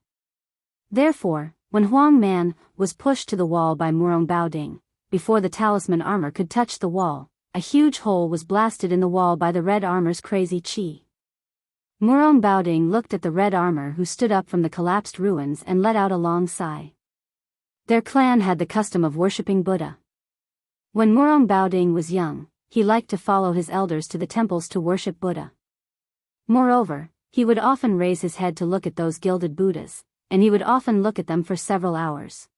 Therefore, when Huang Man was pushed to the wall by Murong Baoding, before the talisman armor could touch the wall, a huge hole was blasted in the wall by the red armor's crazy chi. Murong Baoding looked at the red armor who stood up from the collapsed ruins and let out a long sigh. Their clan had the custom of worshipping Buddha. When Murong Baoding was young, he liked to follow his elders to the temples to worship Buddha. Moreover, he would often raise his head to look at those gilded Buddhas, and he would often look at them for several hours.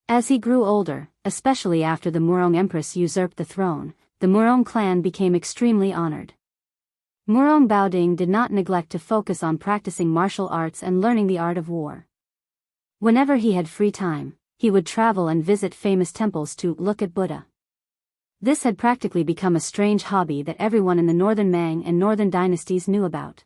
As he grew older, especially after the Murong Empress usurped the throne, the Murong clan became extremely honored. Murong Baoding did not neglect to focus on practicing martial arts and learning the art of war. Whenever he had free time, he would travel and visit famous temples to look at Buddha. This had practically become a strange hobby that everyone in the Northern Mang and Northern dynasties knew about.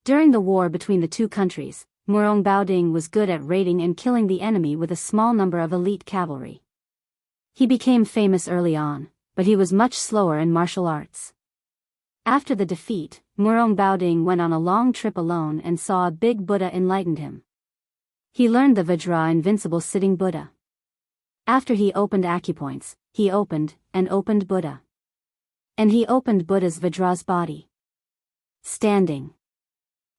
During the war between the two countries, Murong Baoding was good at raiding and killing the enemy with a small number of elite cavalry. He became famous early on, but he was much slower in martial arts. After the defeat, Murong Baoding went on a long trip alone and saw a big Buddha enlightened him. He learned the Vajra invincible sitting Buddha. After he opened acupoints, he opened Buddha. And he opened Buddha's Vajra's body. Standing.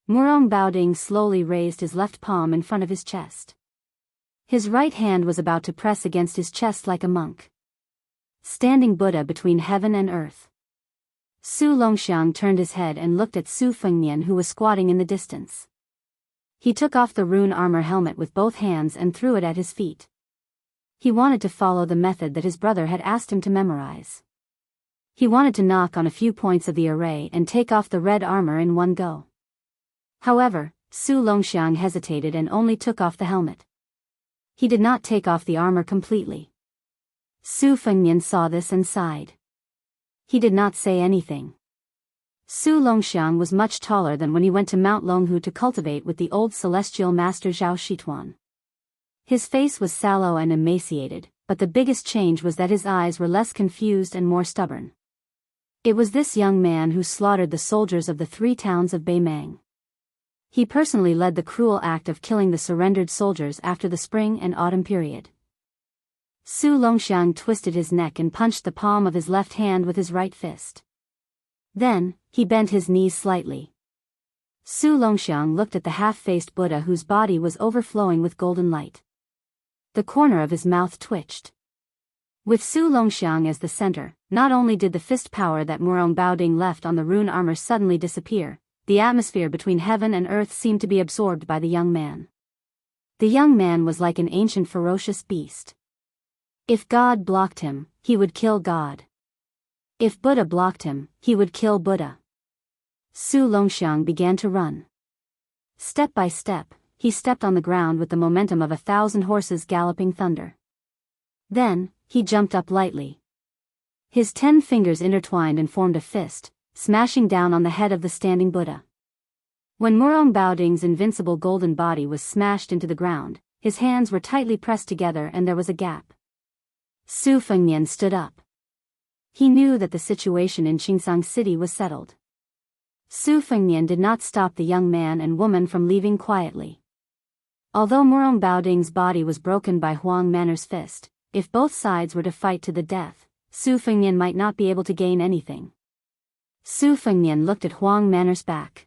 Murong Baoding slowly raised his left palm in front of his chest. His right hand was about to press against his chest like a monk. Standing Buddha between heaven and earth. Su Longxiang turned his head and looked at Su Fengnian who was squatting in the distance. He took off the rune armor helmet with both hands and threw it at his feet. He wanted to follow the method that his brother had asked him to memorize. He wanted to knock on a few points of the array and take off the red armor in one go. However, Su Longxiang hesitated and only took off the helmet. He did not take off the armor completely. Su Fengnian saw this and sighed. He did not say anything. Su Longxiang was much taller than when he went to Mount Longhu to cultivate with the old celestial master Zhao Shituan. His face was sallow and emaciated, but the biggest change was that his eyes were less confused and more stubborn. It was this young man who slaughtered the soldiers of the 3 towns of Beimang. He personally led the cruel act of killing the surrendered soldiers after the spring and autumn period. Su Longxiang twisted his neck and punched the palm of his left hand with his right fist. Then, he bent his knees slightly. Su Longxiang looked at the half-faced Buddha whose body was overflowing with golden light. The corner of his mouth twitched. With Su Longxiang as the center, not only did the fist power that Murong Baoding left on the rune armor suddenly disappear, the atmosphere between heaven and earth seemed to be absorbed by the young man. The young man was like an ancient ferocious beast. If God blocked him, he would kill God. If Buddha blocked him, he would kill Buddha. Su Longxiang began to run. Step by step, he stepped on the ground with the momentum of 1,000 horses galloping thunder. Then, he jumped up lightly. His 10 fingers intertwined and formed a fist, smashing down on the head of the standing Buddha. When Murong Baoding's invincible golden body was smashed into the ground, his hands were tightly pressed together and there was a gap. Su Fengnian stood up. He knew that the situation in Qingsang City was settled. Su Fengnian did not stop the young man and woman from leaving quietly. Although Murong Baoding's body was broken by Huang Manor's fist, if both sides were to fight to the death, Su Fengnian might not be able to gain anything. Su Fengnian looked at Huang Manor's back.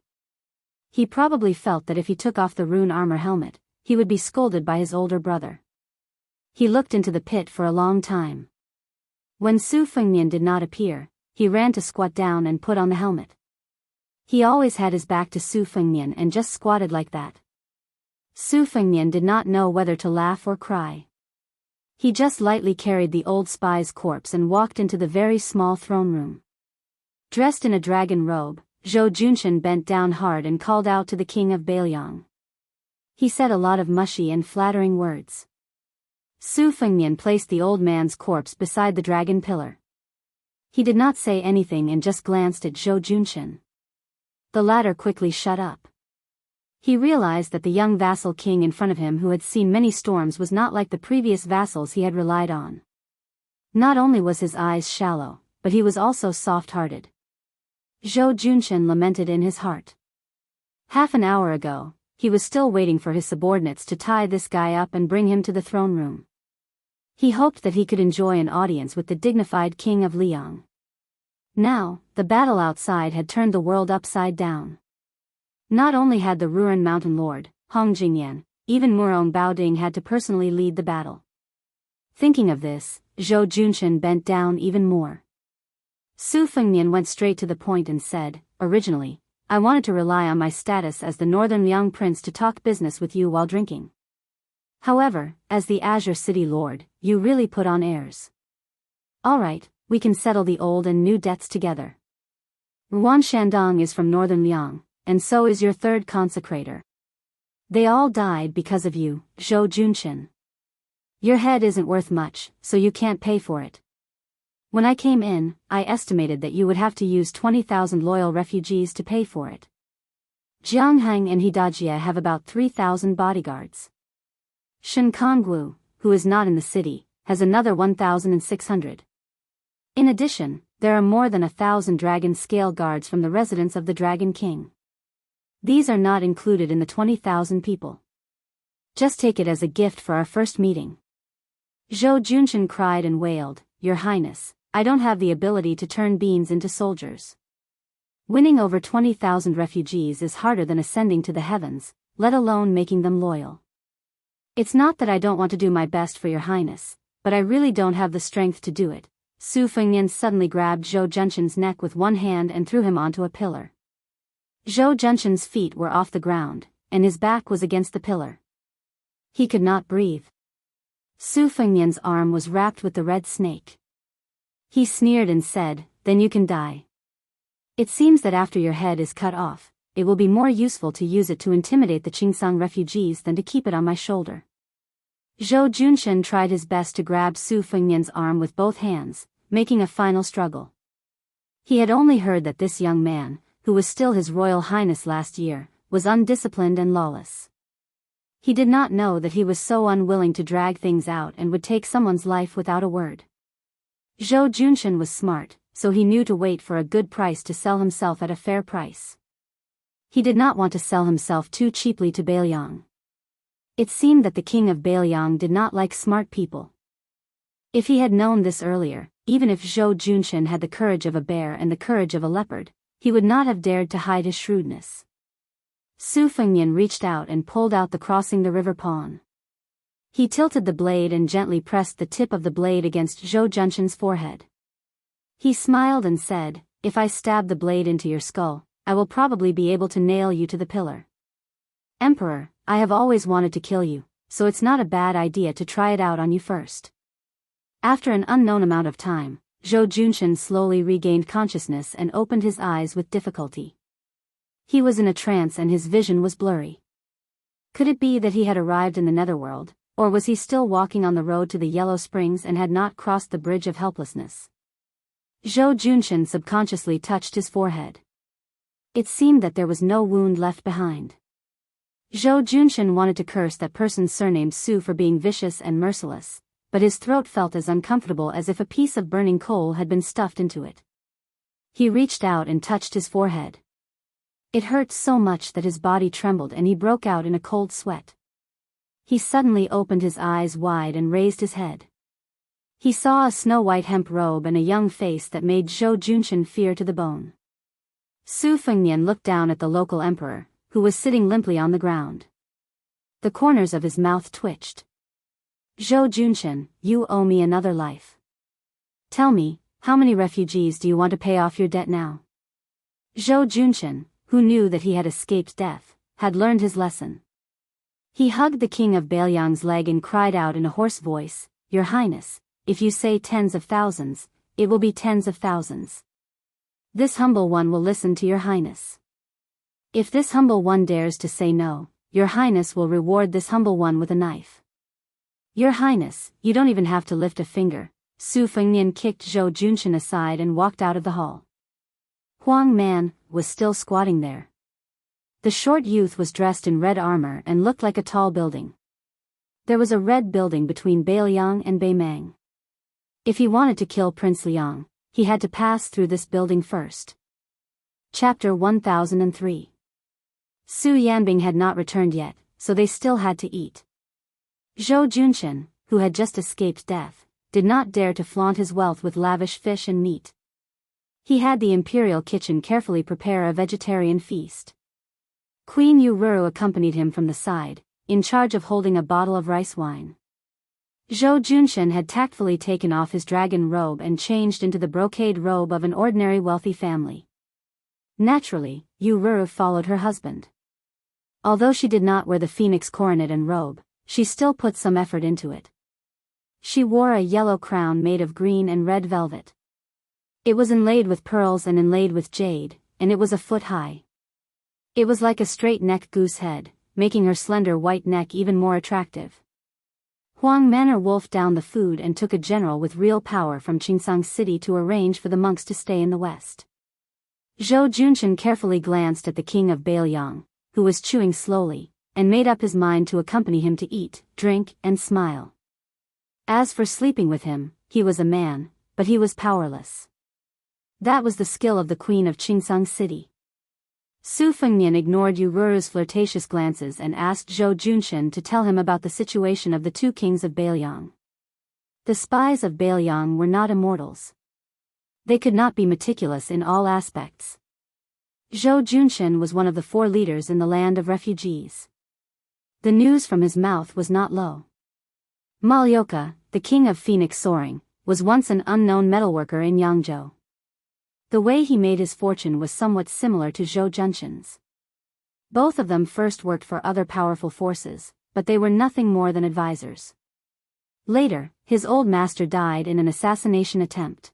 He probably felt that if he took off the rune armor helmet, he would be scolded by his older brother. He looked into the pit for a long time. When Su Fengnian did not appear, he ran to squat down and put on the helmet. He always had his back to Su Fengnian and just squatted like that. Su Fengnian did not know whether to laugh or cry. He just lightly carried the old spy's corpse and walked into the very small throne room. Dressed in a dragon robe, Zhou Junshan bent down hard and called out to the king of Biyao. He said a lot of mushy and flattering words. Su Fengnian placed the old man's corpse beside the dragon pillar. He did not say anything and just glanced at Zhou Junshan. The latter quickly shut up. He realized that the young vassal king in front of him who had seen many storms was not like the previous vassals he had relied on. Not only was his eyes shallow, but he was also soft-hearted. Zhou Junshan lamented in his heart. Half an hour ago, he was still waiting for his subordinates to tie this guy up and bring him to the throne room. He hoped that he could enjoy an audience with the dignified king of Liang. Now, the battle outside had turned the world upside down. Not only had the Ruan Mountain Lord, Hong Jingyan, even Murong Baoding had to personally lead the battle. Thinking of this, Zhou Junshan bent down even more. Su Fengnian went straight to the point and said, "Originally, I wanted to rely on my status as the Northern Liang Prince to talk business with you while drinking. However, as the Azure City Lord, you really put on airs. Alright, we can settle the old and new debts together. Ruan Shandong is from Northern Liang, and so is your third consecrator. They all died because of you, Zhou Junshan. Your head isn't worth much, so you can't pay for it. When I came in, I estimated that you would have to use 20,000 loyal refugees to pay for it. Jianghu and Hidajia have about 3,000 bodyguards. Shinkongwu, who is not in the city, has another 1,600. In addition, there are more than 1,000 dragon scale guards from the residence of the Dragon King. These are not included in the 20,000 people. Just take it as a gift for our first meeting." Zhou Junshan cried and wailed, "Your Highness, I don't have the ability to turn beans into soldiers. Winning over 20,000 refugees is harder than ascending to the heavens, let alone making them loyal. It's not that I don't want to do my best for your Highness, but I really don't have the strength to do it." Su Fengnian suddenly grabbed Zhou Junshan's neck with one hand and threw him onto a pillar. Zhou Junshan's feet were off the ground, and his back was against the pillar. He could not breathe. Su Fengnian's arm was wrapped with the red snake. He sneered and said, "Then you can die. It seems that after your head is cut off, it will be more useful to use it to intimidate the Qingsang refugees than to keep it on my shoulder." Zhou Junshan tried his best to grab Su Fengnian's arm with both hands, making a final struggle. He had only heard that this young man, who was still His Royal Highness last year, was undisciplined and lawless. He did not know that he was so unwilling to drag things out and would take someone's life without a word. Zhou Junshan was smart, so he knew to wait for a good price to sell himself at a fair price. He did not want to sell himself too cheaply to Biyao. It seemed that the king of Biyao did not like smart people. If he had known this earlier, even if Zhou Junshan had the courage of a bear and the courage of a leopard, he would not have dared to hide his shrewdness. Su Fengnian reached out and pulled out the crossing the river pawn. He tilted the blade and gently pressed the tip of the blade against Zhou Junshan's forehead. He smiled and said, "If I stab the blade into your skull, I will probably be able to nail you to the pillar. Emperor, I have always wanted to kill you, so it's not a bad idea to try it out on you first." After an unknown amount of time, Zhou Junshan slowly regained consciousness and opened his eyes with difficulty. He was in a trance and his vision was blurry. Could it be that he had arrived in the netherworld, or was he still walking on the road to the Yellow Springs and had not crossed the bridge of helplessness? Zhou Junshan subconsciously touched his forehead. It seemed that there was no wound left behind. Zhou Junshan wanted to curse that person's surname Su for being vicious and merciless, but his throat felt as uncomfortable as if a piece of burning coal had been stuffed into it. He reached out and touched his forehead. It hurt so much that his body trembled and he broke out in a cold sweat. He suddenly opened his eyes wide and raised his head. He saw a snow-white hemp robe and a young face that made Zhou Junshan fear to the bone. Su Fengnian looked down at the local emperor, who was sitting limply on the ground. The corners of his mouth twitched. Zhou Junshan, you owe me another life. Tell me, how many refugees do you want to pay off your debt now? Zhou Junshan, who knew that he had escaped death, had learned his lesson. He hugged the king of Biyang's leg and cried out in a hoarse voice, Your Highness, if you say tens of thousands, it will be tens of thousands. This humble one will listen to your Highness. If this humble one dares to say no, your Highness will reward this humble one with a knife. Your Highness, you don't even have to lift a finger. Su Fengnian kicked Zhou Junshan aside and walked out of the hall. Huang Man was still squatting there. The short youth was dressed in red armor and looked like a tall building. There was a red building between Beiliang and Beimang. If he wanted to kill Prince Liang, he had to pass through this building first. Chapter 1003. Su Yanbing had not returned yet, so they still had to eat. Zhou Junshan, who had just escaped death, did not dare to flaunt his wealth with lavish fish and meat. He had the imperial kitchen carefully prepare a vegetarian feast. Queen Yururu accompanied him from the side, in charge of holding a bottle of rice wine. Zhou Junshan had tactfully taken off his dragon robe and changed into the brocade robe of an ordinary wealthy family. Naturally, Yururu followed her husband. Although she did not wear the phoenix coronet and robe, she still put some effort into it. She wore a yellow crown made of green and red velvet. It was inlaid with pearls and inlaid with jade, and it was a foot high. It was like a straight-necked goose head, making her slender white neck even more attractive. Huang Manor wolfed down the food and took a general with real power from Qingsang City to arrange for the monks to stay in the west. Zhou Junshan carefully glanced at the king of Beiliang, who was chewing slowly, and made up his mind to accompany him to eat, drink, and smile. As for sleeping with him, he was a man, but he was powerless. That was the skill of the queen of Qingsang City. Su Fengnian ignored Yururu's flirtatious glances and asked Zhou Junshan to tell him about the situation of the two kings of Beiliang. The spies of Beiliang were not immortals. They could not be meticulous in all aspects. Zhou Junshan was one of the 4 leaders in the land of refugees. The news from his mouth was not low. Malyoka, the king of Phoenix Soaring, was once an unknown metalworker in Yangzhou. The way he made his fortune was somewhat similar to Zhou Junshan's. Both of them first worked for other powerful forces, but they were nothing more than advisors. Later, his old master died in an assassination attempt.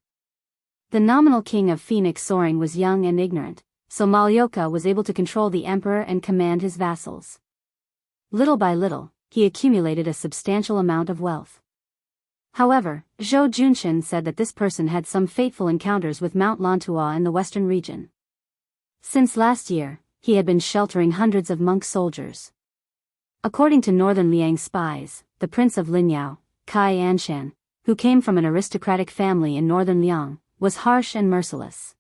The nominal king of Phoenix Soaring was young and ignorant, so Malyoka was able to control the emperor and command his vassals. Little by little, he accumulated a substantial amount of wealth. However, Zhou Junshan said that this person had some fateful encounters with Mount Lantua in the western region. Since last year, he had been sheltering hundreds of monk soldiers. According to northern Liang spies, the prince of Linyao, Kai Anshan, who came from an aristocratic family in northern Liang, was harsh and merciless.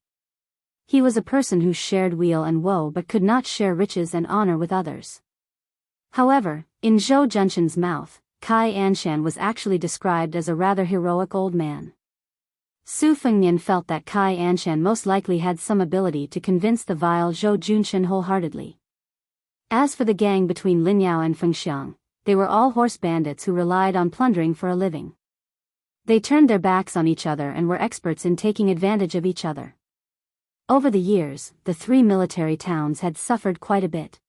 He was a person who shared weal and woe but could not share riches and honor with others. However, in Zhou Junshan's mouth, Kai Anshan was actually described as a rather heroic old man. Su Fengnian felt that Kai Anshan most likely had some ability to convince the vile Zhou Junshan wholeheartedly. As for the gang between Linyao and Fengxiang, they were all horse bandits who relied on plundering for a living. They turned their backs on each other and were experts in taking advantage of each other. Over the years, the 3 military towns had suffered quite a bit.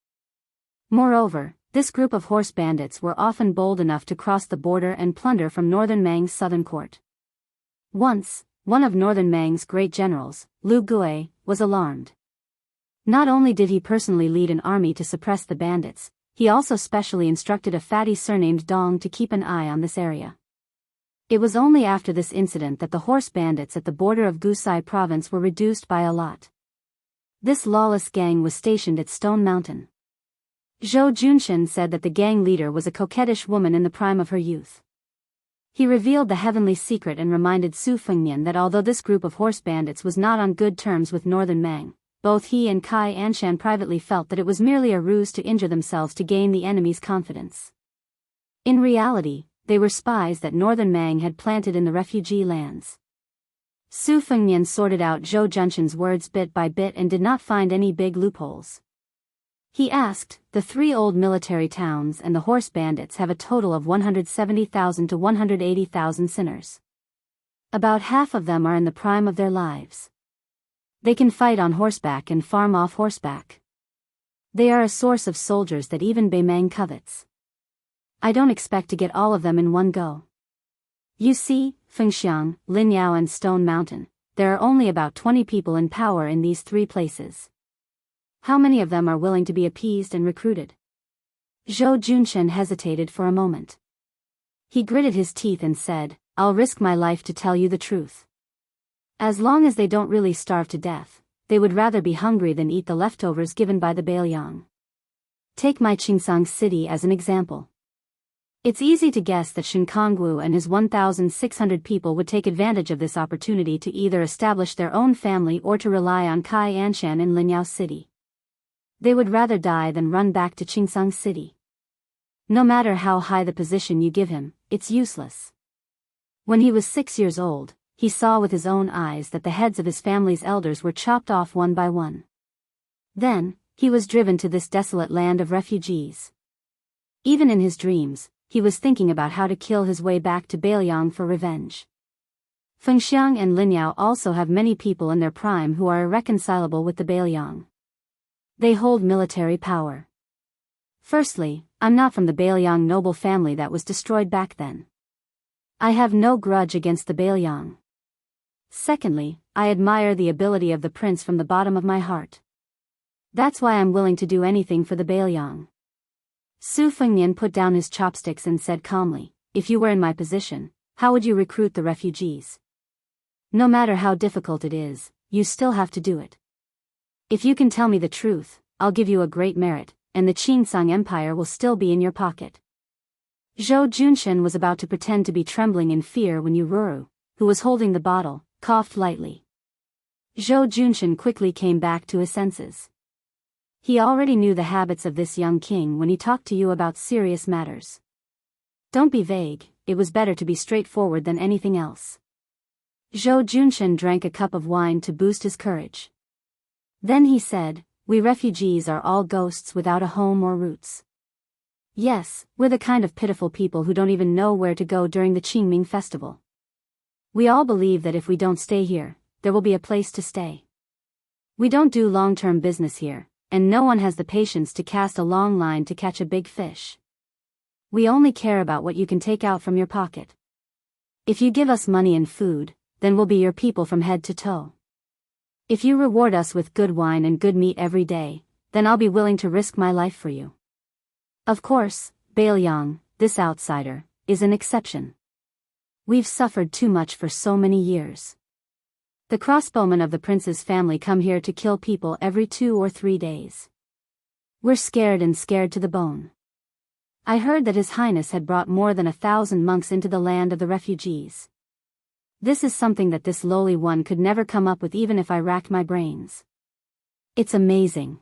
Moreover, this group of horse bandits were often bold enough to cross the border and plunder from Northern Mang's southern court. Once, one of Northern Mang's great generals, Lu Gui, was alarmed. Not only did he personally lead an army to suppress the bandits, he also specially instructed a fatty surnamed Dong to keep an eye on this area. It was only after this incident that the horse bandits at the border of Gusai province were reduced by a lot. This lawless gang was stationed at Stone Mountain. Zhou Junshan said that the gang leader was a coquettish woman in the prime of her youth. He revealed the heavenly secret and reminded Su Fengnian that although this group of horse bandits was not on good terms with Northern Mang, both he and Kai Anshan privately felt that it was merely a ruse to injure themselves to gain the enemy's confidence. In reality, they were spies that Northern Mang had planted in the refugee lands. Su Fengnian sorted out Zhou Junshan's words bit by bit and did not find any big loopholes. He asked, the 3 old military towns and the horse bandits have a total of 170,000 to 180,000 sinners. About half of them are in the prime of their lives. They can fight on horseback and farm off horseback. They are a source of soldiers that even Beimang covets. I don't expect to get all of them in one go. You see, Fengxiang, Linyao and Stone Mountain, there are only about 20 people in power in these 3 places. How many of them are willing to be appeased and recruited? Zhou Junshan hesitated for a moment. He gritted his teeth and said, I'll risk my life to tell you the truth. As long as they don't really starve to death, they would rather be hungry than eat the leftovers given by the Biyao. Take my Qingsang city as an example. It's easy to guess that Shinkongwu and his 1,600 people would take advantage of this opportunity to either establish their own family or to rely on Kai Anshan in Linyao City. They would rather die than run back to Qingsang City. No matter how high the position you give him, it's useless. When he was 6 years old, he saw with his own eyes that the heads of his family's elders were chopped off one by one. Then, he was driven to this desolate land of refugees. Even in his dreams, he was thinking about how to kill his way back to Biyao for revenge. Fengxiang and Linyao also have many people in their prime who are irreconcilable with the Biyao. They hold military power. Firstly, I'm not from the Biyao noble family that was destroyed back then. I have no grudge against the Biyao. Secondly, I admire the ability of the prince from the bottom of my heart. That's why I'm willing to do anything for the Biyao. Su Fengnian put down his chopsticks and said calmly, if you were in my position, how would you recruit the refugees? No matter how difficult it is, you still have to do it. If you can tell me the truth, I'll give you a great merit, and the Qingsang Empire will still be in your pocket. Zhou Junshan was about to pretend to be trembling in fear when Yururu, who was holding the bottle, coughed lightly. Zhou Junshan quickly came back to his senses. He already knew the habits of this young king when he talked to you about serious matters. Don't be vague, it was better to be straightforward than anything else. Zhou Junshan drank a cup of wine to boost his courage. Then he said, we refugees are all ghosts without a home or roots. Yes, we're the kind of pitiful people who don't even know where to go during the Qingming festival. We all believe that if we don't stay here, there will be a place to stay. We don't do long-term business here, and no one has the patience to cast a long line to catch a big fish. We only care about what you can take out from your pocket. If you give us money and food, then we'll be your people from head to toe. If you reward us with good wine and good meat every day, then I'll be willing to risk my life for you. Of course, Biyao, this outsider, is an exception. We've suffered too much for so many years. The crossbowmen of the prince's family come here to kill people every 2 or 3 days. We're scared to the bone. I heard that His Highness had brought more than 1,000 monks into the land of the refugees. This is something that this lowly one could never come up with even if I racked my brains. It's amazing.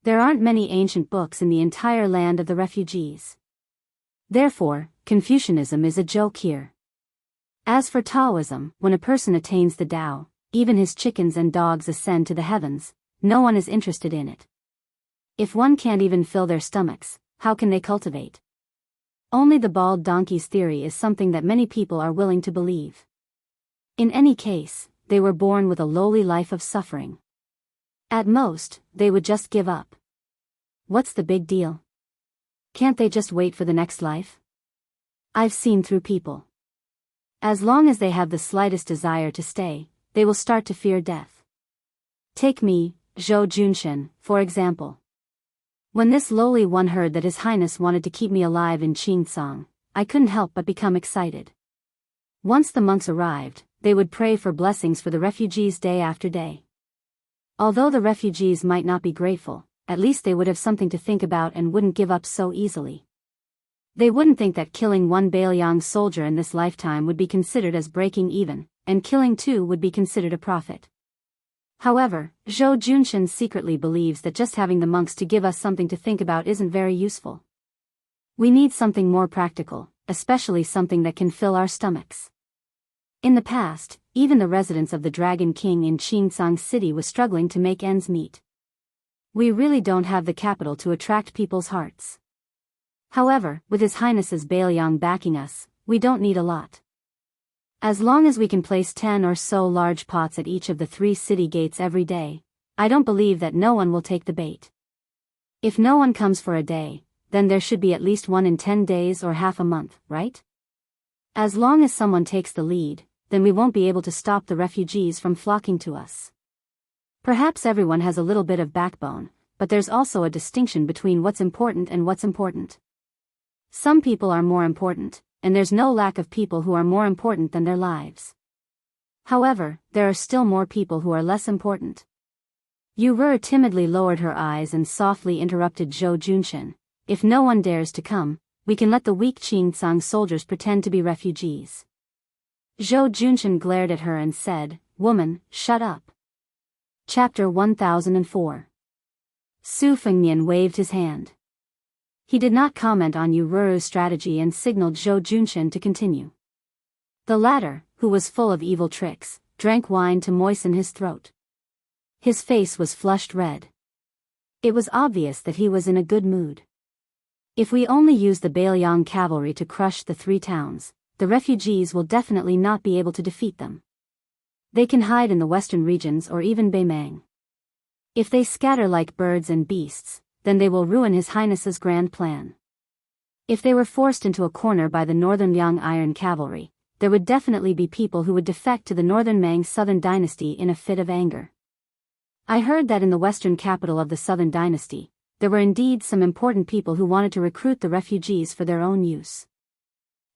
There aren't many ancient books in the entire land of the refugees. Therefore, Confucianism is a joke here. As for Taoism, when a person attains the Tao, even his chickens and dogs ascend to the heavens, no one is interested in it. If one can't even fill their stomachs, how can they cultivate? Only the bald donkey's theory is something that many people are willing to believe. In any case, they were born with a lowly life of suffering. At most, they would just give up. What's the big deal? Can't they just wait for the next life? I've seen through people. As long as they have the slightest desire to stay, they will start to fear death. Take me, Zhou Junshan, for example. When this lowly one heard that His Highness wanted to keep me alive in Qingsang, I couldn't help but become excited. Once the monks arrived, they would pray for blessings for the refugees day after day. Although the refugees might not be grateful, at least they would have something to think about and wouldn't give up so easily. They wouldn't think that killing one Biyao soldier in this lifetime would be considered as breaking even, and killing 2 would be considered a profit. However, Zhou Junshan secretly believes that just having the monks to give us something to think about isn't very useful. We need something more practical, especially something that can fill our stomachs. In the past, even the residents of the Dragon King in Qingcang City was struggling to make ends meet. We really don't have the capital to attract people's hearts. However, with His Highness's Biyao backing us, we don't need a lot. As long as we can place 10 or so large pots at each of the 3 city gates every day, I don't believe that no one will take the bait. If no one comes for a day, then there should be at least one in 10 days or half a month, right? As long as someone takes the lead, then we won't be able to stop the refugees from flocking to us. Perhaps everyone has a little bit of backbone, but there's also a distinction between what's important and what's important. Some people are more important, and there's no lack of people who are more important than their lives. However, there are still more people who are less important. Yu Ru timidly lowered her eyes and softly interrupted Zhou Junshen. If no one dares to come, we can let the weak Qingcang soldiers pretend to be refugees. Zhou Junshen glared at her and said, "Woman, shut up." Chapter 1004. Su Fengnian waved his hand. He did not comment on Yu Ru's strategy and signaled Zhou Junshen to continue. The latter, who was full of evil tricks, drank wine to moisten his throat. His face was flushed red. It was obvious that he was in a good mood. If we only use the Biyao cavalry to crush the 3 towns, the refugees will definitely not be able to defeat them. They can hide in the western regions or even Beimang. If they scatter like birds and beasts, then they will ruin His Highness's grand plan. If they were forced into a corner by the Northern Yang Iron Cavalry, there would definitely be people who would defect to the Northern Mang Southern Dynasty in a fit of anger. I heard that in the western capital of the Southern Dynasty, there were indeed some important people who wanted to recruit the refugees for their own use.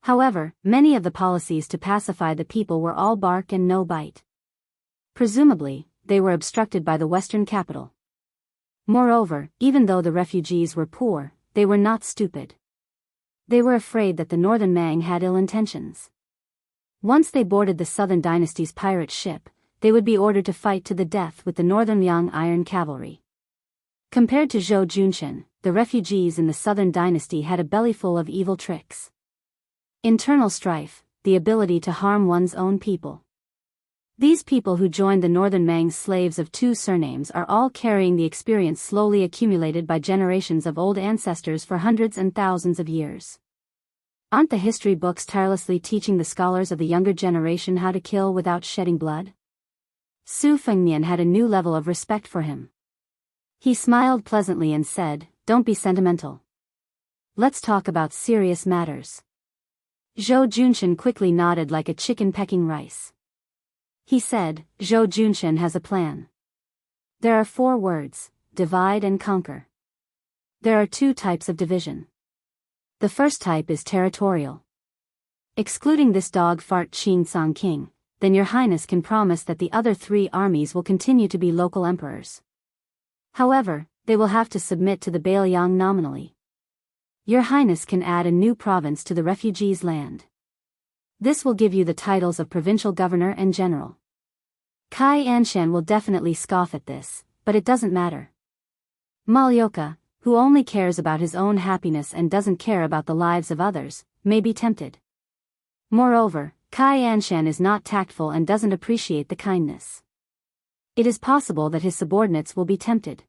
However, many of the policies to pacify the people were all bark and no bite. Presumably, they were obstructed by the western capital. Moreover, even though the refugees were poor, they were not stupid. They were afraid that the Northern Mang had ill intentions. Once they boarded the Southern Dynasty's pirate ship, they would be ordered to fight to the death with the Northern Yang Iron Cavalry. Compared to Zhou Junshen, the refugees in the Southern Dynasty had a bellyful of evil tricks. Internal strife, the ability to harm one's own people. These people who joined the Northern Mang slaves of 2 surnames are all carrying the experience slowly accumulated by generations of old ancestors for hundreds and thousands of years. Aren't the history books tirelessly teaching the scholars of the younger generation how to kill without shedding blood? Su Fengnian had a new level of respect for him. He smiled pleasantly and said, "Don't be sentimental. Let's talk about serious matters." Zhou Junshen quickly nodded like a chicken pecking rice. He said, "Zhou Junshen has a plan. There are 4 words, divide and conquer. There are 2 types of division. The first type is territorial. Excluding this dog fart Qingcang king, then your highness can promise that the other 3 armies will continue to be local emperors. However, they will have to submit to the Biyao nominally. Your highness can add a new province to the refugees' land. This will give you the titles of provincial governor and general. Kai Anshan will definitely scoff at this, but it doesn't matter. Malyoka, who only cares about his own happiness and doesn't care about the lives of others, may be tempted. Moreover, Kai Anshan is not tactful and doesn't appreciate the kindness. It is possible that his subordinates will be tempted.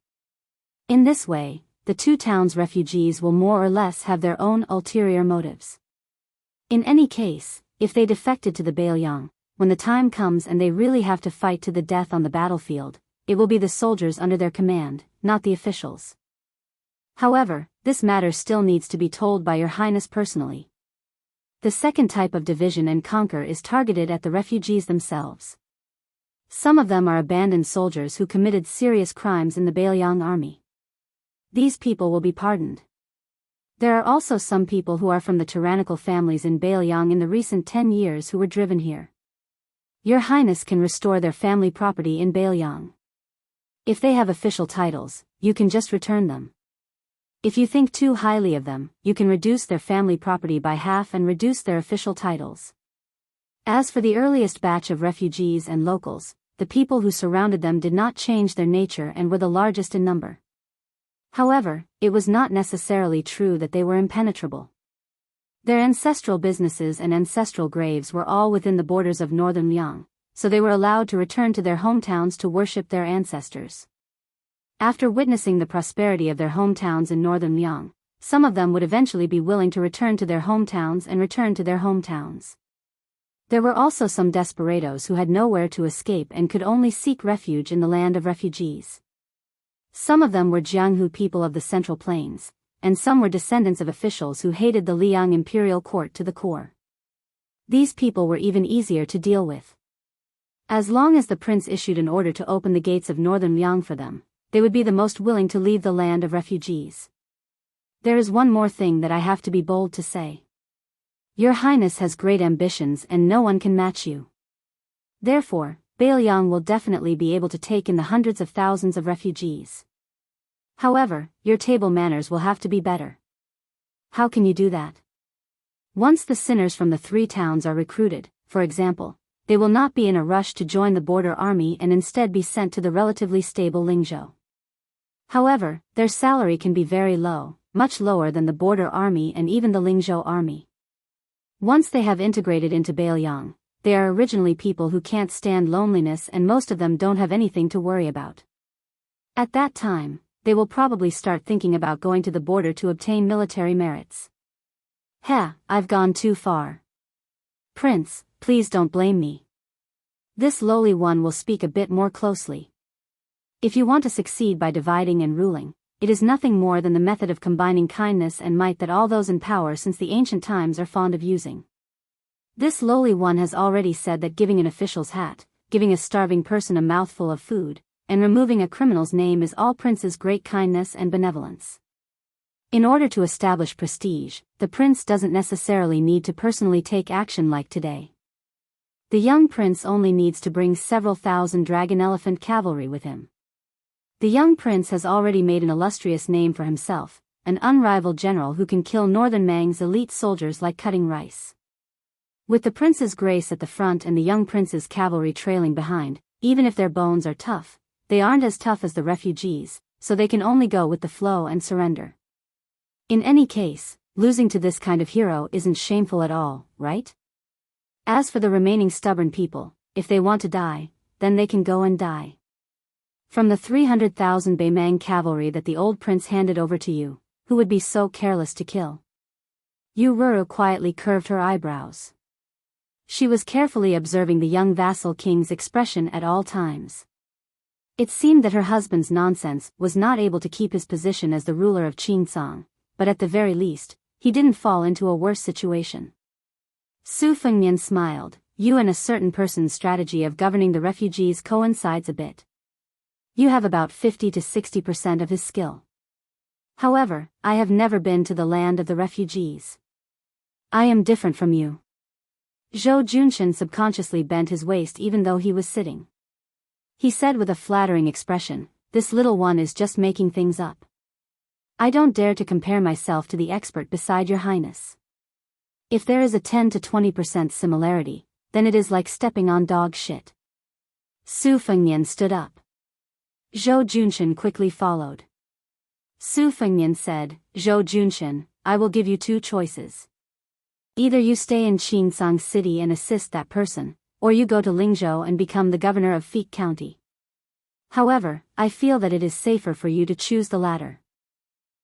In this way, the 2 towns' refugees will more or less have their own ulterior motives. In any case, if they defected to the Biyao, when the time comes and they really have to fight to the death on the battlefield, it will be the soldiers under their command, not the officials. However, this matter still needs to be told by your highness personally. The second type of division and conquer is targeted at the refugees themselves. Some of them are abandoned soldiers who committed serious crimes in the Biyao army. These people will be pardoned. There are also some people who are from the tyrannical families in Biyao in the recent 10 years who were driven here. Your highness can restore their family property in Biyao. If they have official titles, you can just return them. If you think too highly of them, you can reduce their family property by half and reduce their official titles. As for the earliest batch of refugees and locals, the people who surrounded them did not change their nature and were the largest in number. However, it was not necessarily true that they were impenetrable. Their ancestral businesses and ancestral graves were all within the borders of northern Liang, so they were allowed to return to their hometowns to worship their ancestors. After witnessing the prosperity of their hometowns in northern Liang, some of them would eventually be willing to return to their hometowns and return to their hometowns. There were also some desperados who had nowhere to escape and could only seek refuge in the land of refugees. Some of them were Jianghu people of the Central Plains, and some were descendants of officials who hated the Liang imperial court to the core. These people were even easier to deal with. As long as the prince issued an order to open the gates of northern Liang for them, they would be the most willing to leave the land of refugees. There is one more thing that I have to be bold to say. Your Highness has great ambitions and no one can match you. Therefore, Biyao will definitely be able to take in the hundreds of thousands of refugees. However, your table manners will have to be better. How can you do that? Once the sinners from the 3 towns are recruited, for example, they will not be in a rush to join the border army and instead be sent to the relatively stable Lingzhou. However, their salary can be very low, much lower than the border army and even the Lingzhou army. Once they have integrated into Biyao, they are originally people who can't stand loneliness and most of them don't have anything to worry about. At that time, they will probably start thinking about going to the border to obtain military merits. I've gone too far. Prince, please don't blame me. This lowly one will speak a bit more closely. If you want to succeed by dividing and ruling, it is nothing more than the method of combining kindness and might that all those in power since the ancient times are fond of using. This lowly one has already said that giving an official's hat, giving a starving person a mouthful of food, and removing a criminal's name is all prince's great kindness and benevolence. In order to establish prestige, the prince doesn't necessarily need to personally take action like today. The young prince only needs to bring several thousand dragon elephant cavalry with him. The young prince has already made an illustrious name for himself, an unrivaled general who can kill Northern Mang's elite soldiers like cutting rice. With the prince's grace at the front and the young prince's cavalry trailing behind, even if their bones are tough, they aren't as tough as the refugees, so they can only go with the flow and surrender. In any case, losing to this kind of hero isn't shameful at all, right? As for the remaining stubborn people, if they want to die, then they can go and die. From the 300,000 Beimang cavalry that the old prince handed over to you, who would be so careless to kill? Yu Ruru quietly curved her eyebrows. She was carefully observing the young vassal king's expression at all times. It seemed that her husband's nonsense was not able to keep his position as the ruler of Qingcang, but at the very least, he didn't fall into a worse situation. Su Fengnian smiled. You and a certain person's strategy of governing the refugees coincides a bit. You have about 50 to 60% of his skill. However, I have never been to the land of the refugees. I am different from you. Zhou Junshin subconsciously bent his waist even though he was sitting. He said with a flattering expression, this little one is just making things up. I don't dare to compare myself to the expert beside your highness. If there is a 10 to 20% similarity, then it is like stepping on dog shit. Su Fengnian stood up. Zhou Junshin quickly followed. Su Fengnian said, Zhou Junshin, I will give you 2 choices. Either you stay in Qingcang City and assist that person, or you go to Lingzhou and become the governor of Fik County. However, I feel that it is safer for you to choose the latter.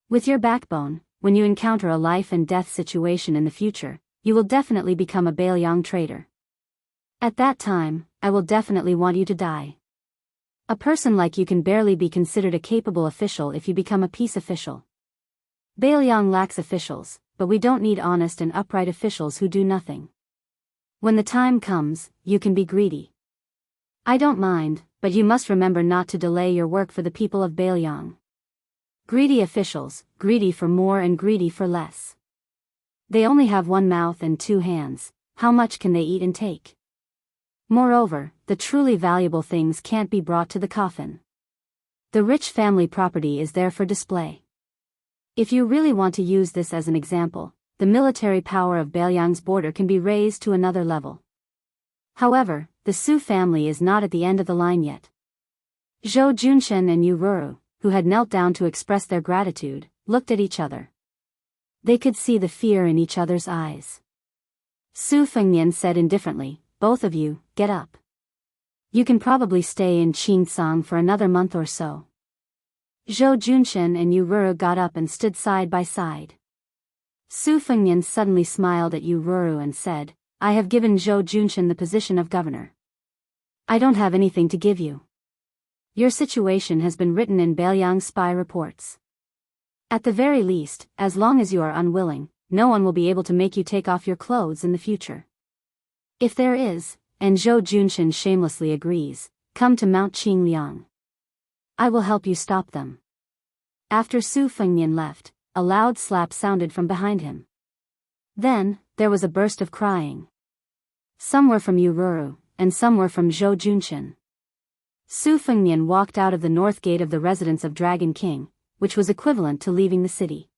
With your backbone, when you encounter a life and death situation in the future, you will definitely become a Biyao traitor. At that time, I will definitely want you to die. A person like you can barely be considered a capable official if you become a peace official. Biyao lacks officials, but we don't need honest and upright officials who do nothing. When the time comes, you can be greedy. I don't mind, but you must remember not to delay your work for the people of Biyao. Greedy officials, greedy for more and greedy for less. They only have 1 mouth and 2 hands, how much can they eat and take? Moreover, the truly valuable things can't be brought to the coffin. The rich family property is there for display. If you really want to use this as an example, the military power of Beiyang's border can be raised to another level. However, the Su family is not at the end of the line yet. Zhou Junshin and Yu Ruru, who had knelt down to express their gratitude, looked at each other. They could see the fear in each other's eyes. Su Fengnian said indifferently, "Both of you, get up. You can probably stay in Qingsang for another month or so." Zhou Junshen and Yu Ruru got up and stood side by side. Su Fengnian suddenly smiled at Yu Ruru and said, "I have given Zhou Junshen the position of governor. I don't have anything to give you. Your situation has been written in Biyao spy reports. At the very least, as long as you are unwilling, no one will be able to make you take off your clothes in the future. If there is, and Zhou Junshen shamelessly agrees, come to Mount Qingliang. I will help you stop them." After Su Fengnian left, a loud slap sounded from behind him. Then, there was a burst of crying. Some were from Yu Ruru, and some were from Zhou Junshen. Su Fengnian walked out of the north gate of the residence of Dragon King, which was equivalent to leaving the city.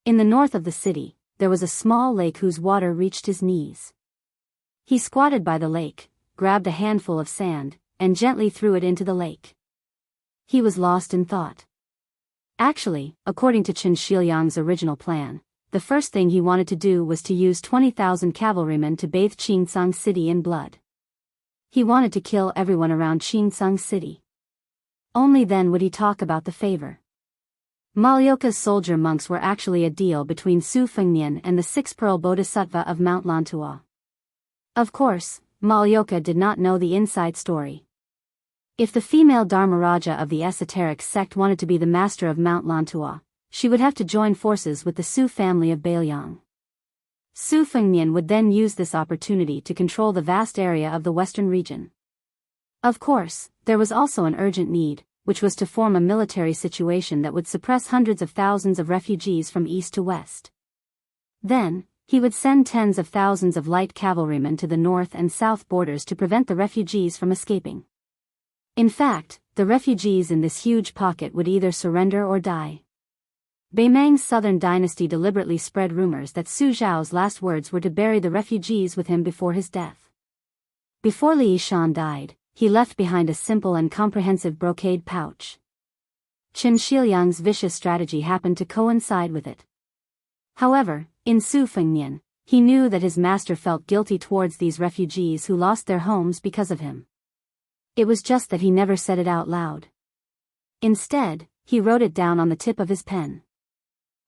In the north of the city, there was a small lake whose water reached his knees. He squatted by the lake, grabbed a handful of sand, and gently threw it into the lake. He was lost in thought. Actually, according to Chen Shiliang's original plan, the first thing he wanted to do was to use 20,000 cavalrymen to bathe Qingsang City in blood. He wanted to kill everyone around Qingsang City. Only then would he talk about the favor. Malyoka's soldier monks were actually a deal between Su Fengnian and the six-pearl bodhisattva of Mount Lantua. Of course, Malyoka did not know the inside story. If the female Dharmaraja of the esoteric sect wanted to be the master of Mount Lantua, she would have to join forces with the Su family of Biyao. Su Fengnian would then use this opportunity to control the vast area of the western region. Of course, there was also an urgent need, which was to form a military situation that would suppress hundreds of thousands of refugees from east to west. Then, he would send tens of thousands of light cavalrymen to the north and south borders to prevent the refugees from escaping. In fact, the refugees in this huge pocket would either surrender or die. Beimang's southern dynasty deliberately spread rumors that Su Zhao's last words were to bury the refugees with him before his death. Before Li Yishan died, he left behind a simple and comprehensive brocade pouch. Chen Shiliang's vicious strategy happened to coincide with it. However, in Su Fengnian, he knew that his master felt guilty towards these refugees who lost their homes because of him. It was just that he never said it out loud. Instead, he wrote it down on the tip of his pen.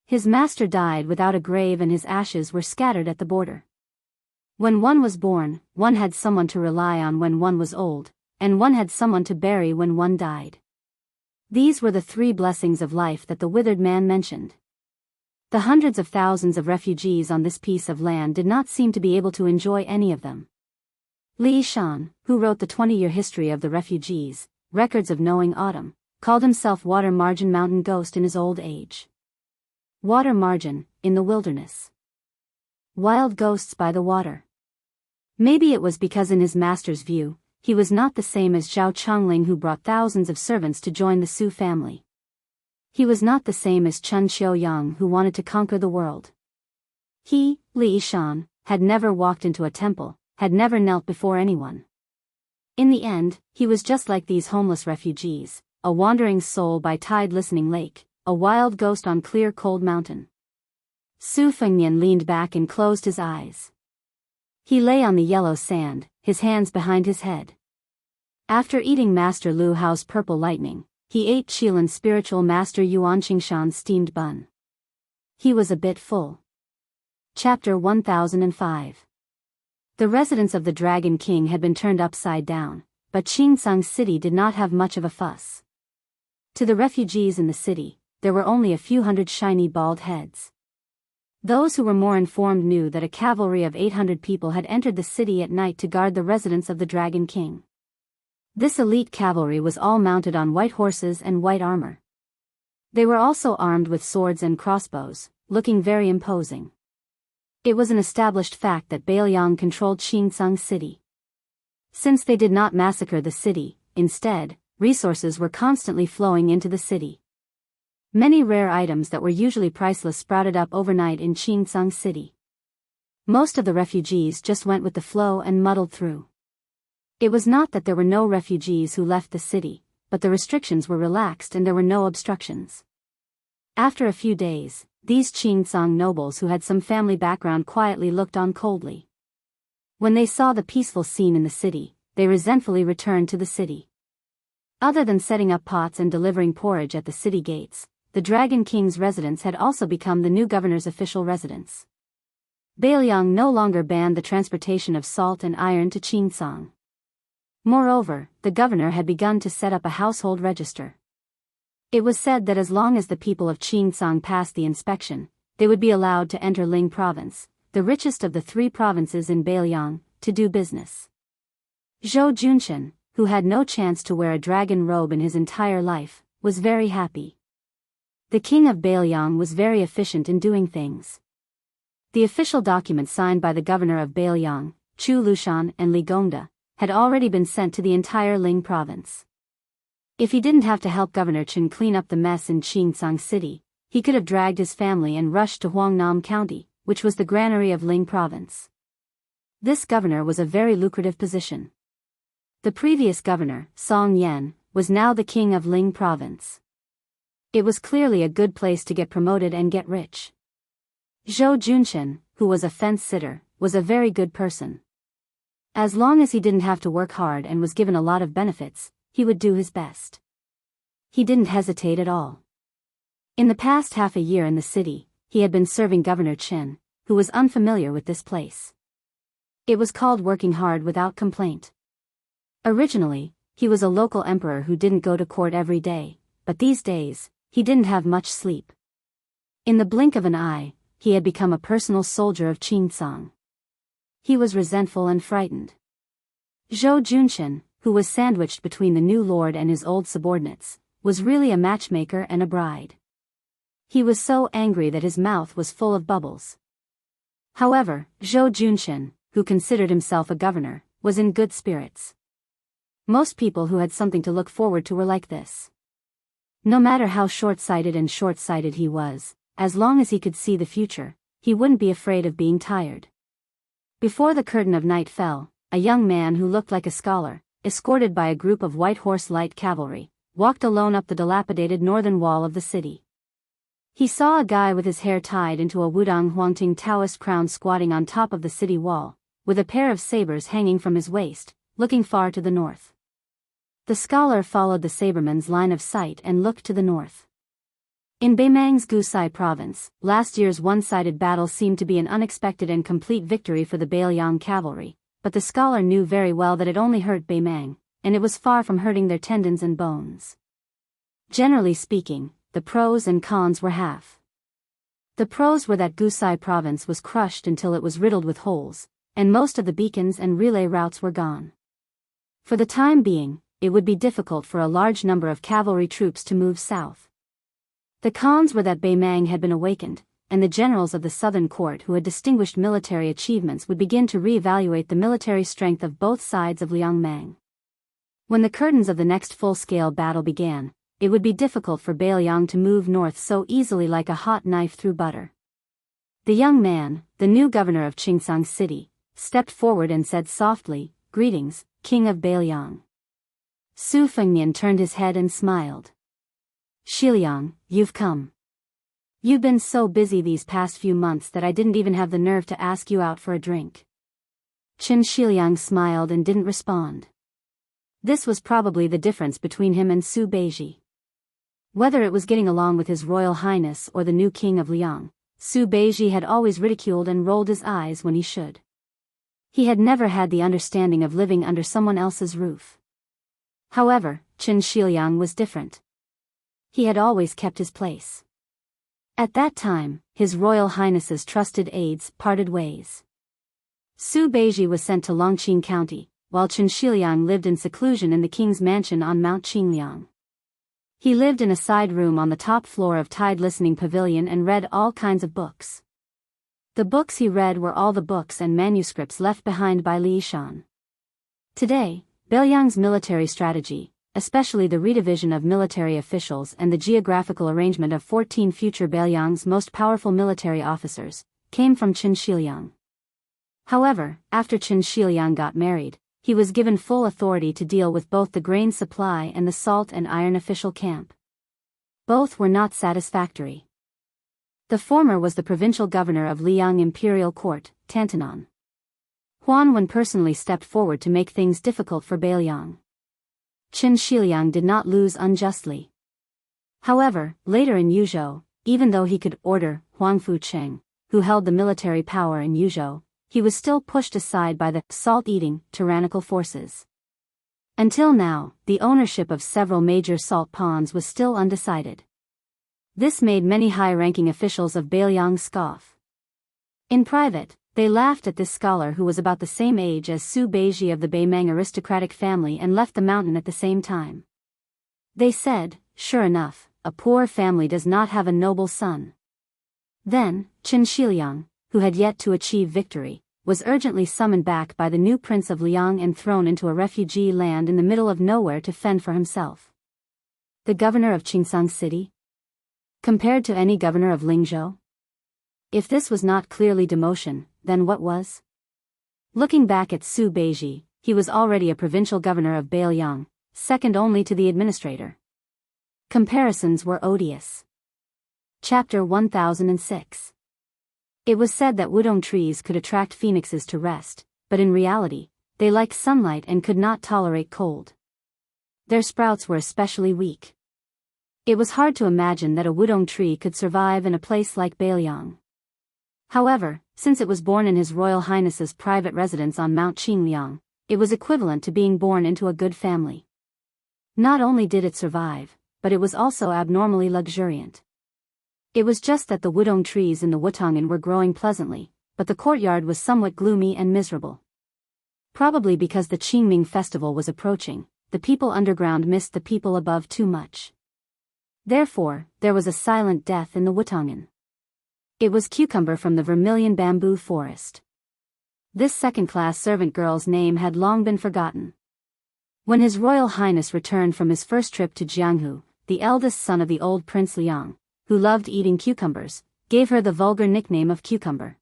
His master died without a grave and his ashes were scattered at the border. When one was born, one had someone to rely on when one was old, and one had someone to bury when one died. These were the three blessings of life that the withered man mentioned. The hundreds of thousands of refugees on this piece of land did not seem to be able to enjoy any of them. Li Yishan, who wrote the 20-year history of the refugees, Records of Knowing Autumn, called himself Water Margin Mountain Ghost in his old age. Water margin, in the wilderness. Wild ghosts by the water. Maybe it was because in his master's view, he was not the same as Zhao Chongling who brought thousands of servants to join the Su family. He was not the same as Chen Qiuyang who wanted to conquer the world. He, Li Yishan, had never walked into a temple, had never knelt before anyone. In the end, he was just like these homeless refugees, a wandering soul by tide listening lake, a wild ghost on clear cold mountain. Su Fengnian leaned back and closed his eyes. He lay on the yellow sand, his hands behind his head. After eating Master Lu Hao's purple lightning, he ate Qilin's spiritual master Yuan Qingshan's steamed bun. He was a bit full. Chapter 1005. The residence of the Dragon King had been turned upside down, but Qingsang City did not have much of a fuss. To the refugees in the city, there were only a few hundred shiny bald heads. Those who were more informed knew that a cavalry of 800 people had entered the city at night to guard the residence of the Dragon King. This elite cavalry was all mounted on white horses and white armor. They were also armed with swords and crossbows, looking very imposing. It was an established fact that Biyao controlled Qingsang City. Since they did not massacre the city, instead, resources were constantly flowing into the city. Many rare items that were usually priceless sprouted up overnight in Qingsang City. Most of the refugees just went with the flow and muddled through. It was not that there were no refugees who left the city, but the restrictions were relaxed and there were no obstructions. After a few days, these Qingsong nobles who had some family background quietly looked on coldly. When they saw the peaceful scene in the city, they resentfully returned to the city. Other than setting up pots and delivering porridge at the city gates, the Dragon King's residence had also become the new governor's official residence. Biyao no longer banned the transportation of salt and iron to Qingsong. Moreover, the governor had begun to set up a household register. It was said that as long as the people of Qingsong passed the inspection, they would be allowed to enter Ling province, the richest of the 3 provinces in Biyao, to do business. Zhou Junshen, who had no chance to wear a dragon robe in his entire life, was very happy. The king of Biyao was very efficient in doing things. The official document signed by the governor of Biyao, Chu Lushan and Li Gongda, had already been sent to the entire Ling province. If he didn't have to help Governor Chen clean up the mess in Qingsong City, he could have dragged his family and rushed to Huangnam County, which was the granary of Ling province. This governor was a very lucrative position. The previous governor, Song Yan, was now the king of Ling province. It was clearly a good place to get promoted and get rich. Zhou Junshen, who was a fence-sitter, was a very good person. As long as he didn't have to work hard and was given a lot of benefits, he would do his best. He didn't hesitate at all. In the past half a year in the city, he had been serving Governor Chen, who was unfamiliar with this place. It was called working hard without complaint. Originally, he was a local emperor who didn't go to court every day, but these days, he didn't have much sleep. In the blink of an eye, he had become a personal soldier of Qingsong. He was resentful and frightened. Zhou Junshen, who was sandwiched between the new lord and his old subordinates, was really a matchmaker and a bride. He was so angry that his mouth was full of bubbles. However, Zhou Junshen, who considered himself a governor, was in good spirits. Most people who had something to look forward to were like this. No matter how short-sighted he was, as long as he could see the future, he wouldn't be afraid of being tired. Before the curtain of night fell, a young man who looked like a scholar, escorted by a group of white horse light cavalry, walked alone up the dilapidated northern wall of the city. He saw a guy with his hair tied into a Wudang Huangting Taoist crown squatting on top of the city wall, with a pair of sabers hanging from his waist, looking far to the north. The scholar followed the saberman's line of sight and looked to the north. In Beimang's Gusai province, last year's one-sided battle seemed to be an unexpected and complete victory for the Biyao cavalry, but the scholar knew very well that it only hurt Beimang, and it was far from hurting their tendons and bones. Generally speaking, the pros and cons were half. The pros were that Gusai province was crushed until it was riddled with holes, and most of the beacons and relay routes were gone. For the time being, it would be difficult for a large number of cavalry troops to move south. The cons were that Beimang had been awakened, and the generals of the southern court who had distinguished military achievements would begin to re-evaluate the military strength of both sides of Liangmang. When the curtains of the next full-scale battle began, it would be difficult for Biyao to move north so easily like a hot knife through butter. The young man, the new governor of Qingsong City, stepped forward and said softly, "Greetings, King of Biyao." Su Fengnian turned his head and smiled. "Shiliang, you've come. You've been so busy these past few months that I didn't even have the nerve to ask you out for a drink." Qin Shiliang smiled and didn't respond. This was probably the difference between him and Su Beiji. Whether it was getting along with His Royal Highness or the new king of Liang, Su Beiji had always ridiculed and rolled his eyes when he should. He had never had the understanding of living under someone else's roof. However, Qin Shiliang was different. He had always kept his place. At that time, His Royal Highness's trusted aides parted ways. Su Beiji was sent to Longqing County, while Qin Shiliang lived in seclusion in the king's mansion on Mount Qingliang. He lived in a side room on the top floor of Tide Listening Pavilion and read all kinds of books. The books he read were all the books and manuscripts left behind by Li Yishan. Today, Beiyang's military strategy, especially the redivision of military officials and the geographical arrangement of 14 future Beiyang's most powerful military officers, came from Qin Shiliang. However, after Qin Shiliang got married, he was given full authority to deal with both the grain supply and the salt and iron official camp. Both were not satisfactory. The former was the provincial governor of Liang Imperial Court, Tantanan. Huan Wen personally stepped forward to make things difficult for Beiliang. Qin Shiliang did not lose unjustly. However, later in Yuzhou, even though he could order Huang Fucheng, who held the military power in Yuzhou, he was still pushed aside by the salt-eating, tyrannical forces. Until now, the ownership of several major salt ponds was still undecided. This made many high-ranking officials of Beiliang scoff. In private, they laughed at this scholar who was about the same age as Su Beiji of the Beimang aristocratic family and left the mountain at the same time. They said, "Sure enough, a poor family does not have a noble son." Then, Qin Shiliang, who had yet to achieve victory, was urgently summoned back by the new prince of Liang and thrown into a refugee land in the middle of nowhere to fend for himself. The governor of Qingsang City? Compared to any governor of Lingzhou? If this was not clearly demotion, then what was? Looking back at Su Beiji, he was already a provincial governor of Beiliang, second only to the administrator. Comparisons were odious. Chapter 1006. It was said that wudong trees could attract phoenixes to rest, but in reality, they liked sunlight and could not tolerate cold. Their sprouts were especially weak. It was hard to imagine that a wudong tree could survive in a place like Beiliang. However, since it was born in His Royal Highness's private residence on Mount Qingliang, it was equivalent to being born into a good family. Not only did it survive, but it was also abnormally luxuriant. It was just that the wudong trees in the Wutongan were growing pleasantly, but the courtyard was somewhat gloomy and miserable. Probably because the Qingming festival was approaching, the people underground missed the people above too much. Therefore, there was a silent death in the Wutongan. It was Cucumber from the Vermilion Bamboo Forest. This second-class servant girl's name had long been forgotten. When His Royal Highness returned from his first trip to Jianghu, the eldest son of the old Prince Liang, who loved eating cucumbers, gave her the vulgar nickname of Cucumber.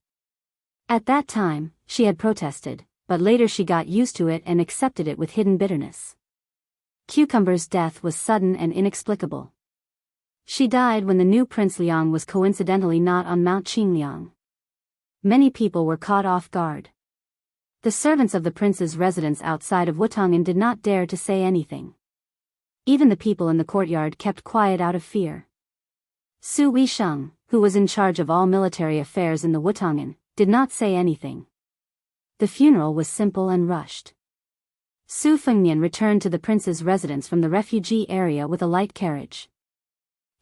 At that time, she had protested, but later she got used to it and accepted it with hidden bitterness. Cucumber's death was sudden and inexplicable. She died when the new Prince Liang was coincidentally not on Mount Qingliang. Many people were caught off guard. The servants of the prince's residence outside of Wutongan did not dare to say anything. Even the people in the courtyard kept quiet out of fear. Su Weisheng, who was in charge of all military affairs in the Wutongan, did not say anything. The funeral was simple and rushed. Su Fengnian returned to the prince's residence from the refugee area with a light carriage.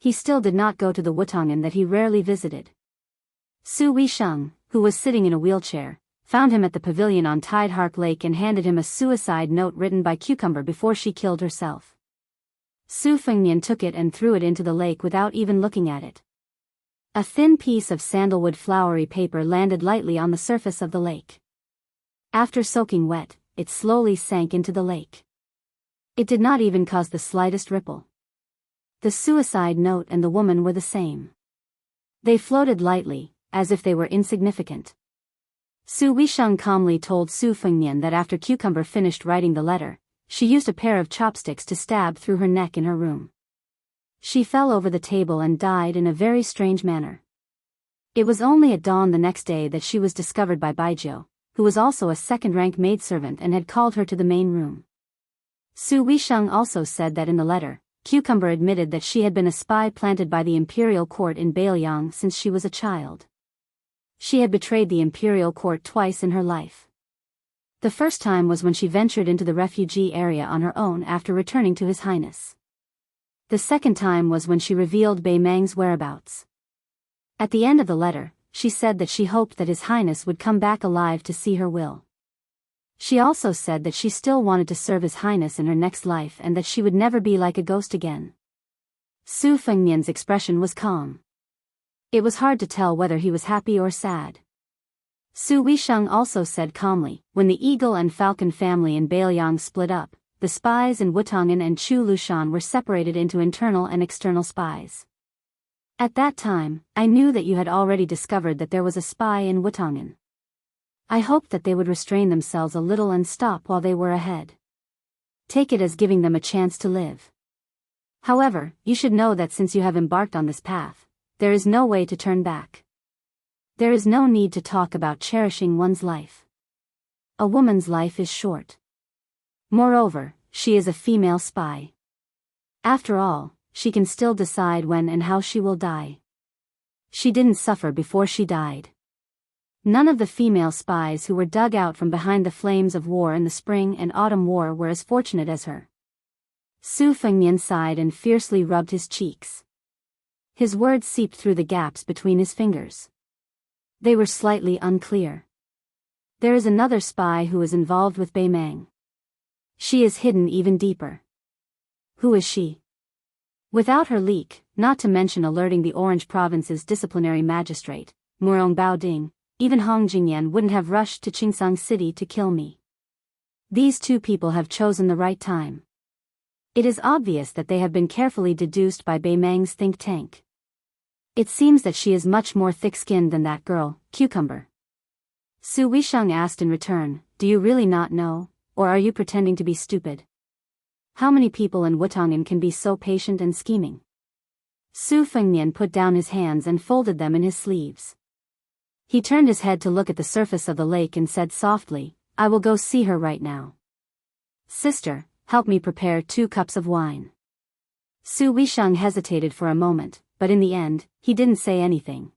He still did not go to the Wutongan that he rarely visited. Su Weisheng, who was sitting in a wheelchair, found him at the pavilion on Tidehark Lake and handed him a suicide note written by Cucumber before she killed herself. Su Fengnian took it and threw it into the lake without even looking at it. A thin piece of sandalwood flowery paper landed lightly on the surface of the lake. After soaking wet, it slowly sank into the lake. It did not even cause the slightest ripple. The suicide note and the woman were the same. They floated lightly, as if they were insignificant. Su Weisheng calmly told Su Fengnian that after Cucumber finished writing the letter, she used a pair of chopsticks to stab through her neck in her room. She fell over the table and died in a very strange manner. It was only at dawn the next day that she was discovered by Biyao, who was also a second-rank maidservant and had called her to the main room. Su Weisheng also said that in the letter, Cucumber admitted that she had been a spy planted by the imperial court in Beiliang since she was a child. She had betrayed the imperial court twice in her life. The first time was when she ventured into the refugee area on her own after returning to His Highness. The second time was when she revealed Bei Mang's whereabouts. At the end of the letter, she said that she hoped that His Highness would come back alive to see her will. She also said that she still wanted to serve His Highness in her next life and that she would never be like a ghost again. Su Fengnian's expression was calm. It was hard to tell whether he was happy or sad. Su Weisheng also said calmly, when the Eagle and Falcon family in Beiliang split up, the spies in Wutongan and Chu Lushan were separated into internal and external spies. At that time, I knew that you had already discovered that there was a spy in Wutongan. I hoped that they would restrain themselves a little and stop while they were ahead. Take it as giving them a chance to live. However, you should know that since you have embarked on this path, there is no way to turn back. There is no need to talk about cherishing one's life. A woman's life is short. Moreover, she is a female spy. After all, she can still decide when and how she will die. She didn't suffer before she died. None of the female spies who were dug out from behind the flames of war in the spring and autumn war were as fortunate as her. Su Fengmian sighed and fiercely rubbed his cheeks. His words seeped through the gaps between his fingers. They were slightly unclear. There is another spy who is involved with Bei Mang. She is hidden even deeper. Who is she? Without her leak, not to mention alerting the Orange Province's disciplinary magistrate, Murong Baoding, even Hong Jingyan wouldn't have rushed to Qingsang City to kill me. These two people have chosen the right time. It is obvious that they have been carefully deduced by Bei Mang's think tank. It seems that she is much more thick-skinned than that girl, Cucumber. Su Wisheng asked in return, do you really not know, or are you pretending to be stupid? How many people in Wutongan can be so patient and scheming? Su Fengmian put down his hands and folded them in his sleeves. He turned his head to look at the surface of the lake and said softly, I will go see her right now. Sister, help me prepare 2 cups of wine. Su Wisheng hesitated for a moment, but in the end, he didn't say anything.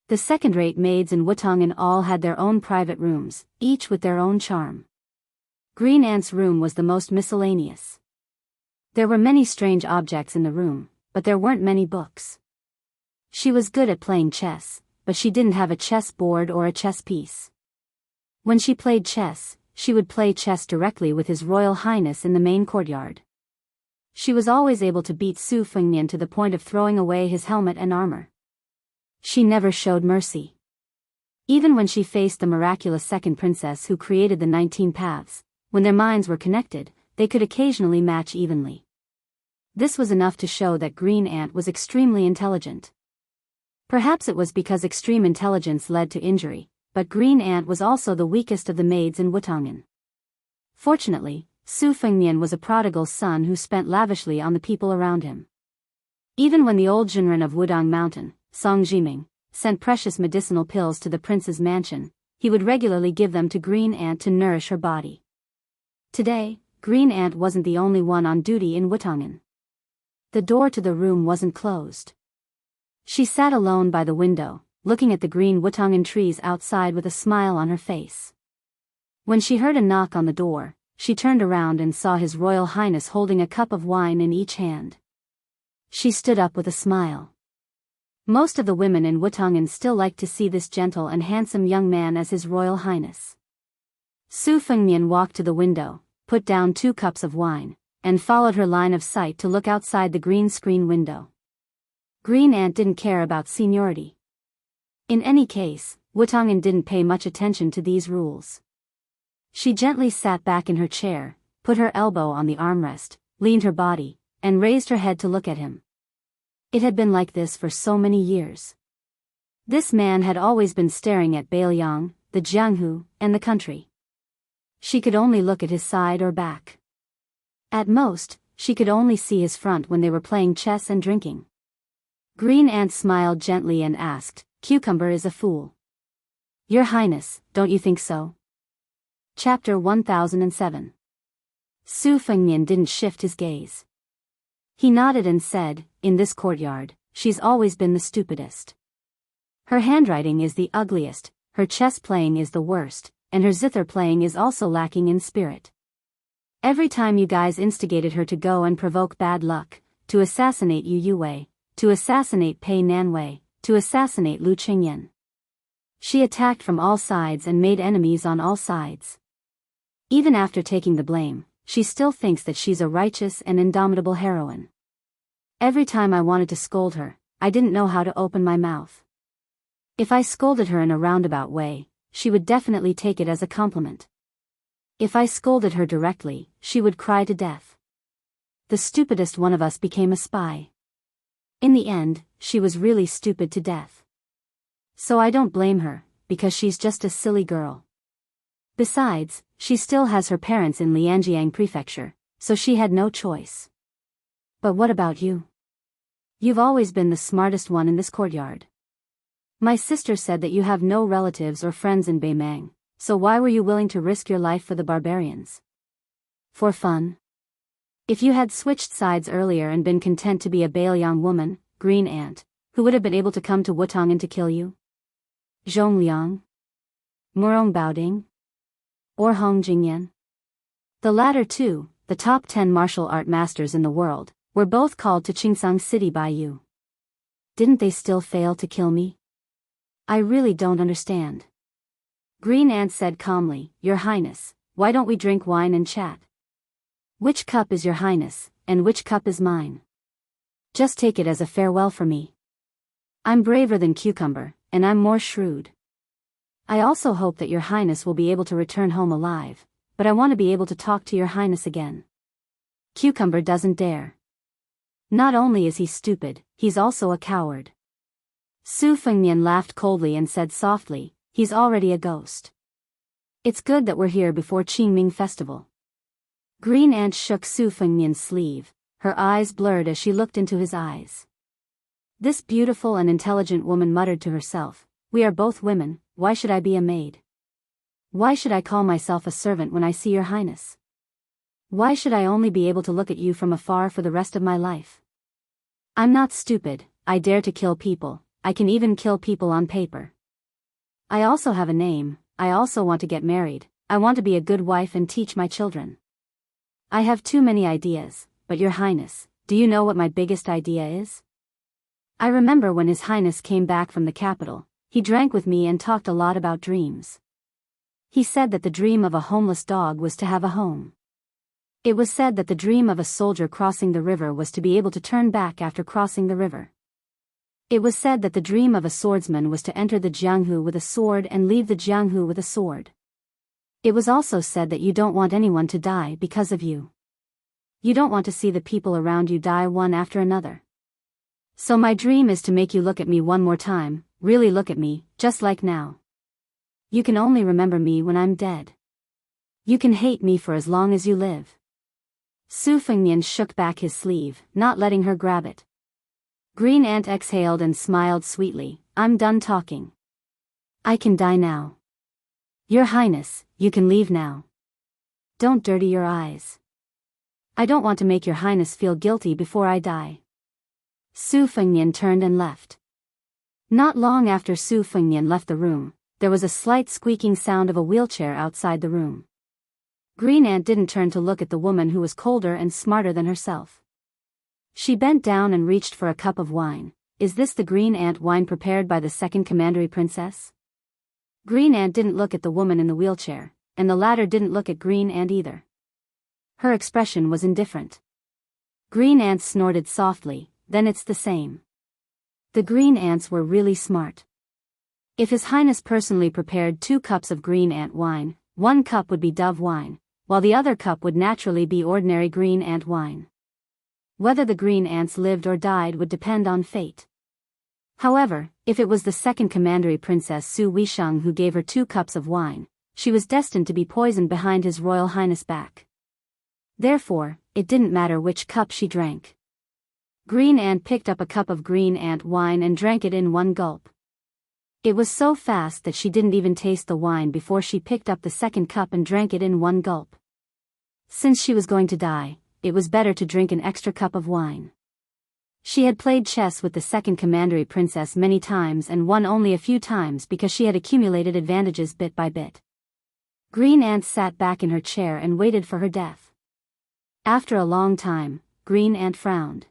The second-rate maids in Wutongan all had their own private rooms, each with their own charm. Green Ant's room was the most miscellaneous. There were many strange objects in the room, but there weren't many books. She was good at playing chess, but she didn't have a chess board or a chess piece. When she played chess, she would play chess directly with His Royal Highness in the main courtyard. She was always able to beat Su Fengmian to the point of throwing away his helmet and armor. She never showed mercy. Even when she faced the miraculous second princess who created the 19 paths, when their minds were connected, they could occasionally match evenly. This was enough to show that Green Ant was extremely intelligent. Perhaps it was because extreme intelligence led to injury, but Green Ant was also the weakest of the maids in Wutongan. Fortunately, Su Fengmian was a prodigal son who spent lavishly on the people around him. Even when the old Jinren of Wudang Mountain, Song Jiming, sent precious medicinal pills to the prince's mansion, he would regularly give them to Green Ant to nourish her body. Today, Green Ant wasn't the only one on duty in Wutongan. The door to the room wasn't closed. She sat alone by the window, looking at the green Wutongan trees outside with a smile on her face. When she heard a knock on the door, she turned around and saw His Royal Highness holding a cup of wine in each hand. She stood up with a smile. Most of the women in Wutongan still liked to see this gentle and handsome young man as His Royal Highness. Su Fengmian walked to the window, put down 2 cups of wine, and followed her line of sight to look outside the green screen window. Green Ant didn't care about seniority. In any case, Wutongan didn't pay much attention to these rules. She gently sat back in her chair, put her elbow on the armrest, leaned her body, and raised her head to look at him. It had been like this for so many years. This man had always been staring at Biyao, the Jianghu, and the country. She could only look at his side or back. At most, she could only see his front when they were playing chess and drinking. Green Ant smiled gently and asked, Cucumber is a fool. Your Highness, don't you think so? Chapter 1007. Su Fengmian didn't shift his gaze. He nodded and said, in this courtyard, she's always been the stupidest. Her handwriting is the ugliest, her chess playing is the worst, and her zither playing is also lacking in spirit. Every time you guys instigated her to go and provoke bad luck, to assassinate Yu Wei, to assassinate Pei Nanwei, to assassinate Lu Qingyan. She attacked from all sides and made enemies on all sides. Even after taking the blame, she still thinks that she's a righteous and indomitable heroine. Every time I wanted to scold her, I didn't know how to open my mouth. If I scolded her in a roundabout way, she would definitely take it as a compliment. If I scolded her directly, she would cry to death. The stupidest one of us became a spy. In the end, she was really stupid to death. So I don't blame her, because she's just a silly girl. Besides, she still has her parents in Lianjiang Prefecture, so she had no choice. But what about you? You've always been the smartest one in this courtyard. My sister said that you have no relatives or friends in Beimang, so why were you willing to risk your life for the barbarians? For fun? If you had switched sides earlier and been content to be a Biyao woman, Green Ant, who would have been able to come to Wutongan to kill you? Zhongliang? Murong Baoding? Or Hong Jingyan? The latter two, the top 10 martial art masters in the world, were both called to Qingsang City by you. Didn't they still fail to kill me? I really don't understand. Green Ant said calmly, Your Highness, why don't we drink wine and chat? Which cup is Your Highness, and which cup is mine? Just take it as a farewell for me. I'm braver than Cucumber, and I'm more shrewd. I also hope that Your Highness will be able to return home alive, but I want to be able to talk to Your Highness again. Cucumber doesn't dare. Not only is he stupid, he's also a coward. Su Fengnian laughed coldly and said softly, He's already a ghost. It's good that we're here before Qingming Festival. Green Ant shook Su Fengnian's sleeve, her eyes blurred as she looked into his eyes. This beautiful and intelligent woman muttered to herself, We are both women, why should I be a maid? Why should I call myself a servant when I see Your Highness? Why should I only be able to look at you from afar for the rest of my life? I'm not stupid, I dare to kill people, I can even kill people on paper. I also have a name, I also want to get married, I want to be a good wife and teach my children. I have too many ideas, but Your Highness, do you know what my biggest idea is? I remember when His Highness came back from the capital, he drank with me and talked a lot about dreams. He said that the dream of a homeless dog was to have a home. It was said that the dream of a soldier crossing the river was to be able to turn back after crossing the river. It was said that the dream of a swordsman was to enter the Jianghu with a sword and leave the Jianghu with a sword. It was also said that you don't want anyone to die because of you. You don't want to see the people around you die one after another. So my dream is to make you look at me one more time, really look at me, just like now. You can only remember me when I'm dead. You can hate me for as long as you live. Su Fengnian shook back his sleeve, not letting her grab it. Green Ant exhaled and smiled sweetly, I'm done talking. I can die now. Your Highness, you can leave now. Don't dirty your eyes. I don't want to make Your Highness feel guilty before I die. Su Fengnian turned and left. Not long after Su Fengnian left the room, there was a slight squeaking sound of a wheelchair outside the room. Green Ant didn't turn to look at the woman who was colder and smarter than herself. She bent down and reached for a cup of wine. Is this the Green Ant wine prepared by the second commandery princess? Green Ant didn't look at the woman in the wheelchair, and the latter didn't look at Green Ant either. Her expression was indifferent. Green Ant snorted softly, then it's the same. The Green Ants were really smart. If His Highness personally prepared 2 cups of Green Ant wine, 1 cup would be dove wine, while the other cup would naturally be ordinary Green Ant wine. Whether the Green Ants lived or died would depend on fate. However, if it was the second commandery princess Su Wishang who gave her 2 cups of wine, she was destined to be poisoned behind His Royal Highness' back. Therefore, it didn't matter which cup she drank. Green Ant picked up a cup of Green Ant wine and drank it in 1 gulp. It was so fast that she didn't even taste the wine before she picked up the second cup and drank it in 1 gulp. Since she was going to die, it was better to drink an extra cup of wine. She had played chess with the second commandery princess many times and won only a few times because she had accumulated advantages bit by bit. Green Ant sat back in her chair and waited for her death. After a long time, Green Ant frowned.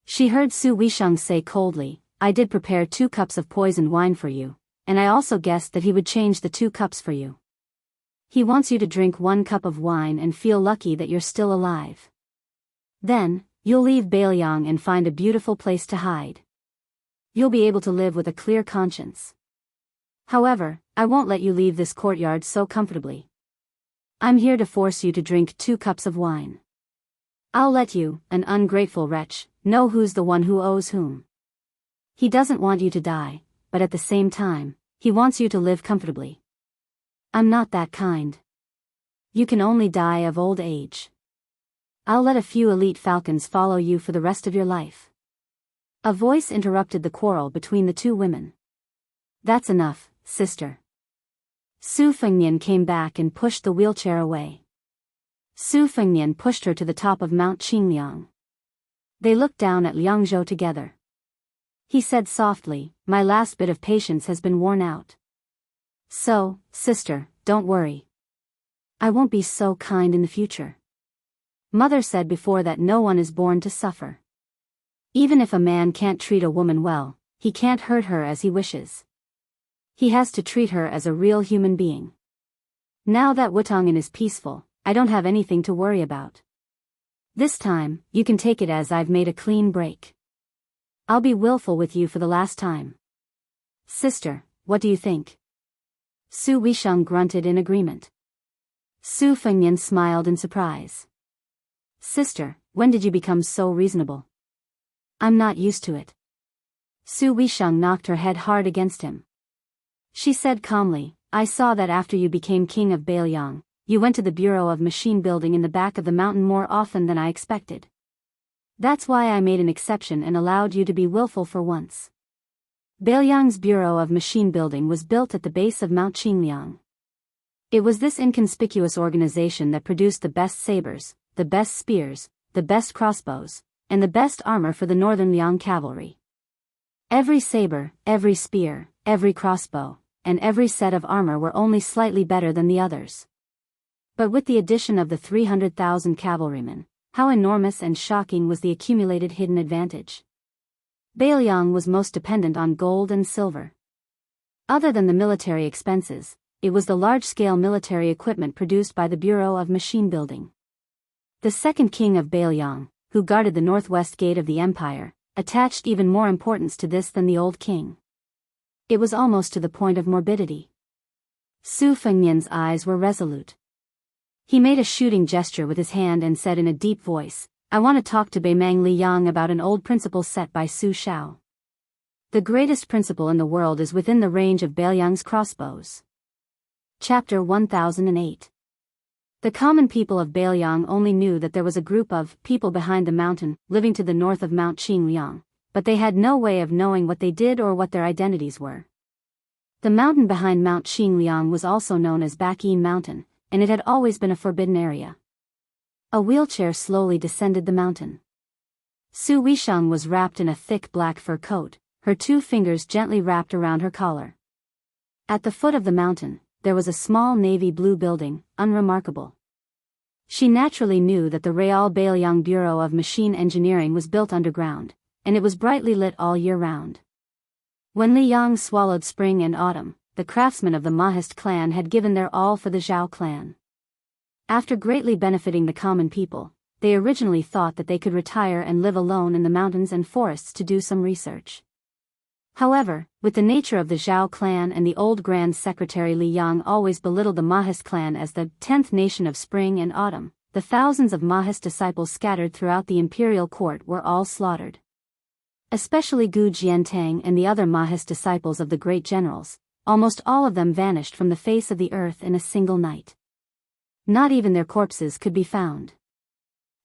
She heard Su Wishang say coldly, I did prepare 2 cups of poisoned wine for you, and I also guessed that he would change the 2 cups for you. He wants you to drink 1 cup of wine and feel lucky that you're still alive. Then, you'll leave Bailiang and find a beautiful place to hide. You'll be able to live with a clear conscience. However, I won't let you leave this courtyard so comfortably. I'm here to force you to drink 2 cups of wine. I'll let you, an ungrateful wretch, know who's the one who owes whom. He doesn't want you to die, but at the same time, He wants you to live comfortably. I'm not that kind. You can only die of old age. I'll let a few elite falcons follow you for the rest of your life. A voice interrupted the quarrel between the two women. That's enough, sister. Su Fengnian came back and pushed the wheelchair away. Su Fengnian pushed her to the top of Mount Qingliang. They looked down at Liangzhou together. He said softly, my last bit of patience has been worn out. So, sister, don't worry. I won't be so kind in the future. Mother said before that no one is born to suffer. Even if a man can't treat a woman well, he can't hurt her as he wishes. He has to treat her as a real human being. Now that Wutong'an is peaceful, I don't have anything to worry about. This time, you can take it as I've made a clean break. I'll be willful with you for the last time. Sister, what do you think? Su Weisheng grunted in agreement. Su Fengnian smiled in surprise. Sister, when did you become so reasonable? I'm not used to it. Su Weisheng knocked her head hard against him. She said calmly, I saw that after you became king of Biyao, you went to the Bureau of Machine Building in the back of the mountain more often than I expected. That's why I made an exception and allowed you to be willful for once. Baoyang's Bureau of Machine Building was built at the base of Mount Qingliang. It was this inconspicuous organization that produced the best sabers, the best spears, the best crossbows, and the best armor for the northern Liang cavalry. Every saber, every spear, every crossbow, and every set of armor were only slightly better than the others. But with the addition of the 300,000 cavalrymen, how enormous and shocking was the accumulated hidden advantage. Baoyang was most dependent on gold and silver. Other than the military expenses, it was the large-scale military equipment produced by the Bureau of Machine Building. The second king of Baoyang, who guarded the northwest gate of the empire, attached even more importance to this than the old king. It was almost to the point of morbidity. Su Fengnian's eyes were resolute. He made a shooting gesture with his hand and said in a deep voice, I want to talk to Beimang Liyang about an old principle set by Su Shao. The greatest principle in the world is within the range of Baoyang's crossbows. Chapter 1008. The common people of Baoyang only knew that there was a group of people behind the mountain, living to the north of Mount Qingliang, but they had no way of knowing what they did or what their identities were. The mountain behind Mount Qingliang was also known as Bakin Mountain, and it had always been a forbidden area. A wheelchair slowly descended the mountain. Su Weisheng was wrapped in a thick black fur coat, her 2 fingers gently wrapped around her collar. At the foot of the mountain, there was a small navy blue building, unremarkable. She naturally knew that the Real Baoyang Bureau of Machine Engineering was built underground, and it was brightly lit all year round. When Liyang swallowed spring and autumn, the craftsmen of the Mahist clan had given their all for the Zhao clan. After greatly benefiting the common people, they originally thought that they could retire and live alone in the mountains and forests to do some research. However, with the nature of the Zhao clan and the old Grand Secretary Li Yang always belittled the Mahist clan as the 10th nation of spring and autumn, the thousands of Mahist disciples scattered throughout the imperial court were all slaughtered. Especially Gu Jiantang and the other Mahist disciples of the great generals, almost all of them vanished from the face of the earth in a single night. Not even their corpses could be found.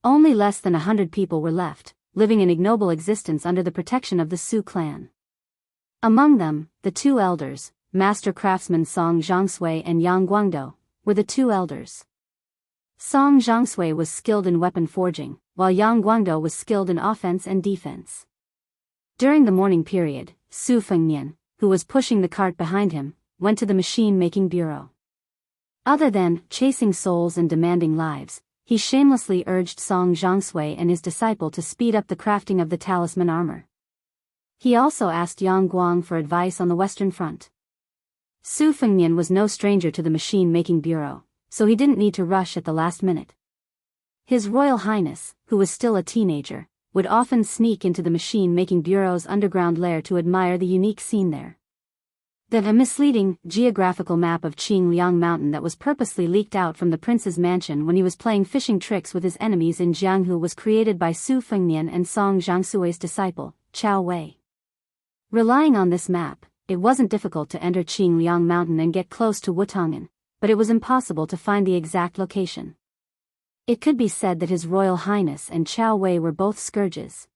Only less than 100 people were left, living an ignoble existence under the protection of the Su clan. Among them, the 2 elders, master craftsmen Song Zhongsui and Yang Guangdou, were the 2 elders. Song Zhongsui was skilled in weapon forging, while Yang Guangdou was skilled in offense and defense. During the morning period, Su Fengnian, who was pushing the cart behind him, went to the machine-making bureau. Other than chasing souls and demanding lives, he shamelessly urged Song Zhongsui and his disciple to speed up the crafting of the talisman armor. He also asked Yang Guang for advice on the Western Front. Su Fengnian was no stranger to the machine-making bureau, so he didn't need to rush at the last minute. His Royal Highness, who was still a teenager, would often sneak into the machine-making bureau's underground lair to admire the unique scene there. The misleading, geographical map of Qingliang Mountain that was purposely leaked out from the prince's mansion when he was playing fishing tricks with his enemies in Jianghu was created by Su Fengnian and Song Zhongsui's disciple, Chao Wei. Relying on this map, it wasn't difficult to enter Qingliang Mountain and get close to Wutangan, but it was impossible to find the exact location. It could be said that His Royal Highness and Chao Wei were both scourges.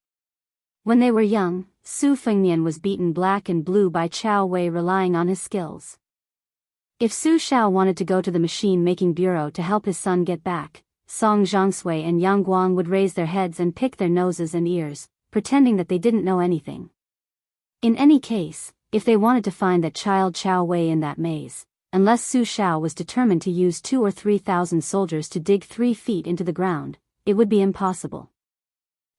When they were young, Su Fengnian was beaten black and blue by Chao Wei relying on his skills. If Su Xiao wanted to go to the machine-making bureau to help his son get back, Song Zhongsui and Yang Guang would raise their heads and pick their noses and ears, pretending that they didn't know anything. In any case, if they wanted to find that child Chao Wei in that maze, unless Su Xiao was determined to use 2,000 or 3,000 soldiers to dig 3 feet into the ground, it would be impossible.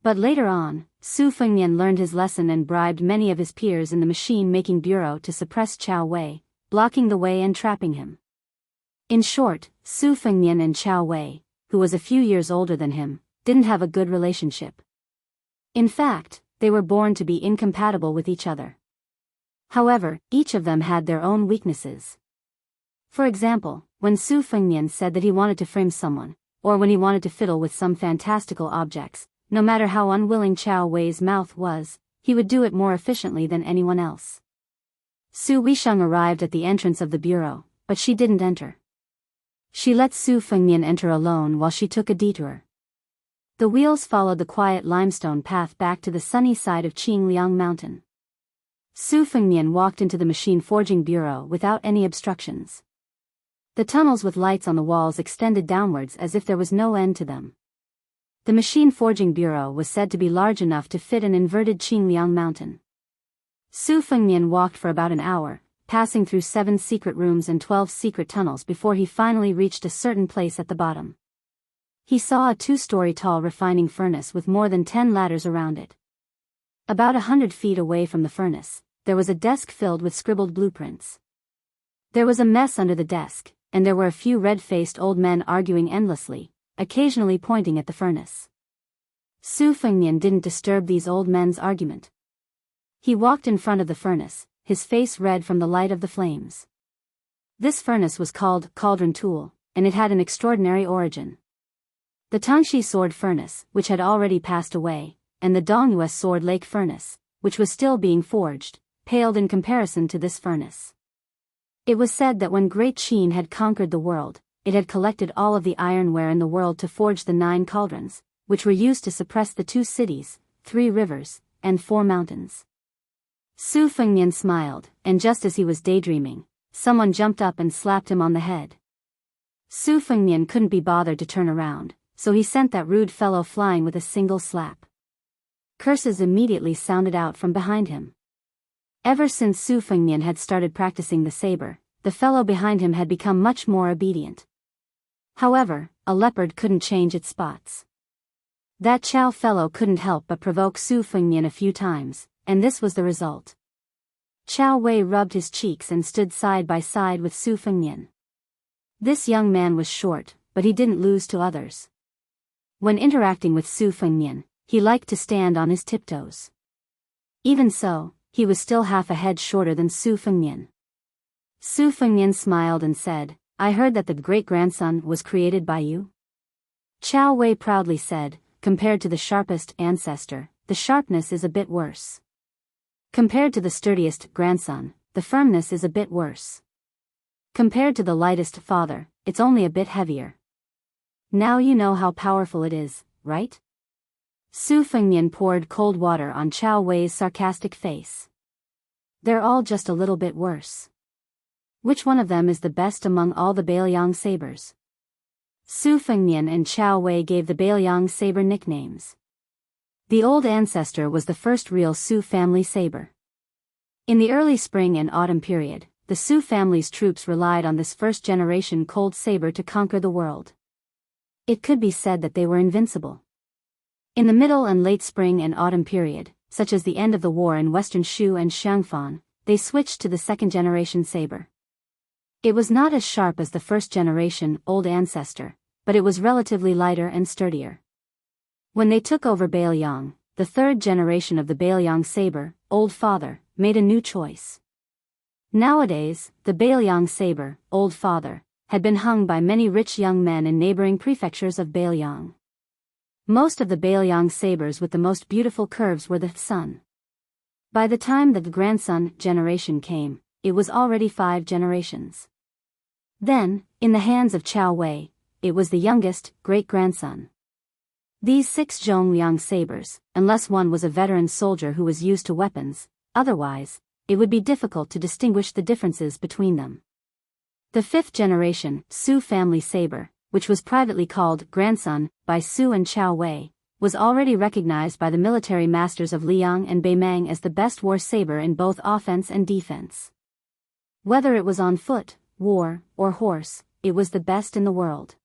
But later on, Su Fengnian learned his lesson and bribed many of his peers in the machine-making bureau to suppress Chao Wei, blocking the way and trapping him. In short, Su Fengnian and Chao Wei, who was a few years older than him, didn't have a good relationship. In fact, they were born to be incompatible with each other. However, each of them had their own weaknesses. For example, when Su Fengnian said that he wanted to frame someone, or when he wanted to fiddle with some fantastical objects, no matter how unwilling Chao Wei's mouth was, he would do it more efficiently than anyone else. Su Weisheng arrived at the entrance of the bureau, but she didn't enter. She let Su Fengnian enter alone while she took a detour. The wheels followed the quiet limestone path back to the sunny side of Qingliang Mountain. Su Fengnian walked into the machine forging bureau without any obstructions. The tunnels with lights on the walls extended downwards as if there was no end to them. The machine forging bureau was said to be large enough to fit an inverted Qingliang Mountain. Su Fengnian walked for about an hour, passing through 7 secret rooms and 12 secret tunnels before he finally reached a certain place at the bottom. He saw a 2-story tall refining furnace with more than 10 ladders around it. About 100 feet away from the furnace, there was a desk filled with scribbled blueprints. There was a mess under the desk, and there were a few red-faced old men arguing endlessly, occasionally pointing at the furnace. Su Fengnian didn't disturb these old men's argument. He walked in front of the furnace, his face red from the light of the flames. This furnace was called Cauldron Tool, and it had an extraordinary origin. The Tangxi sword furnace, which had already passed away, and the Dongyue sword lake furnace, which was still being forged, paled in comparison to this furnace. It was said that when Great Qin had conquered the world, it had collected all of the ironware in the world to forge the 9 cauldrons, which were used to suppress the 2 cities, 3 rivers, and 4 mountains. Su Fengnian smiled, and just as he was daydreaming, someone jumped up and slapped him on the head. Su Fengnian couldn't be bothered to turn around, so he sent that rude fellow flying with a single slap. Curses immediately sounded out from behind him. Ever since Su Fengnian had started practicing the saber, the fellow behind him had become much more obedient. However, a leopard couldn't change its spots. That Chao fellow couldn't help but provoke Su Fengnian a few times, and this was the result. Chao Wei rubbed his cheeks and stood side by side with Su Fengnian. This young man was short, but he didn't lose to others. When interacting with Su Fengnian, he liked to stand on his tiptoes. Even so, he was still half a head shorter than Su Fengnian. Su Fengnian smiled and said, "I heard that the great-grandson was created by you?" Chao Wei proudly said, "Compared to the sharpest ancestor, the sharpness is a bit worse. Compared to the sturdiest grandson, the firmness is a bit worse. Compared to the lightest father, it's only a bit heavier. Now you know how powerful it is, right?" Su Fengnian poured cold water on Chao Wei's sarcastic face. "They're all just a little bit worse. Which one of them is the best among all the Biyao sabers?" Su Fengnian and Chao Wei gave the Biyao saber nicknames. The old ancestor was the first real Su family saber. In the early spring and autumn period, the Su family's troops relied on this first-generation cold saber to conquer the world. It could be said that they were invincible. In the middle and late spring and autumn period, such as the end of the war in western Shu and Xiangfan, they switched to the second-generation saber. It was not as sharp as the first-generation old ancestor, but it was relatively lighter and sturdier. When they took over Biyao, the third generation of the Biyao saber, Old Father, made a new choice. Nowadays, the Biyao saber, Old Father, had been hung by many rich young men in neighboring prefectures of Biyao. Most of the Biyao sabers with the most beautiful curves were the Sun. By the time the grandson generation came, it was already 5 generations. Then, in the hands of Chao Wei, it was the youngest, great-grandson. These 6 Zhongliang sabers, unless one was a veteran soldier who was used to weapons, otherwise, it would be difficult to distinguish the differences between them. The 5th generation, Su family saber, which was privately called grandson by Su and Chao Wei, was already recognized by the military masters of Liang and Beimang as the best war saber in both offense and defense. Whether it was on foot, war, or horse, it was the best in the world.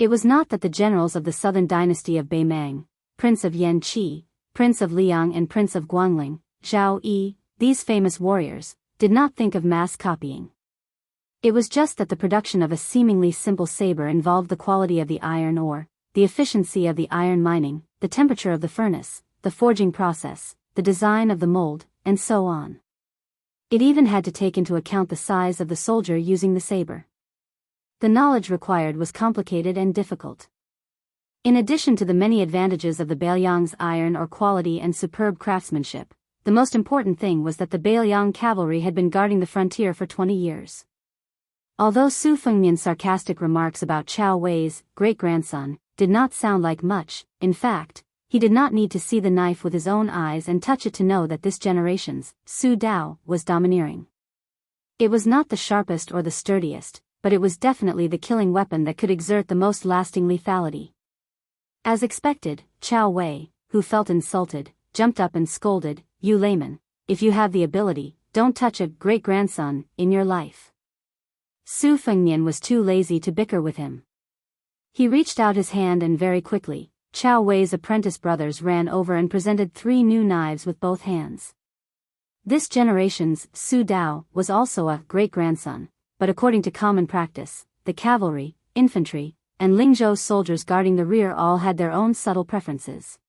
It was not that the generals of the southern dynasty of Beimang, Prince of Yanqi, Prince of Liang and Prince of Guangling, Zhao Yi, these famous warriors, did not think of mass copying. It was just that the production of a seemingly simple saber involved the quality of the iron ore, the efficiency of the iron mining, the temperature of the furnace, the forging process, the design of the mold, and so on. It even had to take into account the size of the soldier using the saber. The knowledge required was complicated and difficult. In addition to the many advantages of the Beiliang's iron ore quality and superb craftsmanship, the most important thing was that the Beiliang cavalry had been guarding the frontier for 20 years. Although Su Fengmian's sarcastic remarks about Chao Wei's great-grandson did not sound like much, in fact, he did not need to see the knife with his own eyes and touch it to know that this generation's Su Dao was domineering. It was not the sharpest or the sturdiest, but it was definitely the killing weapon that could exert the most lasting lethality. As expected, Chao Wei, who felt insulted, jumped up and scolded, "You layman, if you have the ability, don't touch a great-grandson in your life." Su Fengmian was too lazy to bicker with him. He reached out his hand and very quickly, Chao Wei's apprentice brothers ran over and presented 3 new knives with both hands. This generation's Su Dao was also a great-grandson, but according to common practice, the cavalry, infantry, and Lingzhou soldiers guarding the rear all had their own subtle preferences.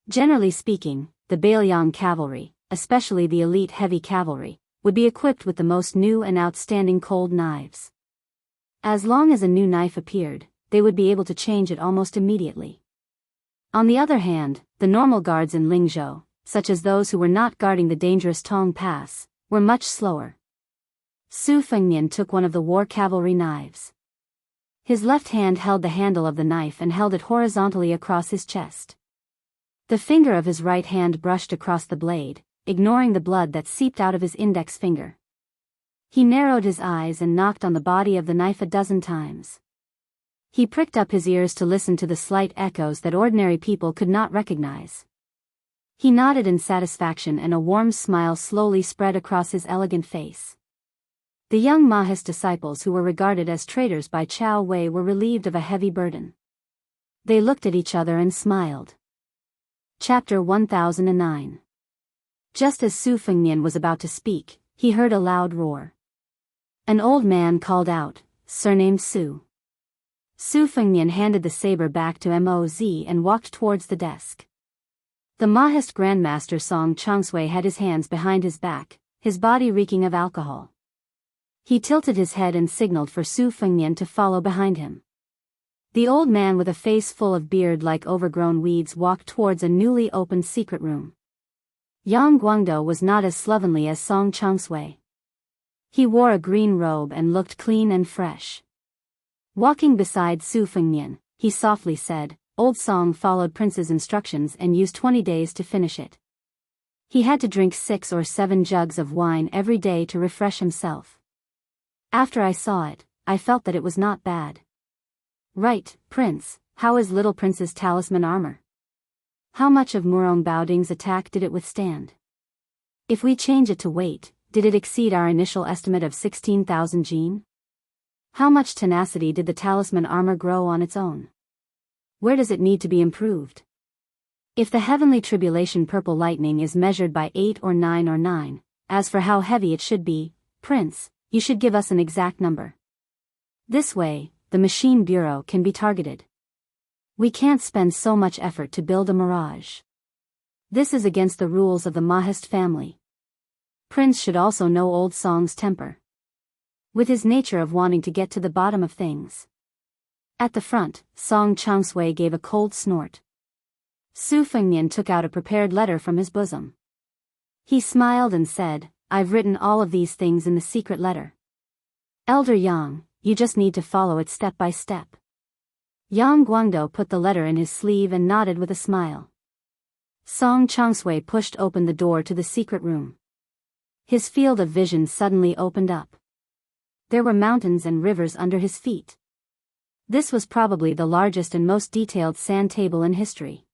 Generally speaking, the Beiliang cavalry, especially the elite heavy cavalry, would be equipped with the most new and outstanding cold knives. As long as a new knife appeared, they would be able to change it almost immediately. On the other hand, the normal guards in Lingzhou, such as those who were not guarding the dangerous Tong Pass, were much slower. Su Fengmian took one of the war cavalry knives. His left hand held the handle of the knife and held it horizontally across his chest. The finger of his right hand brushed across the blade, ignoring the blood that seeped out of his index finger. He narrowed his eyes and knocked on the body of the knife a dozen times. He pricked up his ears to listen to the slight echoes that ordinary people could not recognize. He nodded in satisfaction and a warm smile slowly spread across his elegant face. The young Mahist disciples who were regarded as traitors by Chao Wei were relieved of a heavy burden. They looked at each other and smiled. Chapter 1009. Just as Su Fengmian was about to speak, he heard a loud roar. An old man called out, "Surnamed Su." Su Fengmian handed the saber back to Moz and walked towards the desk. The Mahist Grandmaster Song Changshui had his hands behind his back, his body reeking of alcohol. He tilted his head and signaled for Su Fengmian to follow behind him. The old man with a face full of beard like overgrown weeds walked towards a newly opened secret room. Yang Guangdou was not as slovenly as Song Changshui. He wore a green robe and looked clean and fresh. Walking beside Su Fengmian, he softly said, "Old Song followed Prince's instructions and used 20 days to finish it. He had to drink 6 or 7 jugs of wine every day to refresh himself. After I saw it, I felt that it was not bad." "Right, Prince, how is little Prince's talisman armor? How much of Murong Baoding's attack did it withstand? If we change it to weight, did it exceed our initial estimate of 16,000 jin? How much tenacity did the talisman armor grow on its own? Where does it need to be improved? If the heavenly tribulation purple lightning is measured by 8 or 9 or 9, as for how heavy it should be, Prince, you should give us an exact number. This way, the machine bureau can be targeted. We can't spend so much effort to build a mirage. This is against the rules of the Mahist family. Prince should also know Old Song's temper, with his nature of wanting to get to the bottom of things." At the front, Song Changshui gave a cold snort. Su Fengmian took out a prepared letter from his bosom. He smiled and said, I've written all of these things in the secret letter. Elder Yang, you just need to follow it step by step. Yang Guangdou put the letter in his sleeve and nodded with a smile. Song Changshui pushed open the door to the secret room. His field of vision suddenly opened up. There were mountains and rivers under his feet. This was probably the largest and most detailed sand table in history.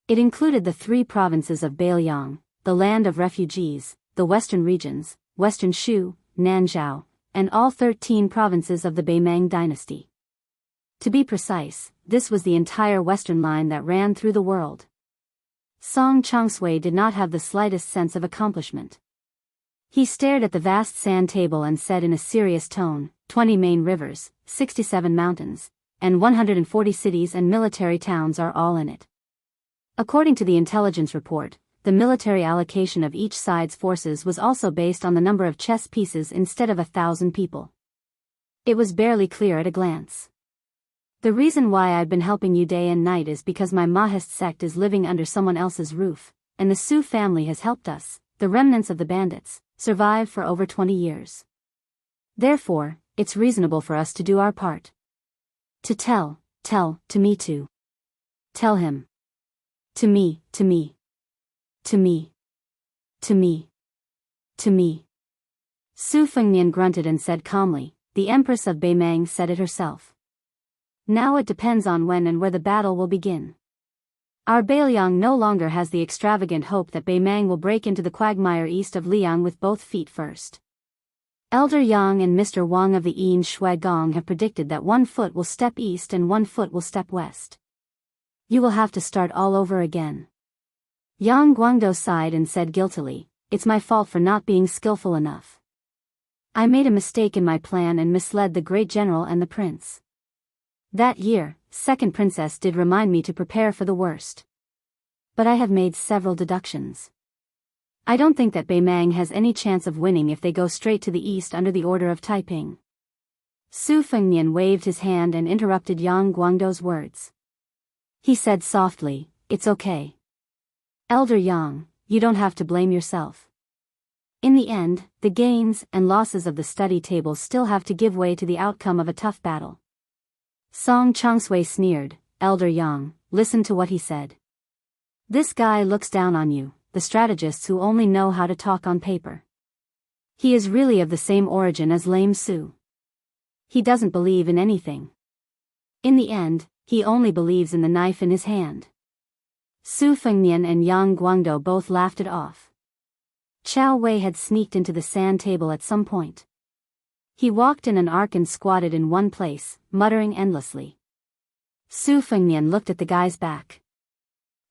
It included the 3 provinces of Biyao, the land of refugees, the western regions, Western Shu, Nanzhao, and all 13 provinces of the Beimang dynasty. To be precise, this was the entire western line that ran through the world. Song Changshui did not have the slightest sense of accomplishment. He stared at the vast sand table and said in a serious tone, 20 main rivers, 67 mountains, and 140 cities and military towns are all in it. According to the intelligence report, the military allocation of each side's forces was also based on the number of chess pieces instead of 1,000 people. It was barely clear at a glance. The reason why I've been helping you day and night is because my Mahist sect is living under someone else's roof, and the Su family has helped us, the remnants of the bandits, survive for over 20 years. Therefore, it's reasonable for us to do our part. To tell me to. Tell him. To me. Su Fengnian grunted and said calmly, the Empress of Beimang said it herself. Now it depends on when and where the battle will begin. Our Beiliang no longer has the extravagant hope that Beimang will break into the quagmire east of Liang with both feet first. Elder Yang and Mr. Wang of the Yin Shui Gong have predicted that 1 foot will step east and 1 foot will step west. You will have to start all over again. Yang Guangdou sighed and said guiltily, it's my fault for not being skillful enough. I made a mistake in my plan and misled the great general and the prince. That year, second princess did remind me to prepare for the worst. But I have made several deductions. I don't think that Beimang has any chance of winning if they go straight to the east under the order of Taiping. Su Fengnian waved his hand and interrupted Yang Guangdou's words. He said softly, it's okay. Elder Yang, you don't have to blame yourself. In the end, the gains and losses of the study table still have to give way to the outcome of a tough battle. Song Changshui sneered, Elder Yang, listen to what he said. This guy looks down on you, the strategists who only know how to talk on paper. He is really of the same origin as Lame Su. He doesn't believe in anything. In the end, he only believes in the knife in his hand. Su Fengnian and Yang Guangdou both laughed it off. Chao Wei had sneaked into the sand table at some point. He walked in an arc and squatted in one place, muttering endlessly. Su Fengnian looked at the guy's back.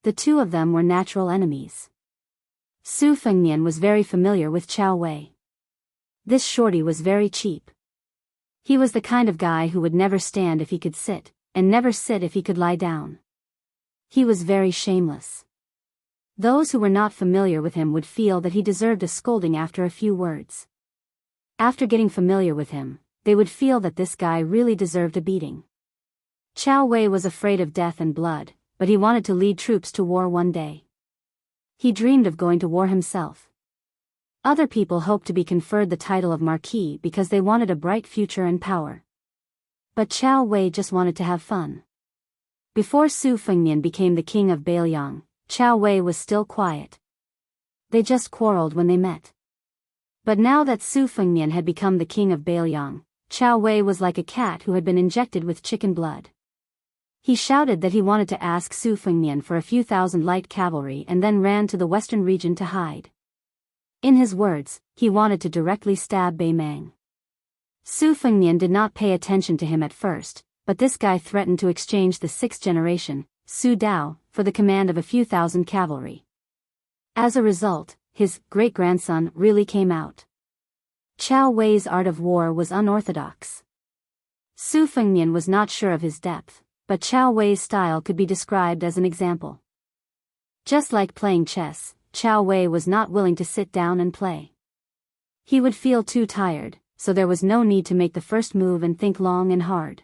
The two of them were natural enemies. Su Fengnian was very familiar with Chao Wei. This shorty was very cheap. He was the kind of guy who would never stand if he could sit, and never sit if he could lie down. He was very shameless. Those who were not familiar with him would feel that he deserved a scolding after a few words. After getting familiar with him, they would feel that this guy really deserved a beating. Chao Wei was afraid of death and blood, but he wanted to lead troops to war one day. He dreamed of going to war himself. Other people hoped to be conferred the title of Marquis because they wanted a bright future and power. But Chao Wei just wanted to have fun. Before Su Fengnian became the king of Beiliang, Chao Wei was still quiet. They just quarreled when they met. But now that Su Fengnian had become the king of Beiliang, Chao Wei was like a cat who had been injected with chicken blood. He shouted that he wanted to ask Su Fengnian for a few thousand light cavalry and then ran to the western region to hide. In his words, he wanted to directly stab Beimang. Su Fengnian did not pay attention to him at first, but this guy threatened to exchange the 6th generation, Su Dao, for the command of a few thousand cavalry. As a result, his great-grandson really came out. Chao Wei's art of war was unorthodox. Su Fengnian was not sure of his depth, but Chao Wei's style could be described as an example. Just like playing chess, Chao Wei was not willing to sit down and play. He would feel too tired, so there was no need to make the first move and think long and hard.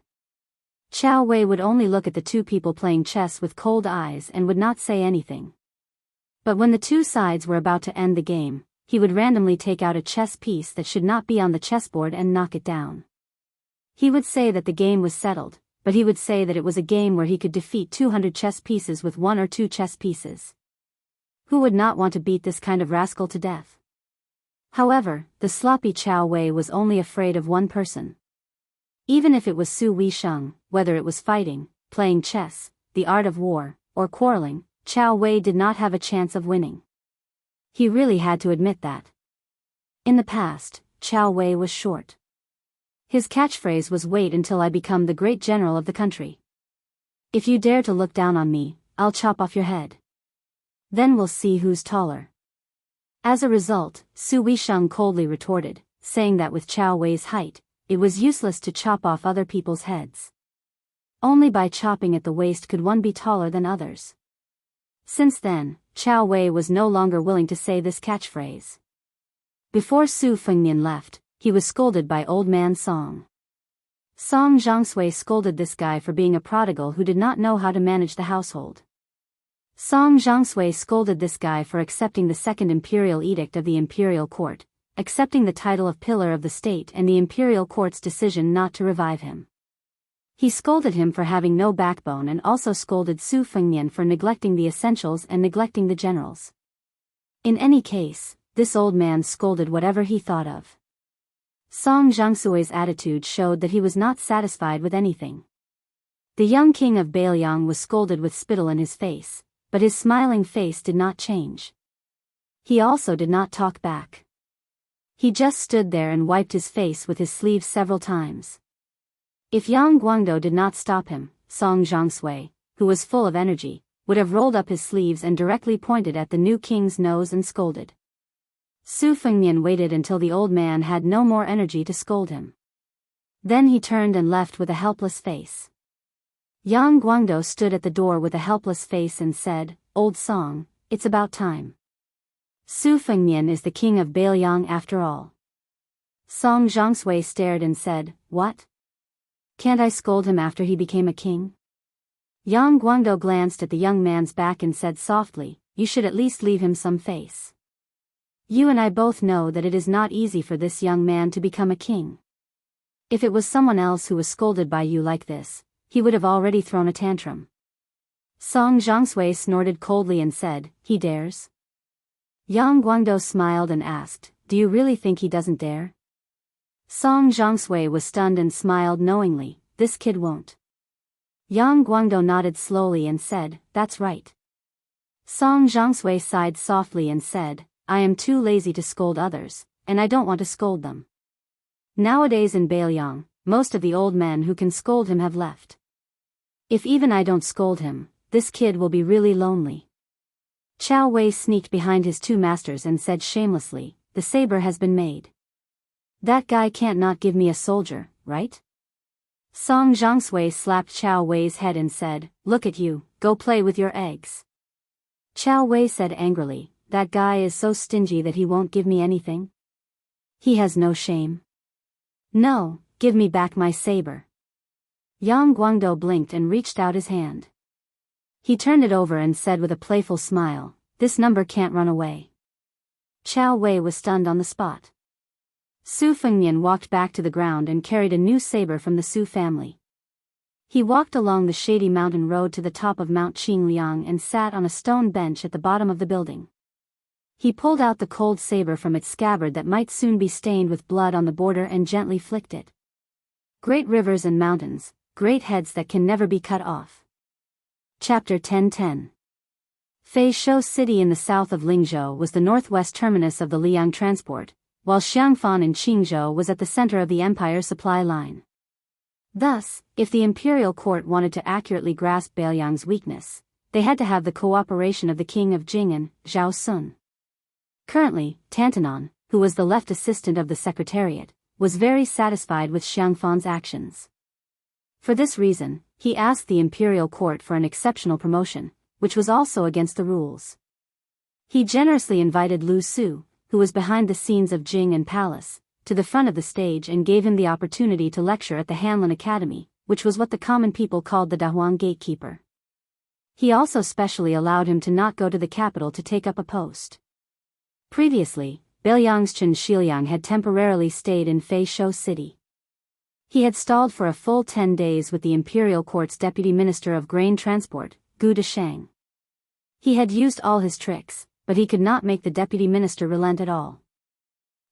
Chao Wei would only look at the two people playing chess with cold eyes and would not say anything. But when the two sides were about to end the game, he would randomly take out a chess piece that should not be on the chessboard and knock it down. He would say that the game was settled, but he would say that it was a game where he could defeat 200 chess pieces with 1 or 2 chess pieces. Who would not want to beat this kind of rascal to death? However, the sloppy Chao Wei was only afraid of one person. Even if it was Su Weisheng, whether it was fighting, playing chess, the art of war, or quarreling, Chao Wei did not have a chance of winning. He really had to admit that. In the past, Chao Wei was short. His catchphrase was "Wait until I become the great general of the country. If you dare to look down on me, I'll chop off your head. Then we'll see who's taller." As a result, Su Weisheng coldly retorted, saying that with Chao Wei's height, it was useless to chop off other people's heads. Only by chopping at the waist could one be taller than others. Since then, Chao Wei was no longer willing to say this catchphrase. Before Su Fengnian left, he was scolded by old man Song. Song Zhongsui scolded this guy for being a prodigal who did not know how to manage the household. Song Zhongsui scolded this guy for accepting the second imperial edict of the imperial court, accepting the title of pillar of the state and the imperial court's decision not to revive him. He scolded him for having no backbone and also scolded Su Fengnian for neglecting the essentials and neglecting the generals. In any case, this old man scolded whatever he thought of. Song Zhongsui's attitude showed that he was not satisfied with anything. The young king of Biyao was scolded with spittle in his face, but his smiling face did not change. He also did not talk back. He just stood there and wiped his face with his sleeve several times. If Yang Guangdou did not stop him, Song Zhongsui, who was full of energy, would have rolled up his sleeves and directly pointed at the new king's nose and scolded. Su Fengnian waited until the old man had no more energy to scold him. Then he turned and left with a helpless face. Yang Guangdou stood at the door with a helpless face and said, "Old Song, it's about time. Su Fengnian is the king of Biyao after all." Song Zhongsui stared and said, "What? Can't I scold him after he became a king?" Yang Guangdou glanced at the young man's back and said softly, "You should at least leave him some face. You and I both know that it is not easy for this young man to become a king. If it was someone else who was scolded by you like this, he would have already thrown a tantrum." Song Zhongsui snorted coldly and said, "He dares?" Yang Guangdou smiled and asked, "Do you really think he doesn't dare?" Song Zhongsui was stunned and smiled knowingly, "This kid won't." Yang Guangdou nodded slowly and said, "That's right." Song Zhongsui sighed softly and said, "I am too lazy to scold others, and I don't want to scold them. Nowadays in Biyao, most of the old men who can scold him have left. If even I don't scold him, this kid will be really lonely." Chao Wei sneaked behind his two masters and said shamelessly, "The saber has been made. That guy can't not give me a soldier, right?" Song Zhongsui slapped Chao Wei's head and said, "Look at you, go play with your eggs." Chao Wei said angrily, "That guy is so stingy that he won't give me anything. He has no shame. No, give me back my saber." Yang Guangdou blinked and reached out his hand. He turned it over and said with a playful smile, "This number can't run away." Chao Wei was stunned on the spot. Su Fengnian walked back to the ground and carried a new saber from the Su family. He walked along the shady mountain road to the top of Mount Qingliang and sat on a stone bench at the bottom of the building. He pulled out the cold saber from its scabbard that might soon be stained with blood on the border and gently flicked it. Great rivers and mountains, great heads that can never be cut off. Chapter 10:10. Fei Shou City in the south of Lingzhou was the northwest terminus of the Liang transport, while Xiangfan in Qingzhou was at the center of the empire supply line. Thus, if the imperial court wanted to accurately grasp Beiliang's weakness, they had to have the cooperation of the king of Jing'an, Zhao Sun. Currently, Tantanon, who was the left assistant of the secretariat, was very satisfied with Xiangfan's actions. For this reason, he asked the imperial court for an exceptional promotion, which was also against the rules. He generously invited Lu Su, who was behind the scenes of Jing'an Palace, to the front of the stage and gave him the opportunity to lecture at the Hanlin Academy, which was what the common people called the Dahuang gatekeeper. He also specially allowed him to not go to the capital to take up a post. Previously, Beiliang's Chen Shiliang had temporarily stayed in Feishou City. He had stalled for a full 10 days with the imperial court's deputy minister of grain transport, Gu Deshang. He had used all his tricks, but he could not make the deputy minister relent at all.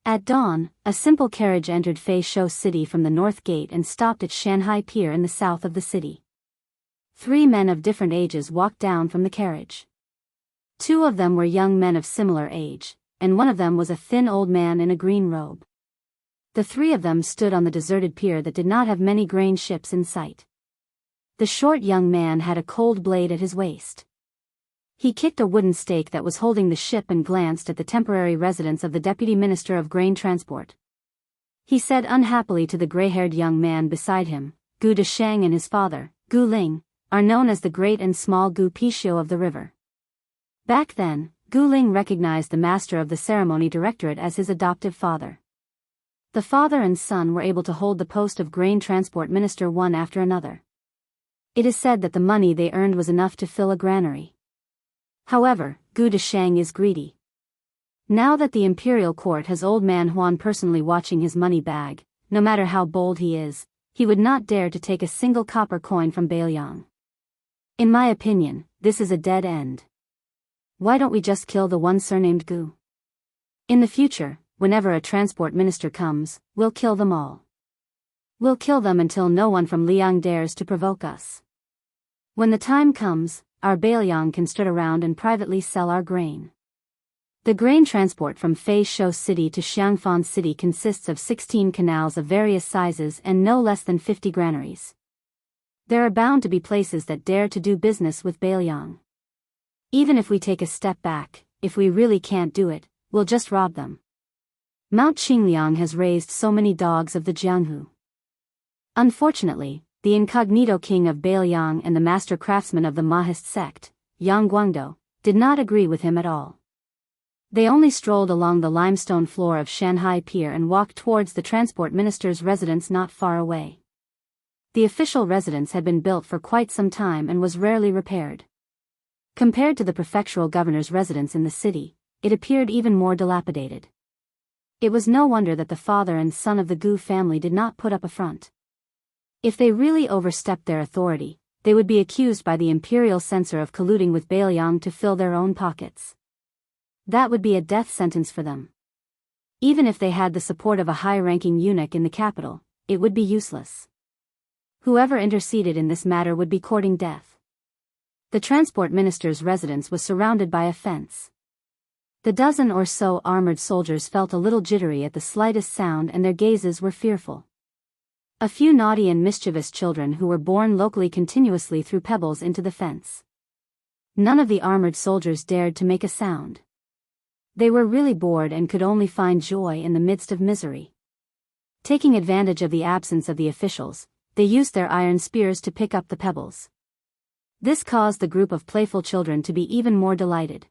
At dawn, a simple carriage entered Feishou City from the north gate and stopped at Shanghai Pier in the south of the city. 3 men of different ages walked down from the carriage. 2 of them were young men of similar age, and one of them was a thin old man in a green robe. The 3 of them stood on the deserted pier that did not have many grain ships in sight. The short young man had a cold blade at his waist. He kicked a wooden stake that was holding the ship and glanced at the temporary residence of the deputy minister of grain transport. He said unhappily to the gray-haired young man beside him, Gu Deshang and his father, Gu Ling, are known as the great and small Gu Pishio of the river. Back then, Gu Ling recognized the master of the ceremony directorate as his adoptive father. The father and son were able to hold the post of grain transport minister one after another. It is said that the money they earned was enough to fill a granary. However, Gu Deshang is greedy. Now that the imperial court has old man Huan personally watching his money bag, no matter how bold he is, he would not dare to take a single copper coin from Beiliang. In my opinion, this is a dead end. Why don't we just kill the one surnamed Gu? In the future, whenever a transport minister comes, we'll kill them all. We'll kill them until no one from Liang dares to provoke us. When the time comes, our Beiliang can strut around and privately sell our grain. The grain transport from Feishou City to Xiangfan City consists of 16 canals of various sizes and no less than 50 granaries. There are bound to be places that dare to do business with Beiliang. Even if we take a step back, if we really can't do it, we'll just rob them. Mount Qingliang has raised so many dogs of the Jianghu. Unfortunately, the incognito king of Beiliang and the master craftsman of the Mahist sect, Yang Guangdou, did not agree with him at all. They only strolled along the limestone floor of Shanghai Pier and walked towards the transport minister's residence not far away. The official residence had been built for quite some time and was rarely repaired. Compared to the prefectural governor's residence in the city, it appeared even more dilapidated. It was no wonder that the father and son of the Gu family did not put up a front. If they really overstepped their authority, they would be accused by the imperial censor of colluding with Beiliang to fill their own pockets. That would be a death sentence for them. Even if they had the support of a high-ranking eunuch in the capital, it would be useless. Whoever interceded in this matter would be courting death. The transport minister's residence was surrounded by a fence. The dozen or so armored soldiers felt a little jittery at the slightest sound and their gazes were fearful. A few naughty and mischievous children who were born locally continuously threw pebbles into the fence. None of the armored soldiers dared to make a sound. They were really bored and could only find joy in the midst of misery. Taking advantage of the absence of the officials, they used their iron spears to pick up the pebbles. This caused the group of playful children to be even more delighted.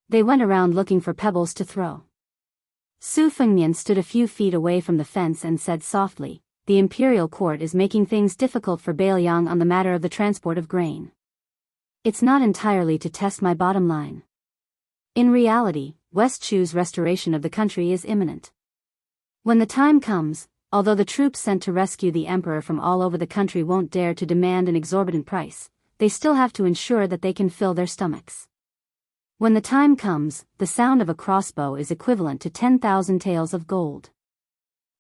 They went around looking for pebbles to throw. Su Fengnian stood a few feet away from the fence and said softly, "The imperial court is making things difficult for Beiliang on the matter of the transport of grain. It's not entirely to test my bottom line. In reality, West Chu's restoration of the country is imminent. When the time comes, although the troops sent to rescue the emperor from all over the country won't dare to demand an exorbitant price, they still have to ensure that they can fill their stomachs. When the time comes, the sound of a crossbow is equivalent to 10,000 taels of gold.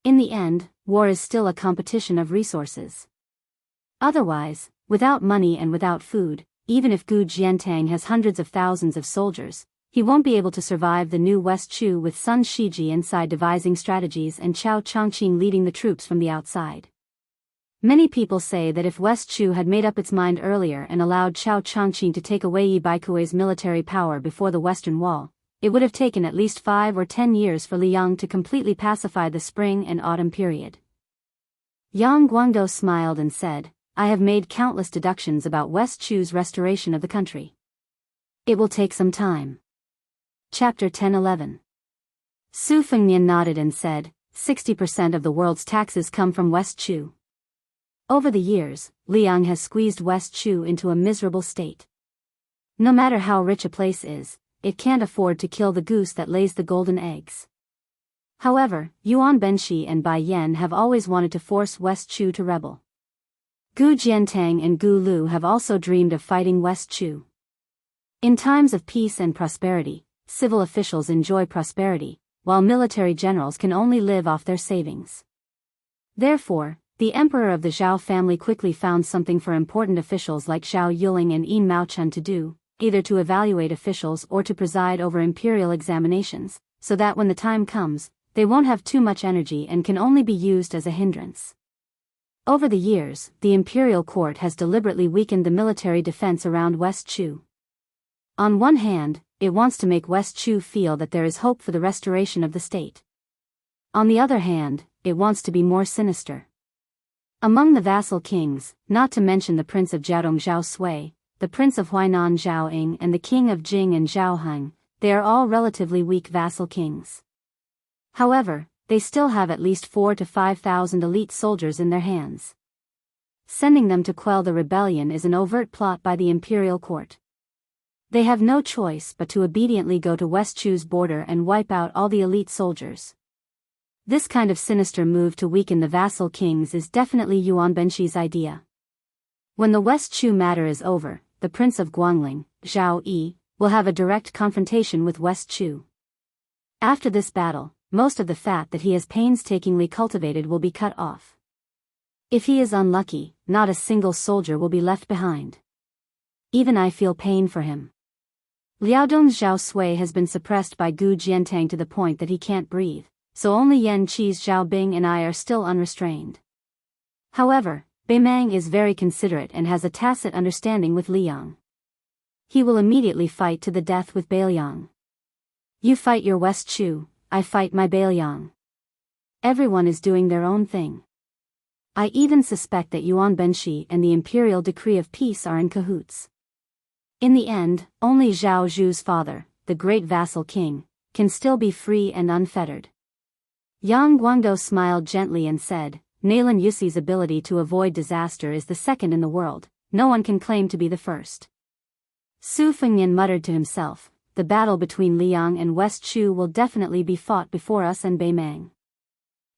In the end, war is still a competition of resources. Otherwise, without money and without food, even if Gu Jiantang has hundreds of thousands of soldiers, he won't be able to survive the new West Chu with Sun Shiji inside devising strategies and Chao Chongqing leading the troops from the outside. Many people say that if West Chu had made up its mind earlier and allowed Chao Chongqing to take away Yi Baikui's military power before the Western Wall, it would have taken at least 5 or 10 years for Liang to completely pacify the spring and autumn period. Yang Guangdou smiled and said, "I have made countless deductions about West Chu's restoration of the country. It will take some time." Chapter 10-11. Su Fengnian nodded and said, 60% of the world's taxes come from West Chu. Over the years, Liang has squeezed West Chu into a miserable state. No matter how rich a place is, it can't afford to kill the goose that lays the golden eggs. However, Yuan Benshi and Bai Yan have always wanted to force West Chu to rebel. Gu Jiantang and Gu Lu have also dreamed of fighting West Chu. In times of peace and prosperity, civil officials enjoy prosperity, while military generals can only live off their savings. Therefore, the emperor of the Zhao family quickly found something for important officials like Zhao Yuling and Yin Maochun to do, either to evaluate officials or to preside over imperial examinations, so that when the time comes, they won't have too much energy and can only be used as a hindrance. Over the years, the imperial court has deliberately weakened the military defense around West Chu. On one hand, it wants to make West Chu feel that there is hope for the restoration of the state. On the other hand, it wants to be more sinister. Among the vassal kings, not to mention the prince of Jiaodong Zhao Sui, the prince of Huainan Zhao Ying and the king of Jing and Zhao Heng, they are all relatively weak vassal kings. However, they still have at least 4,000 to 5,000 elite soldiers in their hands. Sending them to quell the rebellion is an overt plot by the imperial court. They have no choice but to obediently go to West Chu's border and wipe out all the elite soldiers. This kind of sinister move to weaken the vassal kings is definitely Yuan Benshi's idea. When the West Chu matter is over, the Prince of Guangling, Zhao Yi, will have a direct confrontation with West Chu. After this battle, most of the fat that he has painstakingly cultivated will be cut off. If he is unlucky, not a single soldier will be left behind. Even I feel pain for him. Liaodong's Zhao Sui has been suppressed by Gu Jiantang to the point that he can't breathe, so only Yan Qi's Zhao Bing and I are still unrestrained. However, Bei Mang is very considerate and has a tacit understanding with Liang. He will immediately fight to the death with Bailiang. You fight your West Chu, I fight my Bailiang. Everyone is doing their own thing. I even suspect that Yuan Benshi and the imperial decree of peace are in cahoots. In the end, only Zhao Zhu's father, the great vassal king, can still be free and unfettered. Yang Guangdou smiled gently and said, Nailan Yuxi's ability to avoid disaster is the second in the world, no one can claim to be the first. Su Fengnian muttered to himself, the battle between Liang and West Chu will definitely be fought before us and Bei Mang.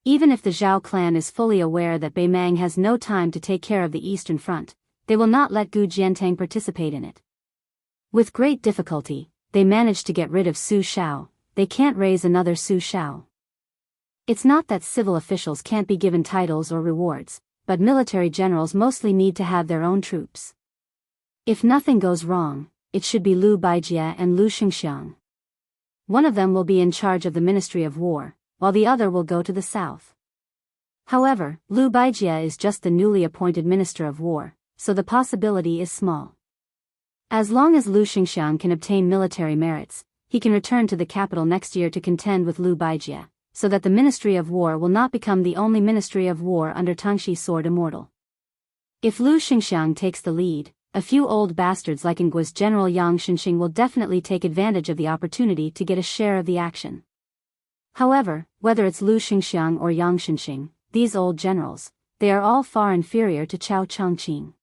Even if the Zhao clan is fully aware that Bei Mang has no time to take care of the Eastern Front, they will not let Gu Jiantang participate in it. With great difficulty, they managed to get rid of Su Shao, they can't raise another Su Shao. It's not that civil officials can't be given titles or rewards, but military generals mostly need to have their own troops. If nothing goes wrong, it should be Lu Baijie and Lu Xingxiang. One of them will be in charge of the Ministry of War, while the other will go to the south. However, Lu Baijie is just the newly appointed Minister of War, so the possibility is small. As long as Lu Xingxiang can obtain military merits, he can return to the capital next year to contend with Lu Baijie, so that the Ministry of War will not become the only Ministry of War under Tangxi Sword Immortal. If Lu Xingxiang takes the lead, a few old bastards like Ngua's General Yang Xinxing will definitely take advantage of the opportunity to get a share of the action. However, whether it's Lu Xingxiang or Yang Xinxing, these old generals, they are all far inferior to Cao Changqing.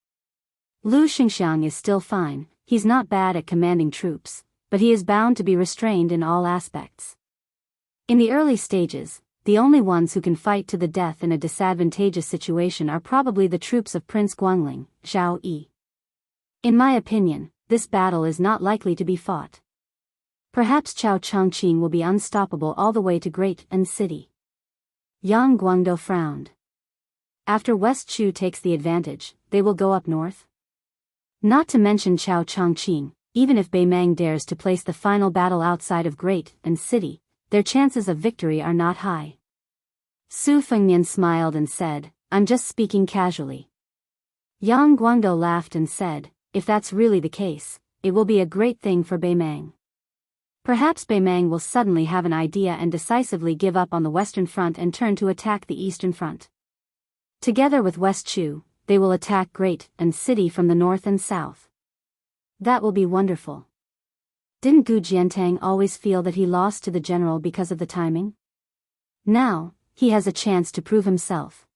Lu Xingxiang is still fine, he's not bad at commanding troops, but he is bound to be restrained in all aspects. In the early stages, the only ones who can fight to the death in a disadvantageous situation are probably the troops of Prince Guangling, Zhao Yi. In my opinion, this battle is not likely to be fought. Perhaps Cao Changqing will be unstoppable all the way to Great and City. Yang Guangdou frowned. After West Chu takes the advantage, they will go up north? Not to mention Cao Changqing, even if Bei Mang dares to place the final battle outside of Great and City, their chances of victory are not high. Su Fengnian smiled and said, I'm just speaking casually. Yang Guangdou laughed and said, if that's really the case, it will be a great thing for Bei Mang. Perhaps Bei Mang will suddenly have an idea and decisively give up on the Western Front and turn to attack the Eastern Front. Together with West Chu, they will attack Great and City from the north and south. That will be wonderful. Didn't Gu Jiantang always feel that he lost to the general because of the timing? Now, he has a chance to prove himself.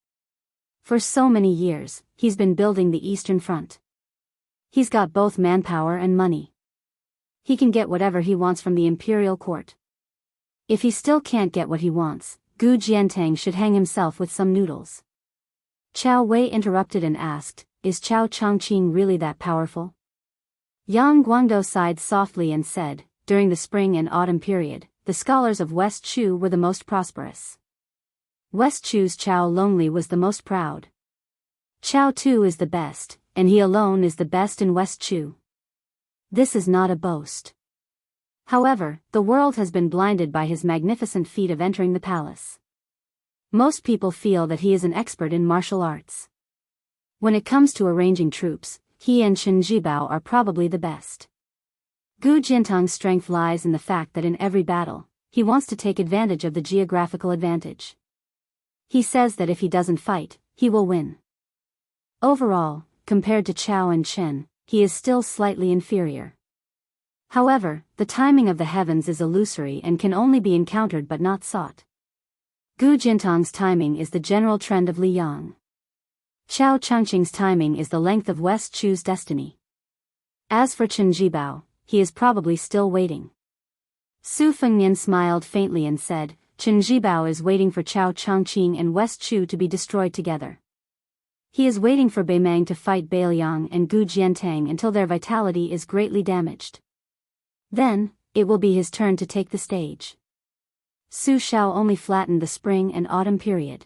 For so many years, he's been building the Eastern Front. He's got both manpower and money. he can get whatever he wants from the imperial court. If he still can't get what he wants, Gu Jiantang should hang himself with some noodles. Chao Wei interrupted and asked, is Chao Chongqing really that powerful? Yang Guangdou sighed softly and said, during the spring and autumn period, the scholars of West Chu were the most prosperous. West Chu's Chao Lonely was the most proud. Chao Tu is the best, and he alone is the best in West Chu. This is not a boast. However, the world has been blinded by his magnificent feat of entering the palace. Most people feel that he is an expert in martial arts. When it comes to arranging troops, he and Chen Jibao are probably the best. Gu Jiantang's strength lies in the fact that in every battle, he wants to take advantage of the geographical advantage. He says that if he doesn't fight, he will win. Overall, compared to Chao and Chen, he is still slightly inferior. However, the timing of the heavens is illusory and can only be encountered but not sought. Gu Jiantang's timing is the general trend of Liang. Chao Chongqing's timing is the length of West Chu's destiny. As for Chen Jibao, he is probably still waiting. Su Fengnian smiled faintly and said, Chen Jibao is waiting for Chao Chongqing and West Chu to be destroyed together. He is waiting for Bei Mang to fight Beiliang and Gu Jiantang until their vitality is greatly damaged. Then, it will be his turn to take the stage. Su Shao only flattened the spring and autumn period.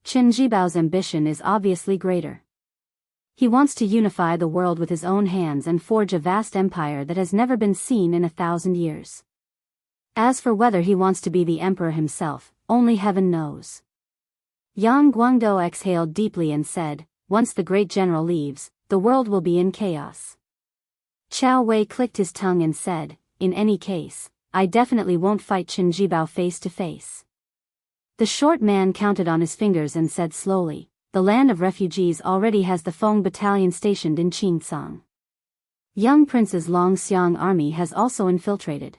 Chen Jibao's ambition is obviously greater. He wants to unify the world with his own hands and forge a vast empire that has never been seen in 1,000 years. As for whether he wants to be the emperor himself, only heaven knows. Yang Guangdou exhaled deeply and said, once the great general leaves, the world will be in chaos. Chao Wei clicked his tongue and said, in any case, I definitely won't fight Chen Jibao face to face. The short man counted on his fingers and said slowly, the land of refugees already has the Feng battalion stationed in Qingcang. Young Prince's Longxiang army has also infiltrated.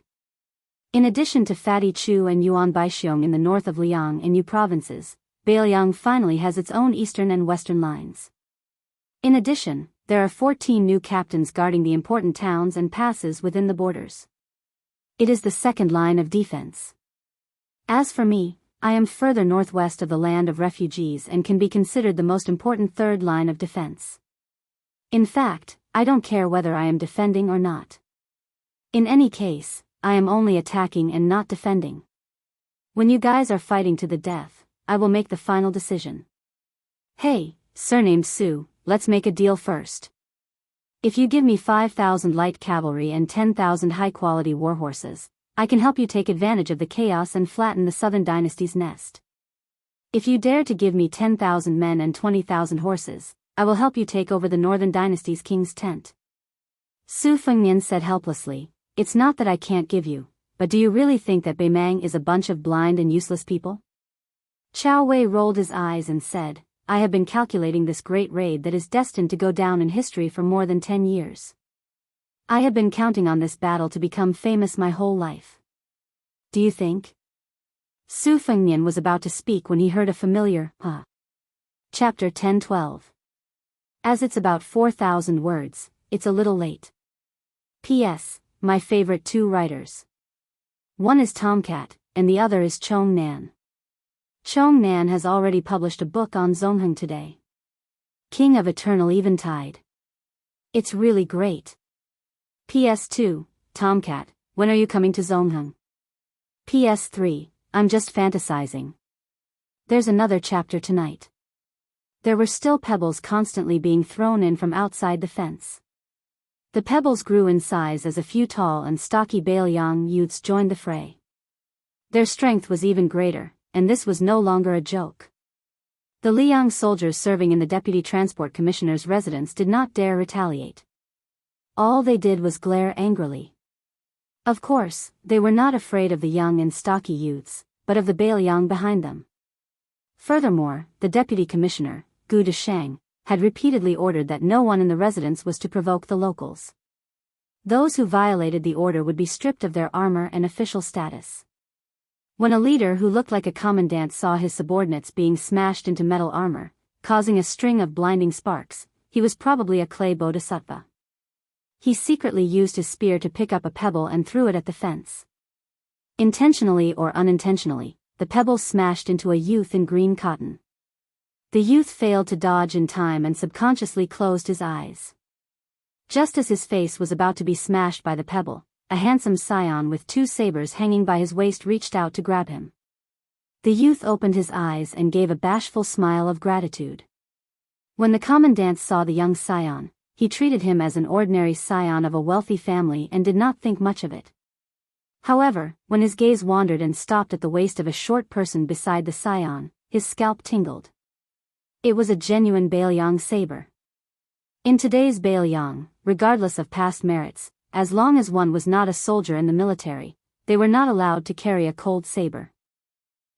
In addition to Fatty Chu and Yuan Baixiong in the north of Liang and Yu provinces, Beiliang finally has its own eastern and western lines. In addition, there are 14 new captains guarding the important towns and passes within the borders. It is the second line of defense. As for me, I am further northwest of the land of refugees and can be considered the most important third line of defense. In fact, I don't care whether I am defending or not. In any case, I am only attacking and not defending. When you guys are fighting to the death, I will make the final decision. Hey, surnamed Su, let's make a deal first. If you give me 5,000 light cavalry and 10,000 high-quality warhorses, I can help you take advantage of the chaos and flatten the Southern Dynasty's nest. If you dare to give me 10,000 men and 20,000 horses, I will help you take over the Northern Dynasty's king's tent. Su Fengnian said helplessly, it's not that I can't give you, but do you really think that Bei Mang is a bunch of blind and useless people? Chao Wei rolled his eyes and said, I have been calculating this great raid that is destined to go down in history for more than 10 years. I have been counting on this battle to become famous my whole life. Do you think? Su Fengnian was about to speak when he heard a familiar, Chapter 10-12. As it's about 4,000 words, it's a little late. P.S. My favorite two writers. One is Tomcat, and the other is Chong Nan. Chong Nan has already published a book on Zongheng today. King of Eternal Eventide. It's really great. PS2, Tomcat, when are you coming to Zongheng? PS3, I'm just fantasizing. There's another chapter tonight. There were still pebbles constantly being thrown in from outside the fence. The pebbles grew in size as a few tall and stocky Beiliang youths joined the fray. Their strength was even greater, and this was no longer a joke. The Liang soldiers serving in the Deputy Transport Commissioner's residence did not dare retaliate. All they did was glare angrily. Of course, they were not afraid of the young and stocky youths, but of the Beiliang behind them. Furthermore, the Deputy Commissioner, Gu Deshang, had repeatedly ordered that no one in the residence was to provoke the locals. Those who violated the order would be stripped of their armor and official status. When a leader who looked like a commandant saw his subordinates being smashed into metal armor, causing a string of blinding sparks, he was probably a clay bodhisattva. he secretly used his spear to pick up a pebble and threw it at the fence. Intentionally or unintentionally, the pebble smashed into a youth in green cotton. The youth failed to dodge in time and subconsciously closed his eyes. Just as his face was about to be smashed by the pebble, a handsome scion with 2 sabers hanging by his waist reached out to grab him. The youth opened his eyes and gave a bashful smile of gratitude. When the commandant saw the young scion, he treated him as an ordinary scion of a wealthy family and did not think much of it. However, when his gaze wandered and stopped at the waist of a short person beside the scion, his scalp tingled. It was a genuine Biyao saber. In today's Biyao, regardless of past merits, as long as one was not a soldier in the military, they were not allowed to carry a cold saber.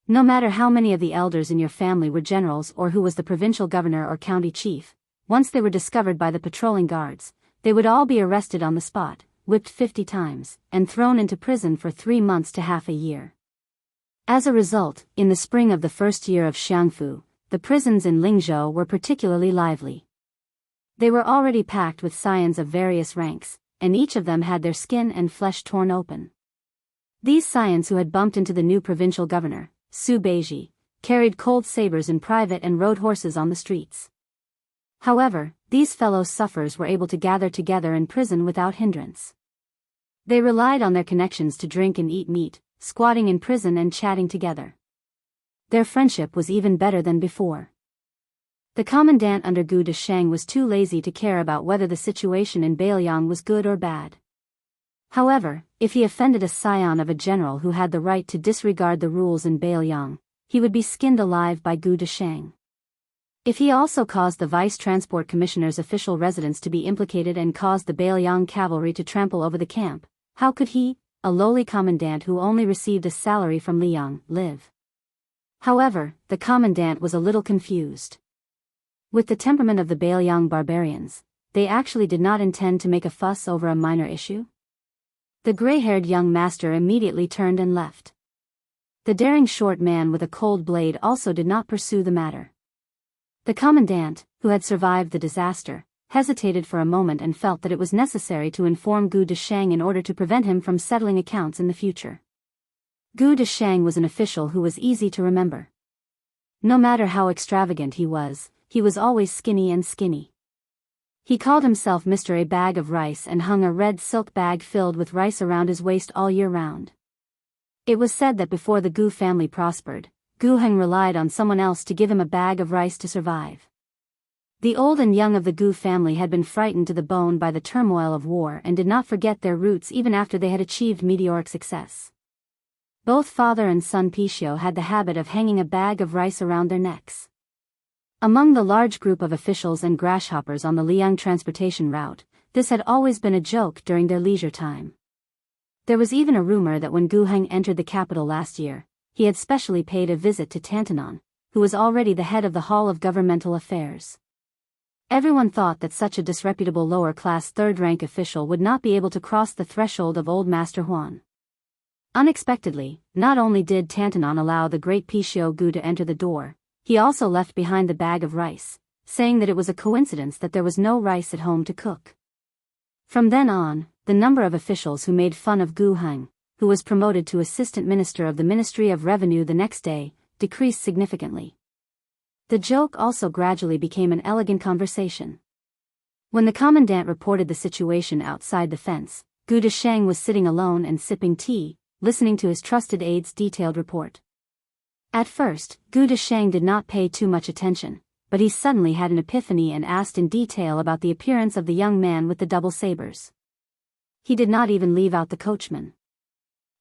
No matter how many of the elders in your family were generals or who was the provincial governor or county chief, once they were discovered by the patrolling guards, they would all be arrested on the spot, whipped 50 times, and thrown into prison for 3 months to half a year. As a result, in the spring of the first year of Jianghu, the prisons in Lingzhou were particularly lively. They were already packed with scions of various ranks, and each of them had their skin and flesh torn open. These scions who had bumped into the new provincial governor, Su Beiji, carried cold sabers in private and rode horses on the streets. However, these fellow sufferers were able to gather together in prison without hindrance. They relied on their connections to drink and eat meat, squatting in prison and chatting together. Their friendship was even better than before. The commandant under Gu Desheng was too lazy to care about whether the situation in Biyao was good or bad. However, if he offended a scion of a general who had the right to disregard the rules in Biyao, he would be skinned alive by Gu Desheng. If he also caused the Vice Transport Commissioner's official residence to be implicated and caused the Biyao cavalry to trample over the camp, how could he, a lowly commandant who only received a salary from Liang, live? However, the commandant was a little confused. With the temperament of the Biyao barbarians, they actually did not intend to make a fuss over a minor issue. The gray-haired young master immediately turned and left. The daring short man with a cold blade also did not pursue the matter. The commandant, who had survived the disaster, hesitated for a moment and felt that it was necessary to inform Gu Desheng in order to prevent him from settling accounts in the future. Gu Desheng was an official who was easy to remember. No matter how extravagant he was always skinny and skinny. He called himself Mr. A Bag of Rice and hung a red silk bag filled with rice around his waist all year round. It was said that before the Gu family prospered, Gu Heng relied on someone else to give him a bag of rice to survive. The old and young of the Gu family had been frightened to the bone by the turmoil of war and did not forget their roots even after they had achieved meteoric success. Both father and son Pishio had the habit of hanging a bag of rice around their necks. Among the large group of officials and grasshoppers on the Liang transportation route, this had always been a joke during their leisure time. There was even a rumor that when Gu Heng entered the capital last year, he had specially paid a visit to Tantanon, who was already the head of the Hall of Governmental Affairs. Everyone thought that such a disreputable lower-class third-rank official would not be able to cross the threshold of Old Master Huan. Unexpectedly, not only did Tantanon allow the great Pishio Gu to enter the door, he also left behind the bag of rice, saying that it was a coincidence that there was no rice at home to cook. From then on, the number of officials who made fun of Gu Heng, who was promoted to assistant minister of the Ministry of Revenue the next day, decreased significantly. The joke also gradually became an elegant conversation. When the commandant reported the situation outside the fence, Gu Desheng was sitting alone and sipping tea, listening to his trusted aide's detailed report. At first, Gu Desheng did not pay too much attention, but he suddenly had an epiphany and asked in detail about the appearance of the young man with the double sabers. He did not even leave out the coachman.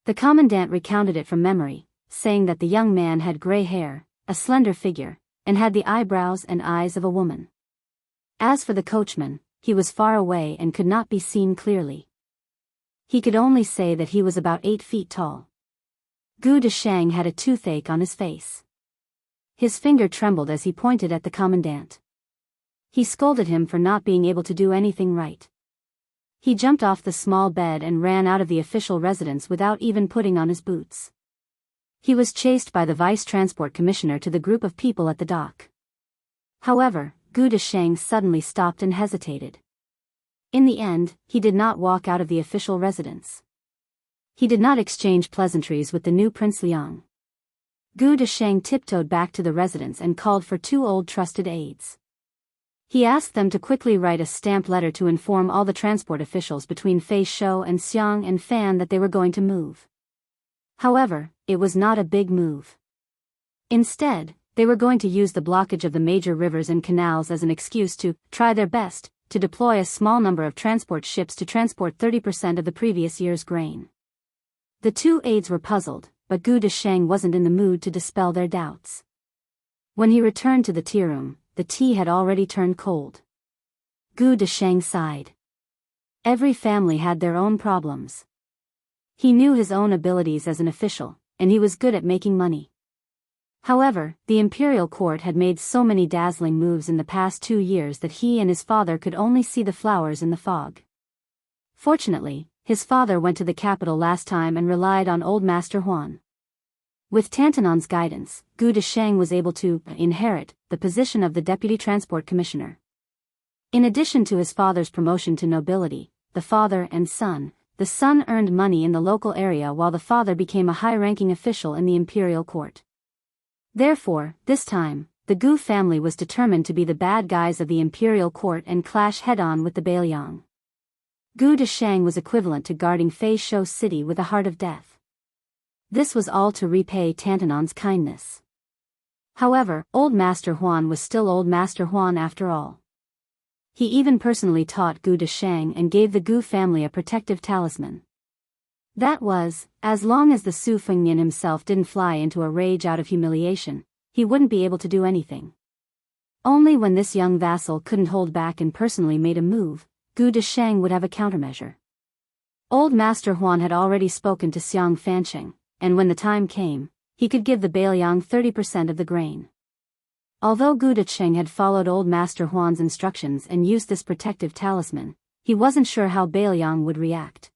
The commandant recounted it from memory, saying that the young man had gray hair, a slender figure, and had the eyebrows and eyes of a woman. As for the coachman, he was far away and could not be seen clearly. He could only say that he was about 8 feet tall. Gu Desheng had a toothache on his face. His finger trembled as he pointed at the commandant. He scolded him for not being able to do anything right. He jumped off the small bed and ran out of the official residence without even putting on his boots. He was chased by the Vice Transport Commissioner to the group of people at the dock. However, Gu Desheng suddenly stopped and hesitated. In the end, he did not walk out of the official residence. He did not exchange pleasantries with the new Prince Liang. Gu Desheng tiptoed back to the residence and called for 2 old trusted aides. He asked them to quickly write a stamped letter to inform all the transport officials between Fei Shou and Xiang and Fan that they were going to move. However, it was not a big move. Instead, they were going to use the blockage of the major rivers and canals as an excuse to try their best to deploy a small number of transport ships to transport 30% of the previous year's grain. The 2 aides were puzzled, but Gu Desheng wasn't in the mood to dispel their doubts. When he returned to the tea room, the tea had already turned cold. Gu Desheng sighed. Every family had their own problems. He knew his own abilities as an official, and he was good at making money. However, the imperial court had made so many dazzling moves in the past 2 years that he and his father could only see the flowers in the fog. Fortunately, his father went to the capital last time and relied on old Master Huan. With Tantanon's guidance, Gu Desheng was able to inherit the position of the Deputy Transport Commissioner. In addition to his father's promotion to nobility, the father and son, the son earned money in the local area while the father became a high-ranking official in the imperial court. Therefore, this time, the Gu family was determined to be the bad guys of the imperial court and clash head-on with the Biyao. Gu Desheng was equivalent to guarding Fei Shou city with a heart of death. This was all to repay Tantanon's kindness. However, old Master Huan was still old Master Huan after all. He even personally taught Gu Desheng and gave the Gu family a protective talisman. That was, as long as the Su Fengnian himself didn't fly into a rage out of humiliation, he wouldn't be able to do anything. Only when this young vassal couldn't hold back and personally made a move, Gu Desheng would have a countermeasure. Old Master Huan had already spoken to Xiang Fancheng, and when the time came, he could give the Biyao 30% of the grain. Although Gu Desheng had followed old Master Huan's instructions and used this protective talisman, he wasn't sure how Biyao would react.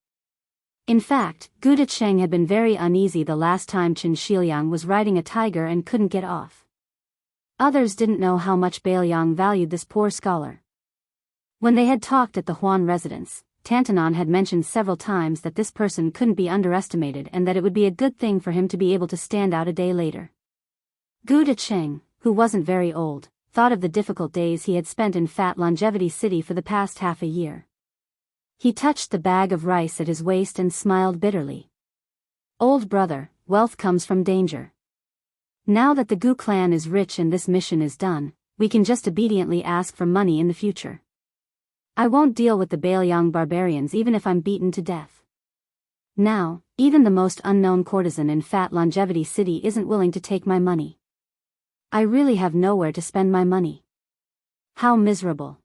In fact, Gu Desheng had been very uneasy the last time Qin Shiliang was riding a tiger and couldn't get off. Others didn't know how much Biyao valued this poor scholar. When they had talked at the Huan residence, Tantanon had mentioned several times that this person couldn't be underestimated and that it would be a good thing for him to be able to stand out a day later. Gu Desheng, who wasn't very old, thought of the difficult days he had spent in Fat Longevity City for the past half a year. He touched the bag of rice at his waist and smiled bitterly. Old brother, wealth comes from danger. Now that the Gu clan is rich and this mission is done, we can just obediently ask for money in the future. I won't deal with the Biyao barbarians even if I'm beaten to death. Now, even the most unknown courtesan in Fat Longevity City isn't willing to take my money. I really have nowhere to spend my money. How miserable.